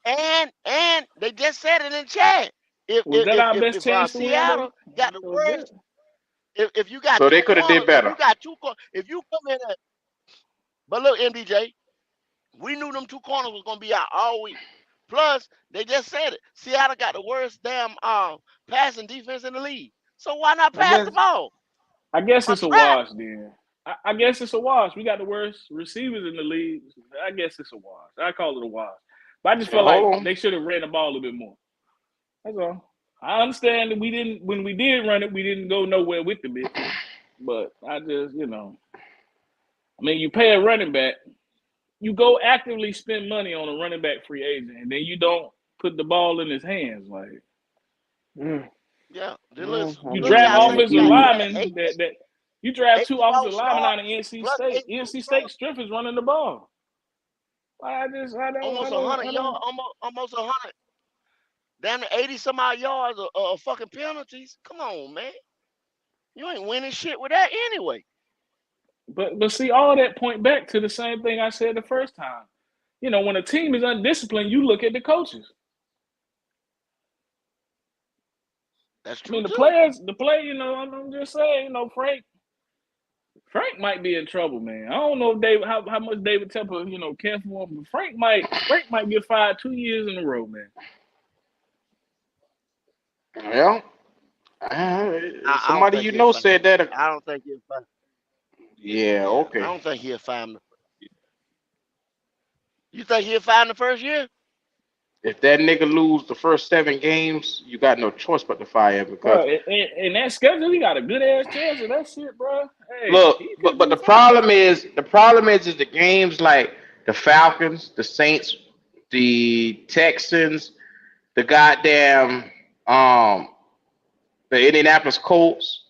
And they just said it in chat. Was that our best chance to win? Seattle got the worst. If you got so they could have did better. If you got if you come in at, but look, MDJ, we knew them two corners was gonna be out all week. Plus, they just said it. Seattle got the worst damn passing defense in the league. So why not pass the ball? I guess it's a wash then. I guess it's a wash. We got the worst receivers in the league. I guess it's a wash. I call it a wash. But I just feel like they should have ran the ball a little bit more. That's all. I understand that when we did run it, we didn't go nowhere with the bit. But I just, I mean, you pay a running back, you go actively spend money on a running back free agent, and then you don't put the ball in his hands. Like, you draft offensive linemen that you draft 2 offensive linemen out of NC State. NC State strength is running the ball. I don't. Almost 100 yards, almost 100. Damn, 80 some odd yards of fucking penalties. Come on, man. You ain't winning shit with that anyway. But see, all that point back to the same thing I said the first time. When a team is undisciplined, you look at the coaches. That's true. I mean, the players, I'm just saying, Frank might be in trouble, man. I don't know if how much David Tepper, care for him, but Frank might get fired 2 years in a row, man. Well, somebody said that. I don't think he'll fire. Yeah, okay. I don't think he'll fire him. You think he'll fire him the first year? If that nigga lose the first 7 games, you got no choice but to fire him because in that schedule, he got a good ass chance of that shit, bro. Hey, look, but the problem is the games like the Falcons, the Saints, the Texans, the goddamn the Indianapolis Colts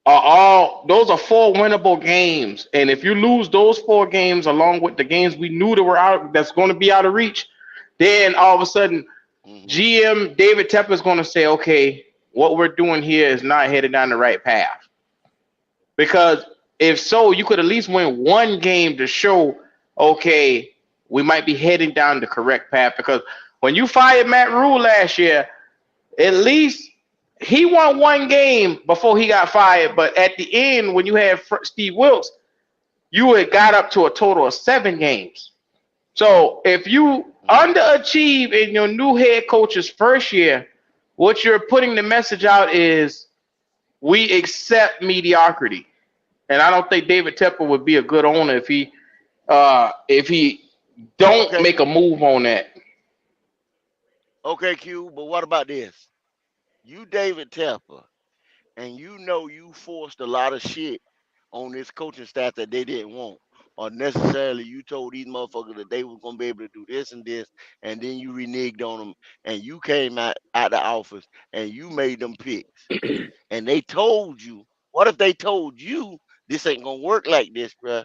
those are 4 winnable games, and if you lose those 4 games along with the games we knew that's going to be out of reach, then all of a sudden GM David Tepper is going to say, okay, what we're doing here is not headed down the right path. Because if so, you could at least win 1 game to show, okay, we might be heading down the correct path. Because when you fired Matt Rule last year, at least he won 1 game before he got fired. But at the end, when you had Steve Wilkes, you had got up to a total of 7 games. So if you underachieve in your new head coach's first year, what you're putting the message out is we accept mediocrity. And I don't think David Tepper would be a good owner if he don't make a move on that. Okay, Q, but what about this? You David Tepper, and you forced a lot of shit on this coaching staff that they didn't want. Or necessarily you told these motherfuckers that they was gonna be able to do this and this, and then you reneged on them, and you came out the office and you made them picks. And they told you, what if they told you this ain't gonna work like this, bruh?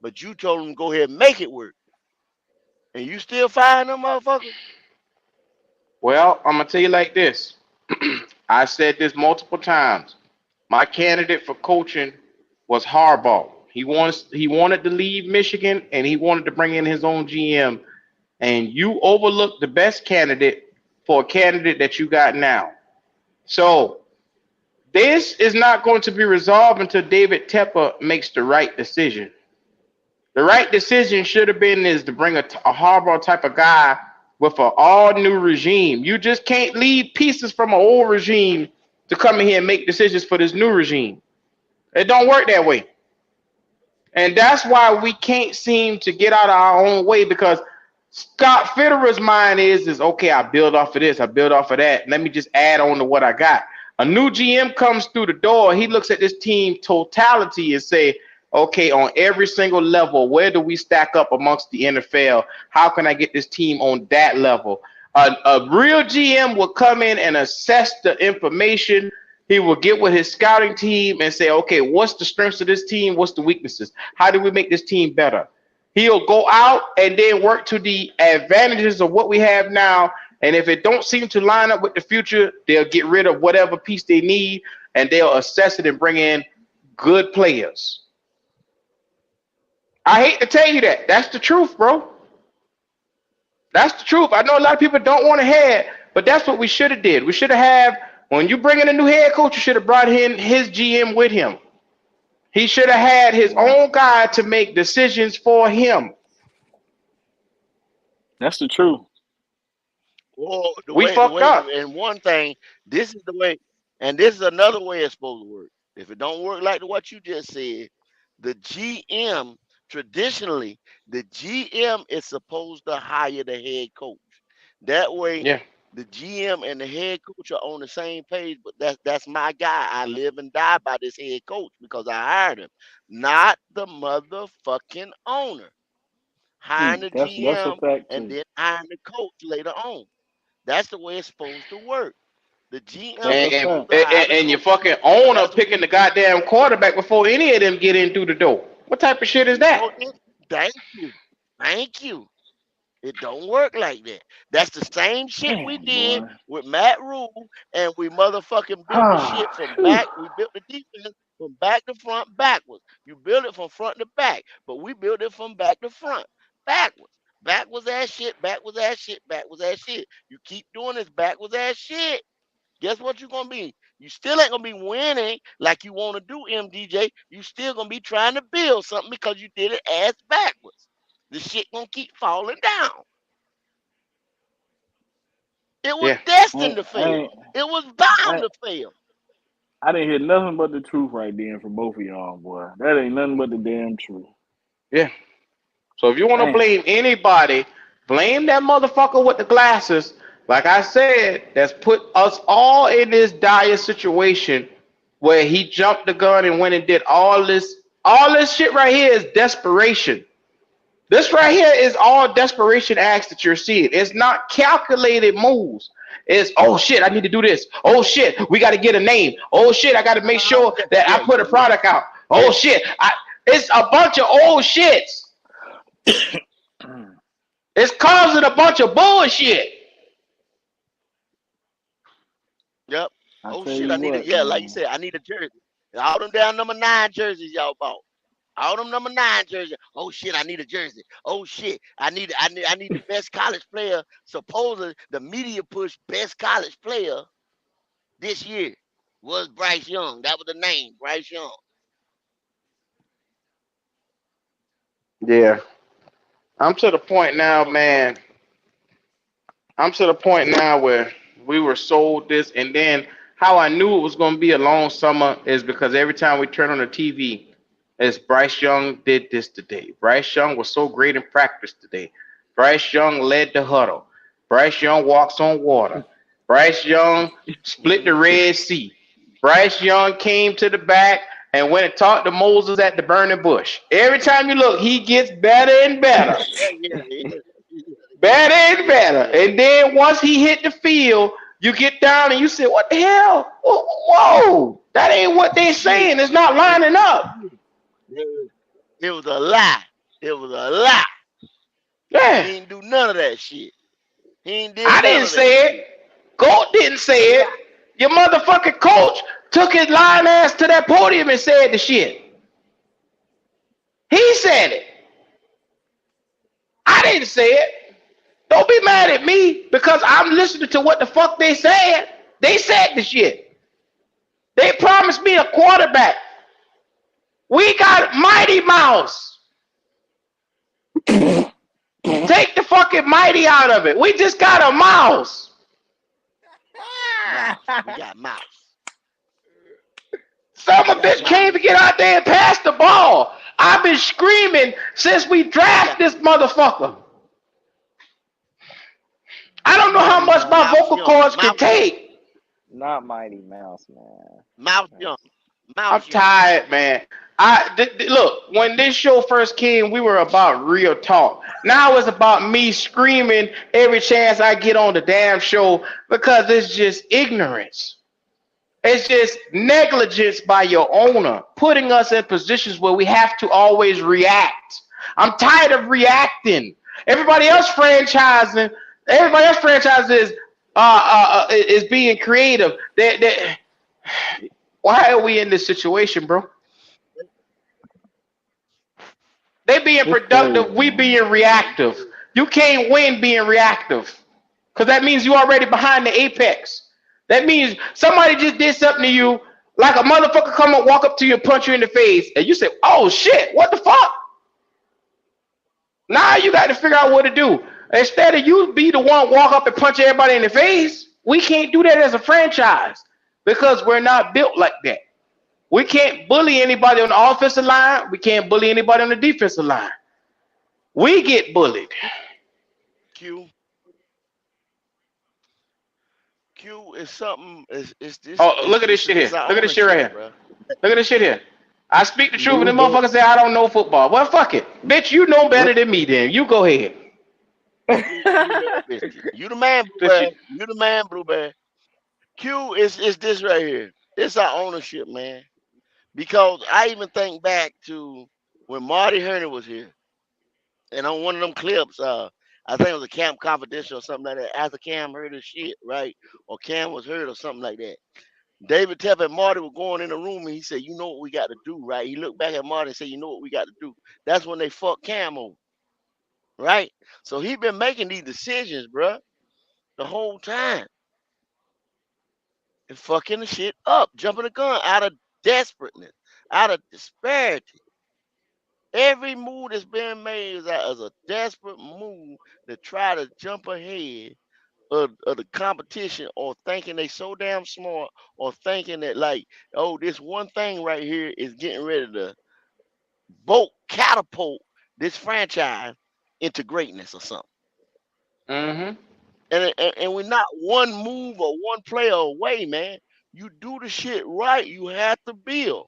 But you told them go ahead and make it work. And you still firing them motherfuckers? Well, I'm gonna tell you like this. I said this multiple times. My candidate for coaching was Harbaugh. He wanted to leave Michigan, and he wanted to bring in his own GM. And you overlooked the best candidate for a candidate that you got now. So this is not going to be resolved until David Tepper makes the right decision. The right decision should have been is to bring a Harbaugh type of guy with an all-new regime. You just can't leave pieces from an old regime to come in here and make decisions for this new regime. It don't work that way. And that's why we can't seem to get out of our own way, because Scott Fitterer's mind is okay, I build off of this, I build off of that. Let me just add on to what I got. A new GM comes through the door. He looks at this team totality and say, okay, on every single level, where do we stack up amongst the NFL? How can I get this team on that level? A real GM will come in and assess the information. He will get with his scouting team and say, okay, what's the strengths of this team? What's the weaknesses? How do we make this team better? He'll go out and then work to the advantages of what we have now. And if it don't seem to line up with the future, they'll get rid of whatever piece they need, and they'll assess it and bring in good players. I hate to tell you that. That's the truth, bro. That's the truth. I know a lot of people don't want to hear it, but that's what we should have did. We should have, when you bring in a new head coach, you should have brought in his GM with him. He should have had his own guy to make decisions for him. That's the truth. Well, We fucked up. And one thing, this is the way, and this is another way it's supposed to work. If it don't work like what you just said, the GM, traditionally, the GM is supposed to hire the head coach. That way, the GM and the head coach are on the same page, but that's my guy. I live and die by this head coach because I hired him, not the motherfucking owner. Hiring the GM and then hiring the coach later on. That's the way it's supposed to work. The GM and your fucking owner picking the goddamn quarterback before any of them get in through the door. What type of shit is that? Thank you. Thank you. It don't work like that. That's the same shit we did with Matt Rule, and we motherfucking built the shit from back. We built the defense from back to front, backwards. You build it from front to back, but we built it from back to front, backwards. Backwards ass shit, backwards ass shit, backwards ass shit. You keep doing this backwards ass shit. Guess what you're gonna be? You still ain't gonna be winning like you want to do, MDJ. You still gonna be trying to build something because you did it ass backwards. The shit gonna keep falling down. It was destined to fail. It was bound to fail. I didn't hear nothing but the truth right then from both of y'all, boy. That ain't nothing but the damn truth. Yeah. So if you want to blame anybody, blame that motherfucker with the glasses. Like I said, that's put us all in this dire situation where he jumped the gun and went and did all this. All this shit right here is desperation. This right here is all desperation acts that you're seeing. It's not calculated moves. It's, oh shit, I need to do this. Oh shit, we got to get a name. Oh shit, I got to make sure that I put a product out. Oh shit, it's a bunch of old shits. It's causing a bunch of bullshit. Yep. Oh shit, I need it. Like you said, I need a jersey. All them down number 9 jerseys y'all bought. All them number 9 jerseys. Oh shit, I need a jersey. Oh shit, I need the best college player. Supposedly the media push best college player this year was Bryce Young. That was the name, Bryce Young. Yeah. I'm to the point now, man. I'm to the point now where we were sold this, and then how I knew it was going to be a long summer is because every time we turn on the TV, it's Bryce Young did this today. Bryce Young was so great in practice today. Bryce Young led the huddle. Bryce Young walks on water. Bryce Young split the Red Sea. Bryce Young came to the back and went and talked to Moses at the burning bush. Every time you look, he gets better and better. Better and better. And then once he hit the field, you get down and you say, what the hell? Whoa, that ain't what they saying. It's not lining up. It was a lie. It was a lie. Yeah. He didn't do none of that shit. He ain't did I didn't say it. G.O.A.T didn't say it. Your motherfucking coach took his lying ass to that podium and said the shit. He said it. I didn't say it. Don't be mad at me because I'm listening to what the fuck they said. They said the shit. They promised me a quarterback. We got Mighty Mouse. Take the fucking Mighty out of it. We just got a mouse. We got Mouse. Some of bitch can't even get out there and pass the ball. I've been screaming since we drafted this motherfucker. I don't know how much my vocal cords can take. Not Mighty Mouse, man. Mouse Young. I'm tired, man. Look, when this show first came, we were about real talk. Now it's about me screaming every chance I get on the damn show because it's just ignorance. It's just negligence by your owner, putting us in positions where we have to always react. I'm tired of reacting. Everybody else franchising is being creative. Why are we in this situation, bro? They being productive, we being reactive. You can't win being reactive. Because that means you already behind the apex. That means somebody just did something to you, like a motherfucker come up, walk up to you and punch you in the face, and you say, oh shit, what the fuck? Now you got to figure out what to do. Instead of you be the one walk up and punch everybody in the face, we can't do that as a franchise because we're not built like that. We can't bully anybody on the offensive line. We can't bully anybody on the defensive line. We get bullied. Q is something. It's this. Oh, look at this shit here. Look at this shit right here. Bro. Look at this shit here. I speak the truth, and the motherfucker say I don't know football. Well, fuck it, bitch. You know better than me. Then you go ahead. You the man, Blueberry. You the man, Blueberry. Q is this right here. It's our ownership, man. Because I even think back to when Marty Herney was here, and on one of them clips, I think it was a Camp Confidential or something like that. After Cam heard his shit, right, or Cam was hurt or something like that. David Tepper and Marty were going in the room, and he said, "You know what we got to do, right?" He looked back at Marty and said, "You know what we got to do." That's when they fucked Cam over, right? So he been making these decisions, bruh, the whole time. And fucking the shit up, jumping the gun out of desperateness, out of disparity. Every move that's being made is a desperate move to try to jump ahead of the competition, or thinking they so damn smart, or thinking that like, oh, this one thing right here is getting ready to catapult this franchise into greatness or something. Mm-hmm. And we're not one move or one player away, man. You do the shit right, you have to build.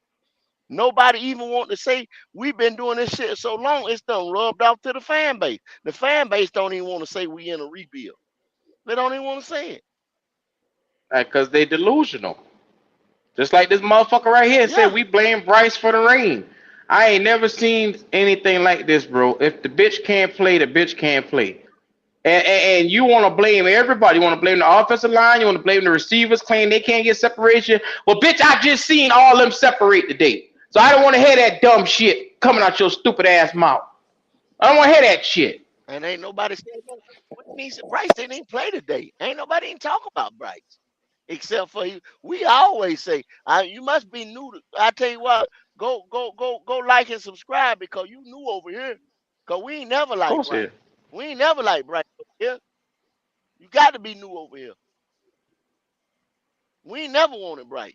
Nobody even want to say we've been doing this shit so long, it's done rubbed off to the fan base. The fan base don't even want to say we in a rebuild. They don't even want to say it. Because they delusional. Just like this motherfucker right here said we blame Bryce for the rain. I ain't never seen anything like this, bro. If the bitch can't play, the bitch can't play. And you want to blame everybody. You want to blame the offensive line. You want to blame the receivers, claim they can't get separation. Well, bitch, I just seen all them separate today. So I don't want to hear that dumb shit coming out your stupid ass mouth. I don't want to hear that shit. And ain't nobody saying what means Bryce didn't even play today. Ain't nobody even talk about Bryce. Except for you. We always say, you must be new to, I tell you what, go like and subscribe because you new over here. Because we ain't never like Bryce. We ain't never like Bryce over here. You got to be new over here. We ain't never wanted Bryce.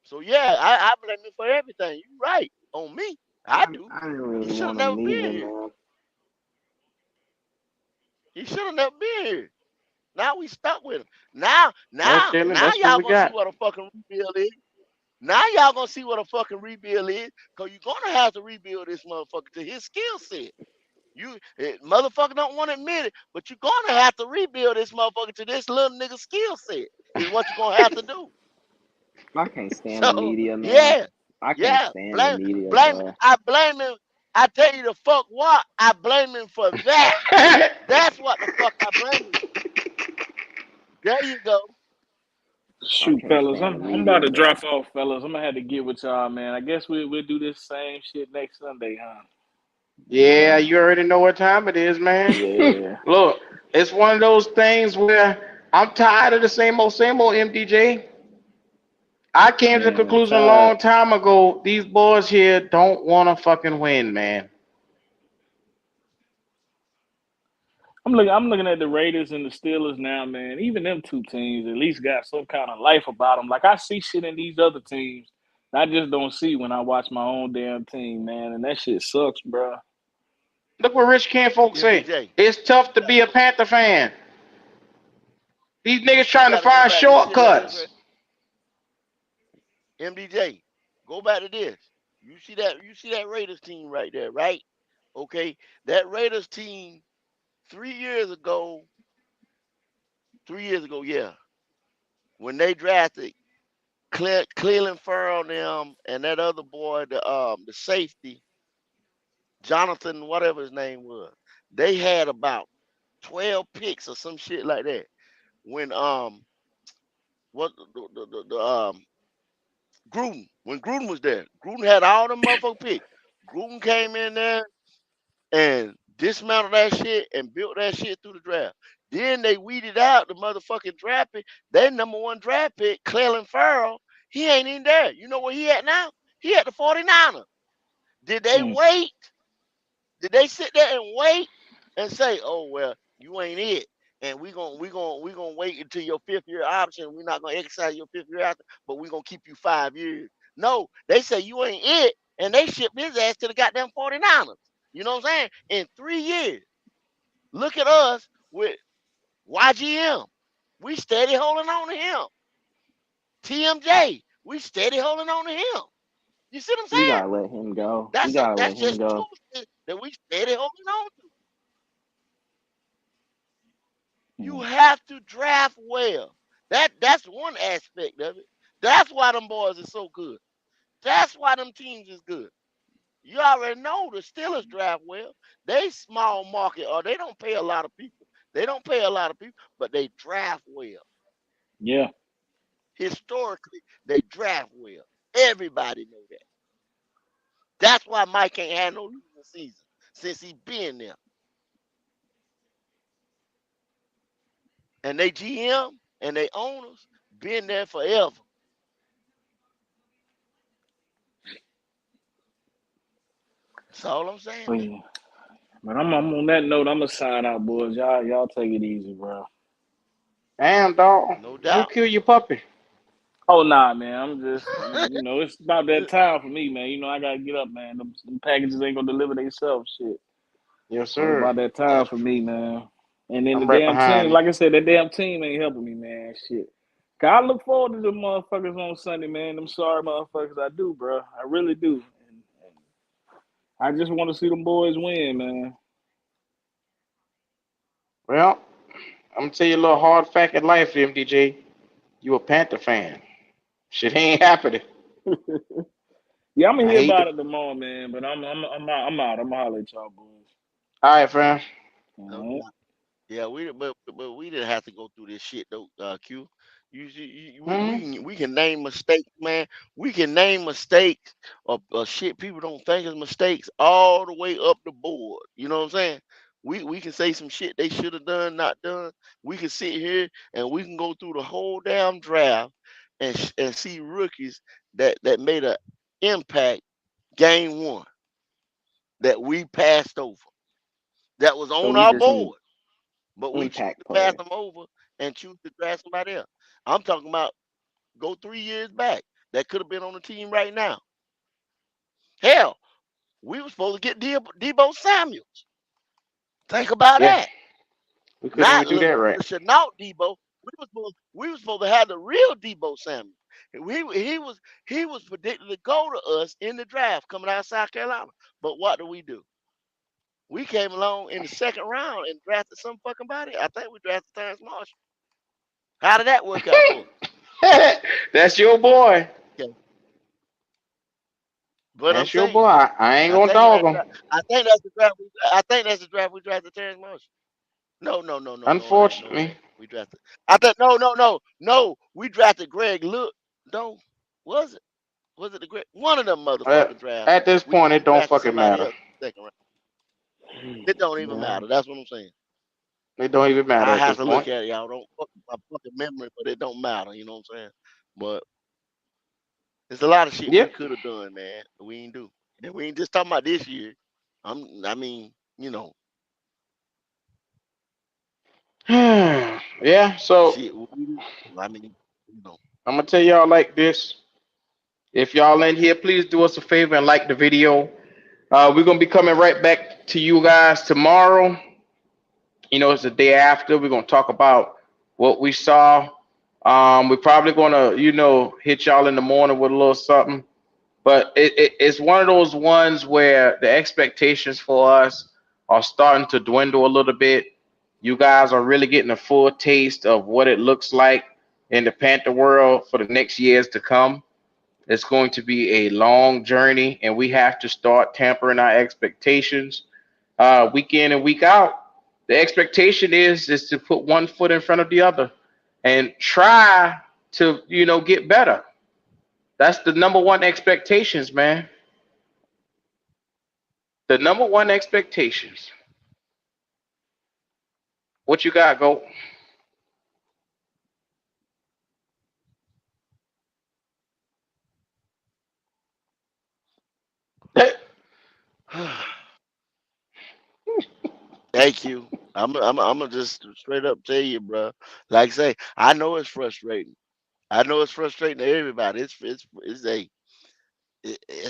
So yeah, I blame him for everything. You right. On me. I do. I didn't really He should have want never him been either, here. man. He should have never been here. Now we stuck with him. Now y'all gonna see what a fucking rebuild is. Now y'all gonna see what a fucking rebuild is, because you're gonna have to rebuild this motherfucker to his skill set. Motherfucker don't want to admit it, but you're gonna have to rebuild this motherfucker to this little nigga skill set. Is what you're gonna have to do. I can't stand the media, man. Yeah, I can't stand the media, bro. I blame him. I tell you the fuck what, I blame him for that. That's what the fuck I blame him. There you go. Shoot, fellas, I'm about to drop off, fellas. I'm gonna have to get with y'all, man. I guess we'll do this same shit next Sunday, huh? Yeah, you already know what time it is, man. Yeah. Look, it's one of those things where I'm tired of the same old MDJ. I came to the conclusion a long time ago, these boys here don't want to fucking win, man. I'm looking at the Raiders and the Steelers now, man. Even them two teams at least got some kind of life about them. Like, I see shit in these other teams I just don't see when I watch my own damn team, man. And that shit sucks, bro. Look what Rich Ken folks say. It's tough to be a Panther fan. These niggas trying to find shortcuts. MDJ, go back to this. You see that Raiders team right there, right? Okay, that Raiders team 3 years ago, yeah, when they drafted Cleveland Farrell them and that other boy, the safety, Jonathan, whatever his name was, they had about 12 picks or some shit like that. When what the Gruden, when Gruden was there, Gruden had all them motherfucking picks. Gruden came in there and dismantled that shit and built that shit through the draft. Then they weeded out the motherfucking draft pick. Their number one draft pick, Cleveland Farrell, he ain't in there. You know where he at now? He at the 49ers. Did they wait? Did they sit there and wait and say, "Oh well, you ain't it, and we gonna wait until your 5th year option. We're not gonna exercise your 5th year option, but we're gonna keep you 5 years." No, they say you ain't it, and they shipped his ass to the goddamn 49ers. You know what I'm saying? In 3 years. Look at us with YGM. We steady holding on to him. TMJ, we steady holding on to him. You see what I'm saying? We gotta let him go. That's let him just go. two that we steady holding on to. You have to draft well. That's one aspect of it. That's why them boys are so good. That's why them teams is good. You already know the Steelers draft well. They small market or they don't pay a lot of people. They don't pay a lot of people, but they draft well. Yeah. Historically, they draft well. Everybody know that. That's why Mike ain't had no losing season since he been there. And they GM and they owners been there forever. That's all I'm saying. Oh, yeah. But I'm on that note. I'm gonna sign out, boys. Y'all take it easy, bro. Damn, dog. No Go doubt. kill your puppy. Oh nah, man. It's about that time for me, man. I gotta get up, man. Them packages ain't gonna deliver themselves, shit. Yes, So it's sir. about that time for me, man. And then the I'm right damn behind team, you. like I said, that damn team ain't helping me, man. Shit. I look forward to the motherfuckers on Sunday, man. Them sorry motherfuckers, I do, bro. I really do. And I just want to see them boys win, man. Well, I'm gonna tell you a little hard fact in life, MDJ. You a Panther fan. Shit ain't happening. Yeah, I'm gonna I hear hate about to. it tomorrow, man. But I'm out. I'm out. I'm gonna holler at y'all, boys. All right, fam. No All right. doubt. Yeah, but we didn't have to go through this shit though, Q. We can name mistakes, man. We can name mistakes or shit people don't think is mistakes all the way up the board. You know what I'm saying? We can say some shit they should have done, not done. We can sit here and we can go through the whole damn draft and see rookies that made an impact game one that we passed over. That was So on we our just need board. But we choose impact to pass players. them over and choose to draft somebody else. I'm talking about go 3 years back. That could have been on the team right now. Hell, we were supposed to get Debo Samuels. Think about Yeah, that. we couldn't Not even do that right. Chenault Debo. We were supposed to have the real Debo Samuel. He was predicted to go to us in the draft coming out of South Carolina. But what do? We came along in the second round and drafted some fucking body. I think we drafted Terrence Marshall. How did that work out for us? That's your boy. Okay. But I'm That's your saying, boy. I ain't I gonna think in dog that him. draft, I think that's the draft we drafted Terrence Marshall. No, it ain't. No, it Unfortunately, ain't. We drafted. I think no. We drafted Greg Look. No, was it? Was it the Greg? One of them motherfucking drafts. at this point, We it don't drafted fucking somebody matter. else in the second round. It don't even Yeah, matter. That's what I'm saying. it don't even matter I at have this to look point. at it, y'all. Don't fuck with my fucking memory, but it don't matter. You know what I'm saying? But there's a lot of shit we Yep. could have done, man. But we ain't do. And we ain't just talking about this year. I mean, Yeah. So shit. I mean, you know. I'm gonna tell y'all like this. If y'all in here, please do us a favor and like the video. We're gonna be coming right back to you guys tomorrow. It's the day after. We're gonna talk about what we saw. We're probably gonna, hit y'all in the morning with a little something. But it's one of those ones where the expectations for us are starting to dwindle a little bit. You guys are really getting a full taste of what it looks like in the Panther world for the next years to come. It's going to be a long journey, and we have to start tampering our expectations week in and week out. The expectation is to put one foot in front of the other and try to get better. That's the number one expectations, man. The number one expectations. What you got, go? Thank you. I'm gonna just straight up tell you, bro. Like I say, I know it's frustrating. I know it's frustrating to everybody. It's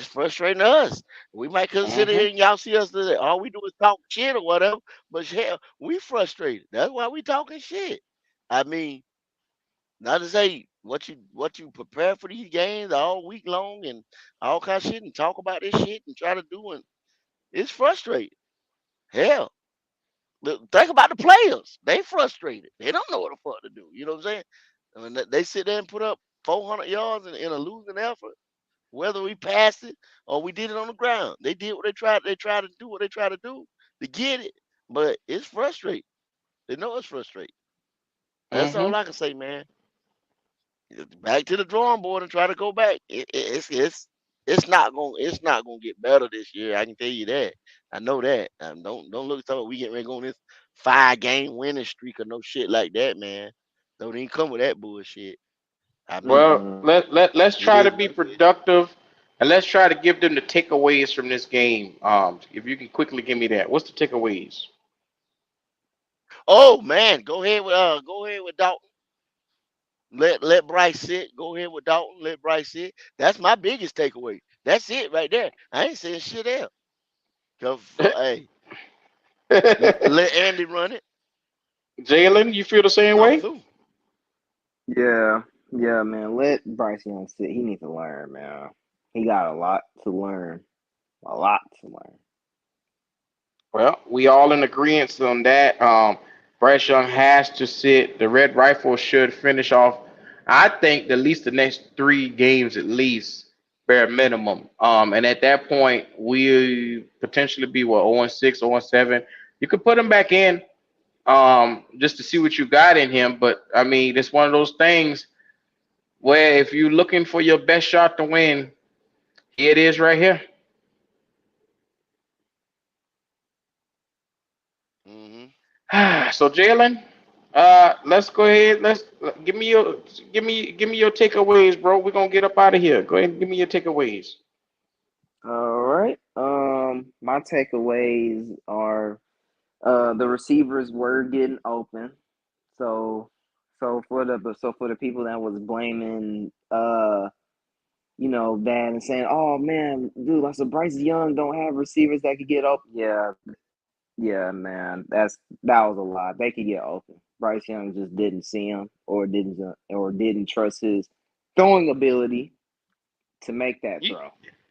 frustrating to us. We might consider Hmm. here and y'all see us today. All we do is talk shit or whatever. But hell, we frustrated. That's why we talking shit. I mean, not to say what you prepare for these games all week long and all kind of shit and talk about this shit and try to do it. It's frustrating. Hell, think about the players. They frustrated. They don't know what the fuck to do. You know what I'm saying? I mean, they sit there and put up 400 yards in a losing effort. Whether we passed it or we did it on the ground, they did what they tried. They tried to do what they tried to do to get it. But it's frustrating. They know it's frustrating. That's Hmm. all I can say, man. Back to the drawing board and try to go back. It's not gonna get better this year. I can tell you that. I know that. Don't look like we get ready to go on this 5 game winning streak or no shit like that, man. Don't even come with that bullshit. I mean, Well, Mm-mm. let's it try to is be what it is. productive, and let's try to give them the takeaways from this game. If you can quickly give me that, what's the takeaways? Oh man, go ahead with Dalton. Let Bryce sit. Go ahead with Dalton. Let Bryce sit. That's my biggest takeaway. That's it right there. I ain't saying shit else. Cause hey, let Andy run it. Jalen, you feel the same I'm way? through. Yeah, yeah, man. Let Bryce Young sit. He needs to learn, man. He got a lot to learn. A lot to learn. Well, we all in agreement on that. Bryce Young has to sit. The Red Rifle should finish off. I think at least the next 3 games at least, bare minimum. And at that point, we potentially be what 0-6, 0-7. You could put him back in, just to see what you got in him. But I mean, it's one of those things where if you're looking for your best shot to win, here it is right here. Hmm. So Jalen, let's go ahead. Let's give me your takeaways, bro. We're gonna get up out of here. Go ahead and give me your takeaways. All right. My takeaways are the receivers were getting open. So so for the people that was blaming that and saying, "Oh man, dude, I said Bryce Young don't have receivers that could get open." Yeah, yeah, man, that was a lie. They could get open. Bryce Young just didn't see him or didn't trust his throwing ability to make that You throw.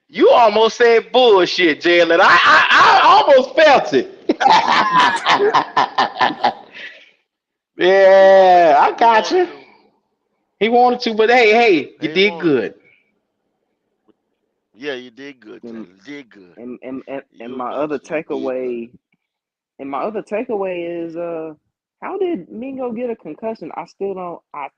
you almost said bullshit, Jalen. I almost felt it. Yeah, I He got wanted you. to. He wanted to, but hey, you He did wanted to. good. Yeah, you did good, And Jalen. You did good. and You my other absolutely did good. takeaway and my other takeaway is how did Mingo get a concussion? I still don't I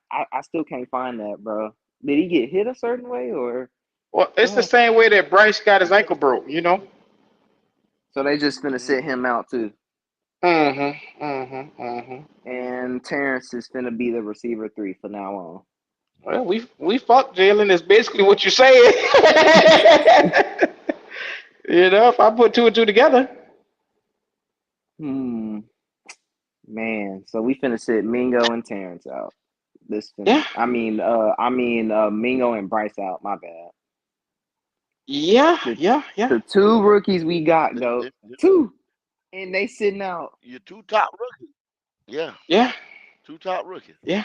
still can't find that, bro. Did he get hit a certain way or Well, what it's the happened? same way that Bryce got his ankle broke. So they just finna sit Hmm. him out too. Mm-hmm. Mm-hmm. Mm-hmm. And Terrence is finna be the receiver 3 for now on. Well, we fucked Jalen. Is basically what you're saying. If I put two and two together. Hmm. Man, so we finna sit Mingo and Terrence out. This finna Yeah. Mingo and Bryce out, my bad. Yeah. The Yeah. Yeah. the two rookies we got The, go the, the, two and they sitting out. your two top rookies. Yeah. Yeah. 2 top rookies. Yeah.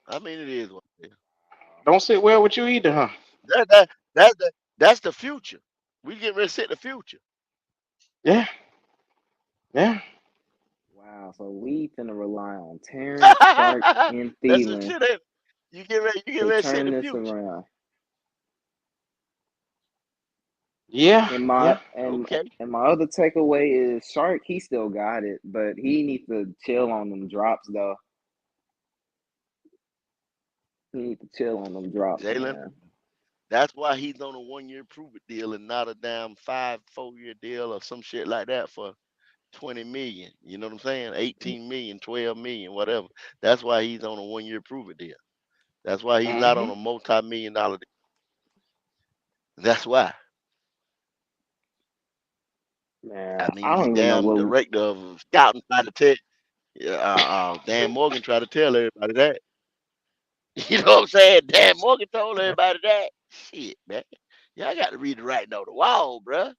I mean, it is what it is. Don't sit well with you either, huh? That's the future. We get ready to set the future. Yeah. Yeah. Wow, so we finna rely on Terrence, Shark, and That's the Thielen shit. Ain't it? You get ready to to set turn the this future. around. Yeah. And Yeah. my other takeaway is Shark. He still got it, but he needs to chill on them drops though. He needs to chill on them drops, Jalen, man. that's why he's on a 1-year prove-it deal and not a damn 4-year deal or some shit like that for 20 million. You know what I'm saying? 18 million, 12 million, whatever. That's why he's on a 1-year prove-it deal. That's why he's not on a multi-million-dollar deal. That's why. Man, I I mean, the don't even know damn what. director of scouting tried to tell Dan Morgan tried to tell everybody that. You know what I'm saying? Dan Morgan told everybody that. Shit, man. Y'all got to read the writing on the wall, bruh.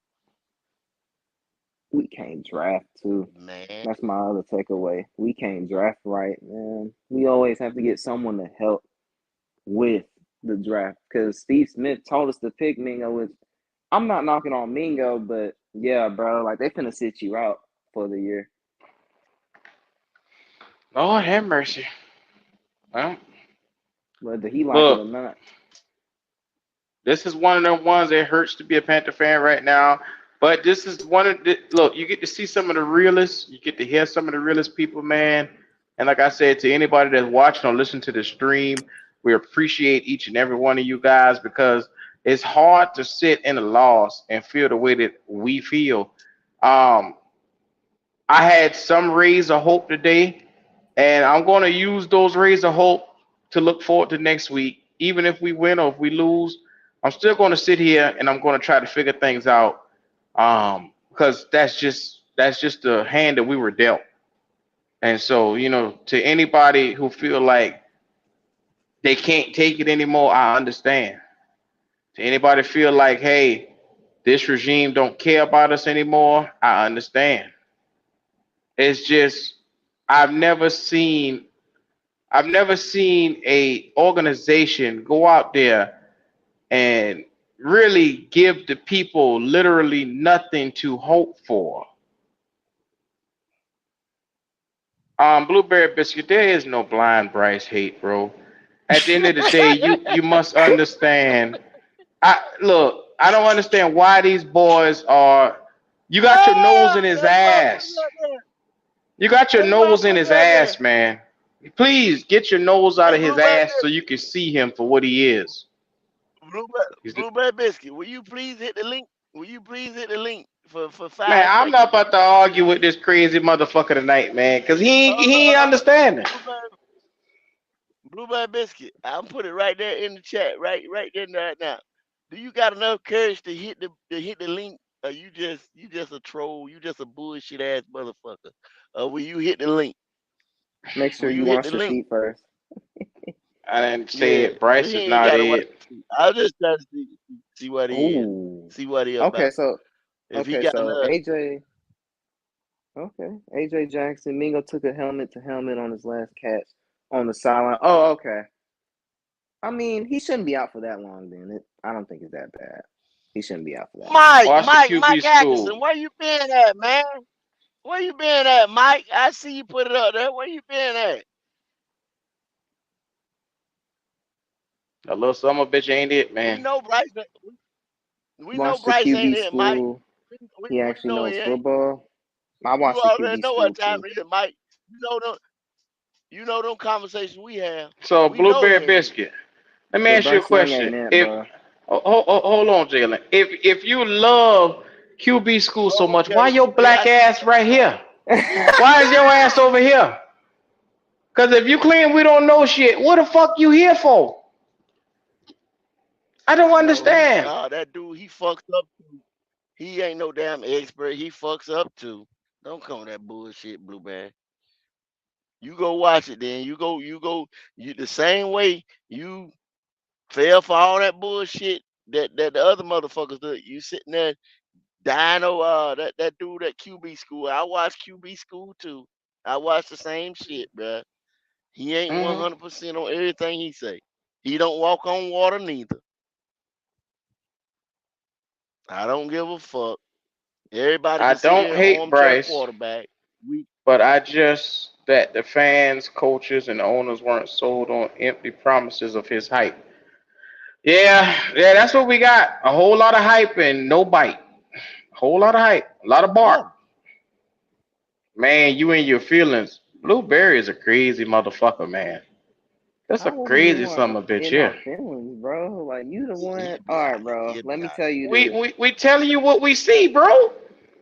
We can't draft too. Man. That's my other takeaway. We can't draft right, man. We always have to get someone to help with the draft because Steve Smith told us to pick Mingo. Which I'm not knocking on Mingo, but yeah, bro, like they finna sit you out for the year. Lord have mercy. Well, whether he like it or look, not. this is one of them ones that hurts to be a Panther fan right now. But this is one of the look. You get to see some of the realists. You get to hear some of the realest people, man. And like I said, to anybody that's watching or listening to the stream, we appreciate each and every one of you guys because it's hard to sit in a loss and feel the way that we feel. Um, I had some rays of hope today, and I'm going to use those rays of hope to look forward to next week. Even if we win or if we lose, I'm still going to sit here and I'm going to try to figure things out. Because that's just the hand that we were dealt. And so, to anybody who feel like they can't take it anymore, I understand. To anybody feel like, hey, this regime don't care about us anymore, I understand. It's just I've never seen I've never seen a organization go out there and really give the people literally nothing to hope for. Blueberry Biscuit, there is no blind Bryce hate, bro. At the end of the day, you must understand. I don't understand why these boys are. You got your nose in his That's why I put ass. it up there. You got your That's why I nose in put it his up there. ass, man. Please get your nose out Hey, of his Blueberry ass so you can see him for what he is. Blueberry Biscuit, will you please hit the link? Will you please hit the link for Man, 5 I'm not seconds? Will about you to please hit argue the with link? this crazy motherfucker tonight, man, because he ain't understanding. Blueberry Biscuit, I'm put it right there in the chat, right there right now. Do you got enough courage to hit the link? Or you just a troll? You just a bullshit ass motherfucker? Will you hit the link? Make sure Will you you hit wash the your link? feet first. I didn't say Yeah, it. Bryce he is ain't not got to watch. it. I just try to see what he is, Ooh. see what he Okay, about. so If he got enough, AJ. Okay, AJ Jackson. Mingo took a helmet to helmet on his last catch on the sideline. Oh, okay. I mean, he shouldn't be out for that long. Then I don't think it's that bad. He shouldn't be out for that long. Watch the QB Mike Atkinson, school. where you been at, man? Where you been at, Mike? I see you put it up there. Where you been at? A little summer bitch ain't it, We man. know Bryce. We know Watch the Bryce ain't QB it, Mike. school. We He actually know knows he ain't. football. I You watched the already QB know school what time too. it is, Mike. You know them conversations we have. So We know he Blueberry ain't it. Biscuit. Let me Yeah, ask you a Bryce Young question. ain't it, If bro. hold on, Jalen. If you love QB school so much, why Okay, your black I see ass right here? Why is your ass over here? Cause if you claim we don't know shit, what the fuck you here for? I don't no, understand. that dude, he fucks up too. He ain't no damn expert. He fucks up too. Don't come with that bullshit, Blueberry. You go watch it then. You the same way you fell for all that bullshit that the other motherfuckers do. You sitting there Dino, that dude at QB school. I watched QB school too. I watched the same shit, bruh. He ain't 100% on everything he say. He don't walk on water neither. I don't give a fuck. Everybody I can sit don't here and hate armchair Bryce, quarterback. but I just that the fans, coaches, and the owners weren't sold on empty promises of his hype. Yeah, that's what we got. A whole lot of hype and no bite. A whole lot of hype, a lot of bark. Yeah. Man, you and your feelings. Blueberry is a crazy motherfucker, man. That's a I wasn't crazy even son of a bitch, in yeah. my feelings, bro. Like you the one. You All got right, bro. you Let me got tell you We this. we we telling you what we see, bro.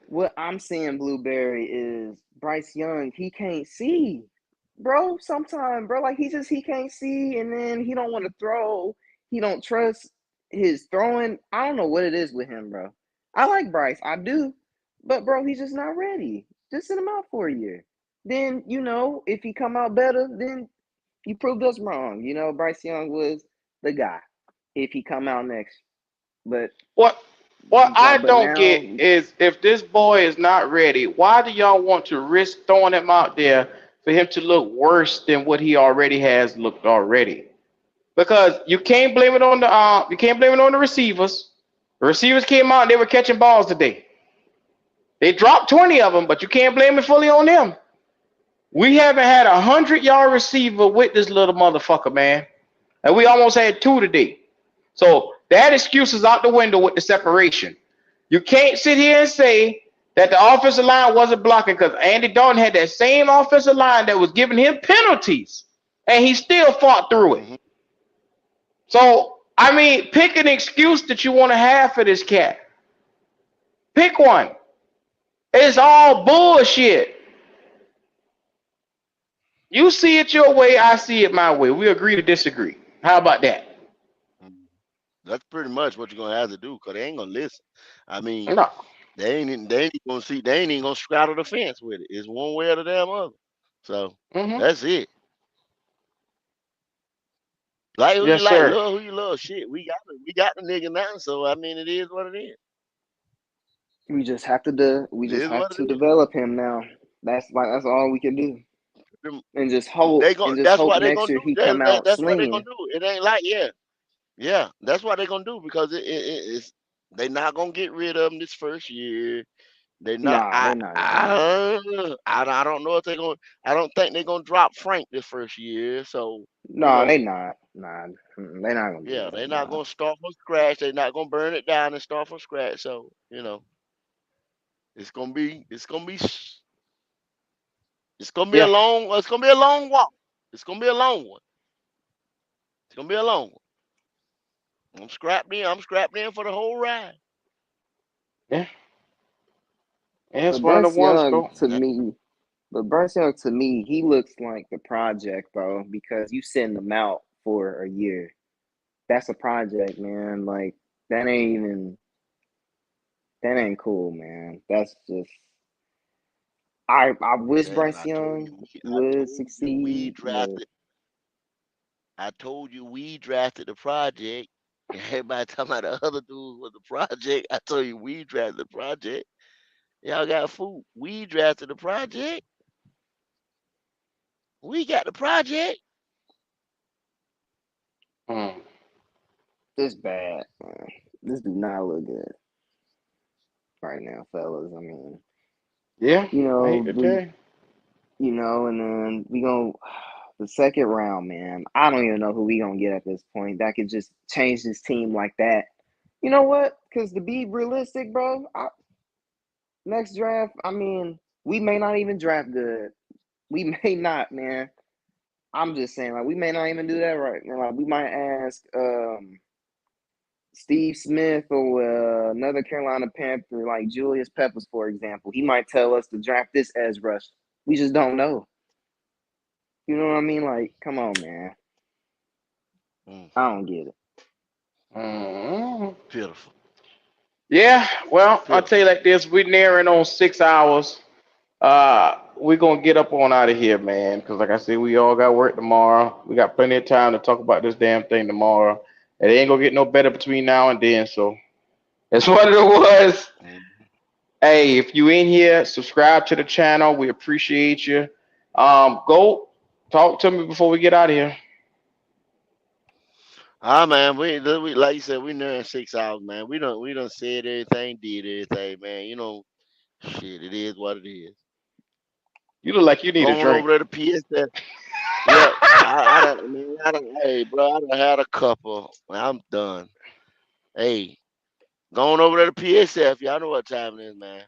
What I'm seeing, Blueberry, is Bryce Young. He can't see, bro. Sometimes, bro, like he can't see, and then he don't want to throw. He don't trust his throwing. I don't know what it is with him, bro. I like Bryce, I do, but bro, he's just not ready. Just sit him out for a year. Then if he come out better, then you proved us wrong. Bryce Young was the guy if he come out next. But What I don't now, get is if this boy is not ready, why do y'all want to risk throwing him out there for him to look worse than what he already has looked already? Because you can't blame it on the receivers. The receivers came out and they were catching balls today. They dropped 20 of them, but you can't blame it fully on them. We haven't had 100-yard receiver with this little motherfucker, man. And we almost had 2 today. So that excuse is out the window with the separation. You can't sit here and say that the offensive line wasn't blocking because Andy Dalton had that same offensive line that was giving him penalties, and he still fought through it. So, I mean, pick an excuse that you want to have for this cat. Pick one. It's all bullshit. You see it your way, I see it my way. We agree to disagree. How about that? that's pretty much what you're gonna have to do, cause they ain't gonna listen. I mean, No. they ain't gonna see. They ain't even gonna straddle the fence with it. It's one way or the damn other. So that's it. Like who you Yes, like, sir. love who you love. Shit, we got the nigga now. So I mean, it is what it is. we just have to It is what it is. develop him now. That's all we can do, and just hope That's what they next gonna year do. he come out That's what they gonna slinging. do. It ain't like yeah. That's what they gonna do because it's they not gonna get rid of him this first year. They not. Nah, they not gonna do that. I don't know if they're gonna. I don't think they're gonna drop Frank this first year. So No, they not. Nah, they not gonna do yeah, that. they're not Nah. gonna start from scratch. They're not gonna burn it down and start from scratch. So it's gonna be it's gonna be it's gonna be a Yeah. long it's gonna be a long walk. It's gonna be a long one. It's gonna be a long one. I'm scrapped in. I'm strapped in for the whole ride. Yeah. Yeah, it's But one of the Bryce ones, Young bro. to me, he looks like the project, bro, because you send him out for a year. That's a project, man. Like that ain't cool, man. That's just I wish Man, Bryce Young would succeed, but I told you we drafted the project. And everybody talking about the other dudes with the project. I told you we drafted the project. Y'all got food. We drafted the project. We got the project. it's bad, man. This do not look good right now, fellas. I mean, Yeah, I hate to tell you. and then we go the second round, man. I don't even know who we gonna get at this point that could just change this team like that. You know what? Because to be realistic, bro, next draft, I mean, we may not even draft good. We may not, man. I'm just saying, like, we may not even do that right now. Like, we might ask Steve Smith or another Carolina Panther, like Julius Peppers, for example. He might tell us to draft this edge rush. We just don't know. You know what I mean? Like, come on, man. I don't get it. Beautiful. Yeah, well, I'll tell you like this: we're nearing on 6 hours. We're gonna get up on out of here, man. Because like I said, we all got work tomorrow. We got plenty of time to talk about this damn thing tomorrow. It ain't gonna get no better between now and then. So that's what it was. Hey, if you in here, subscribe to the channel. We appreciate you. Go Talk to me before we get out of here. Man, we like you said, we near 6 hours, man. We done said everything, did everything, man. You know, shit, it is what it is. You look like you need a Going drink. over there to PSF. Yeah, I done, hey, bro, I done had a couple. I'm done. Hey, going over there to PSF. Y'all know what time it is, man.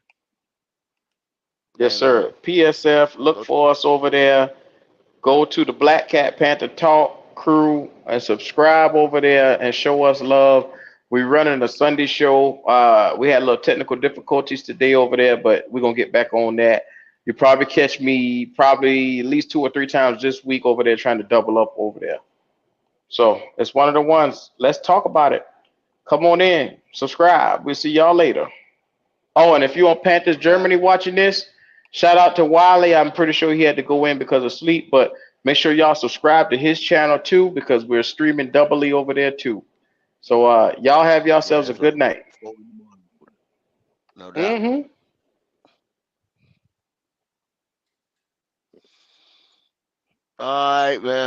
Yes, sir. PSF, look for us over there. Go to the Black Cat Panther Talk crew and subscribe over there and show us love. We're running a Sunday show. We had a little technical difficulties today over there, but we're gonna get back on that. You probably catch me probably at least 2 or 3 times this week over there trying to double up over there. So it's one of the ones. Let's talk about it. Come on in, subscribe. We'll see y'all later. Oh, and if you're on Panthers Germany watching this, shout out to Wiley. I'm pretty sure he had to go in because of sleep, but make sure y'all subscribe to his channel too because we're streaming doubly over there too. So y'all have yourselves a good night. No doubt. All right, man.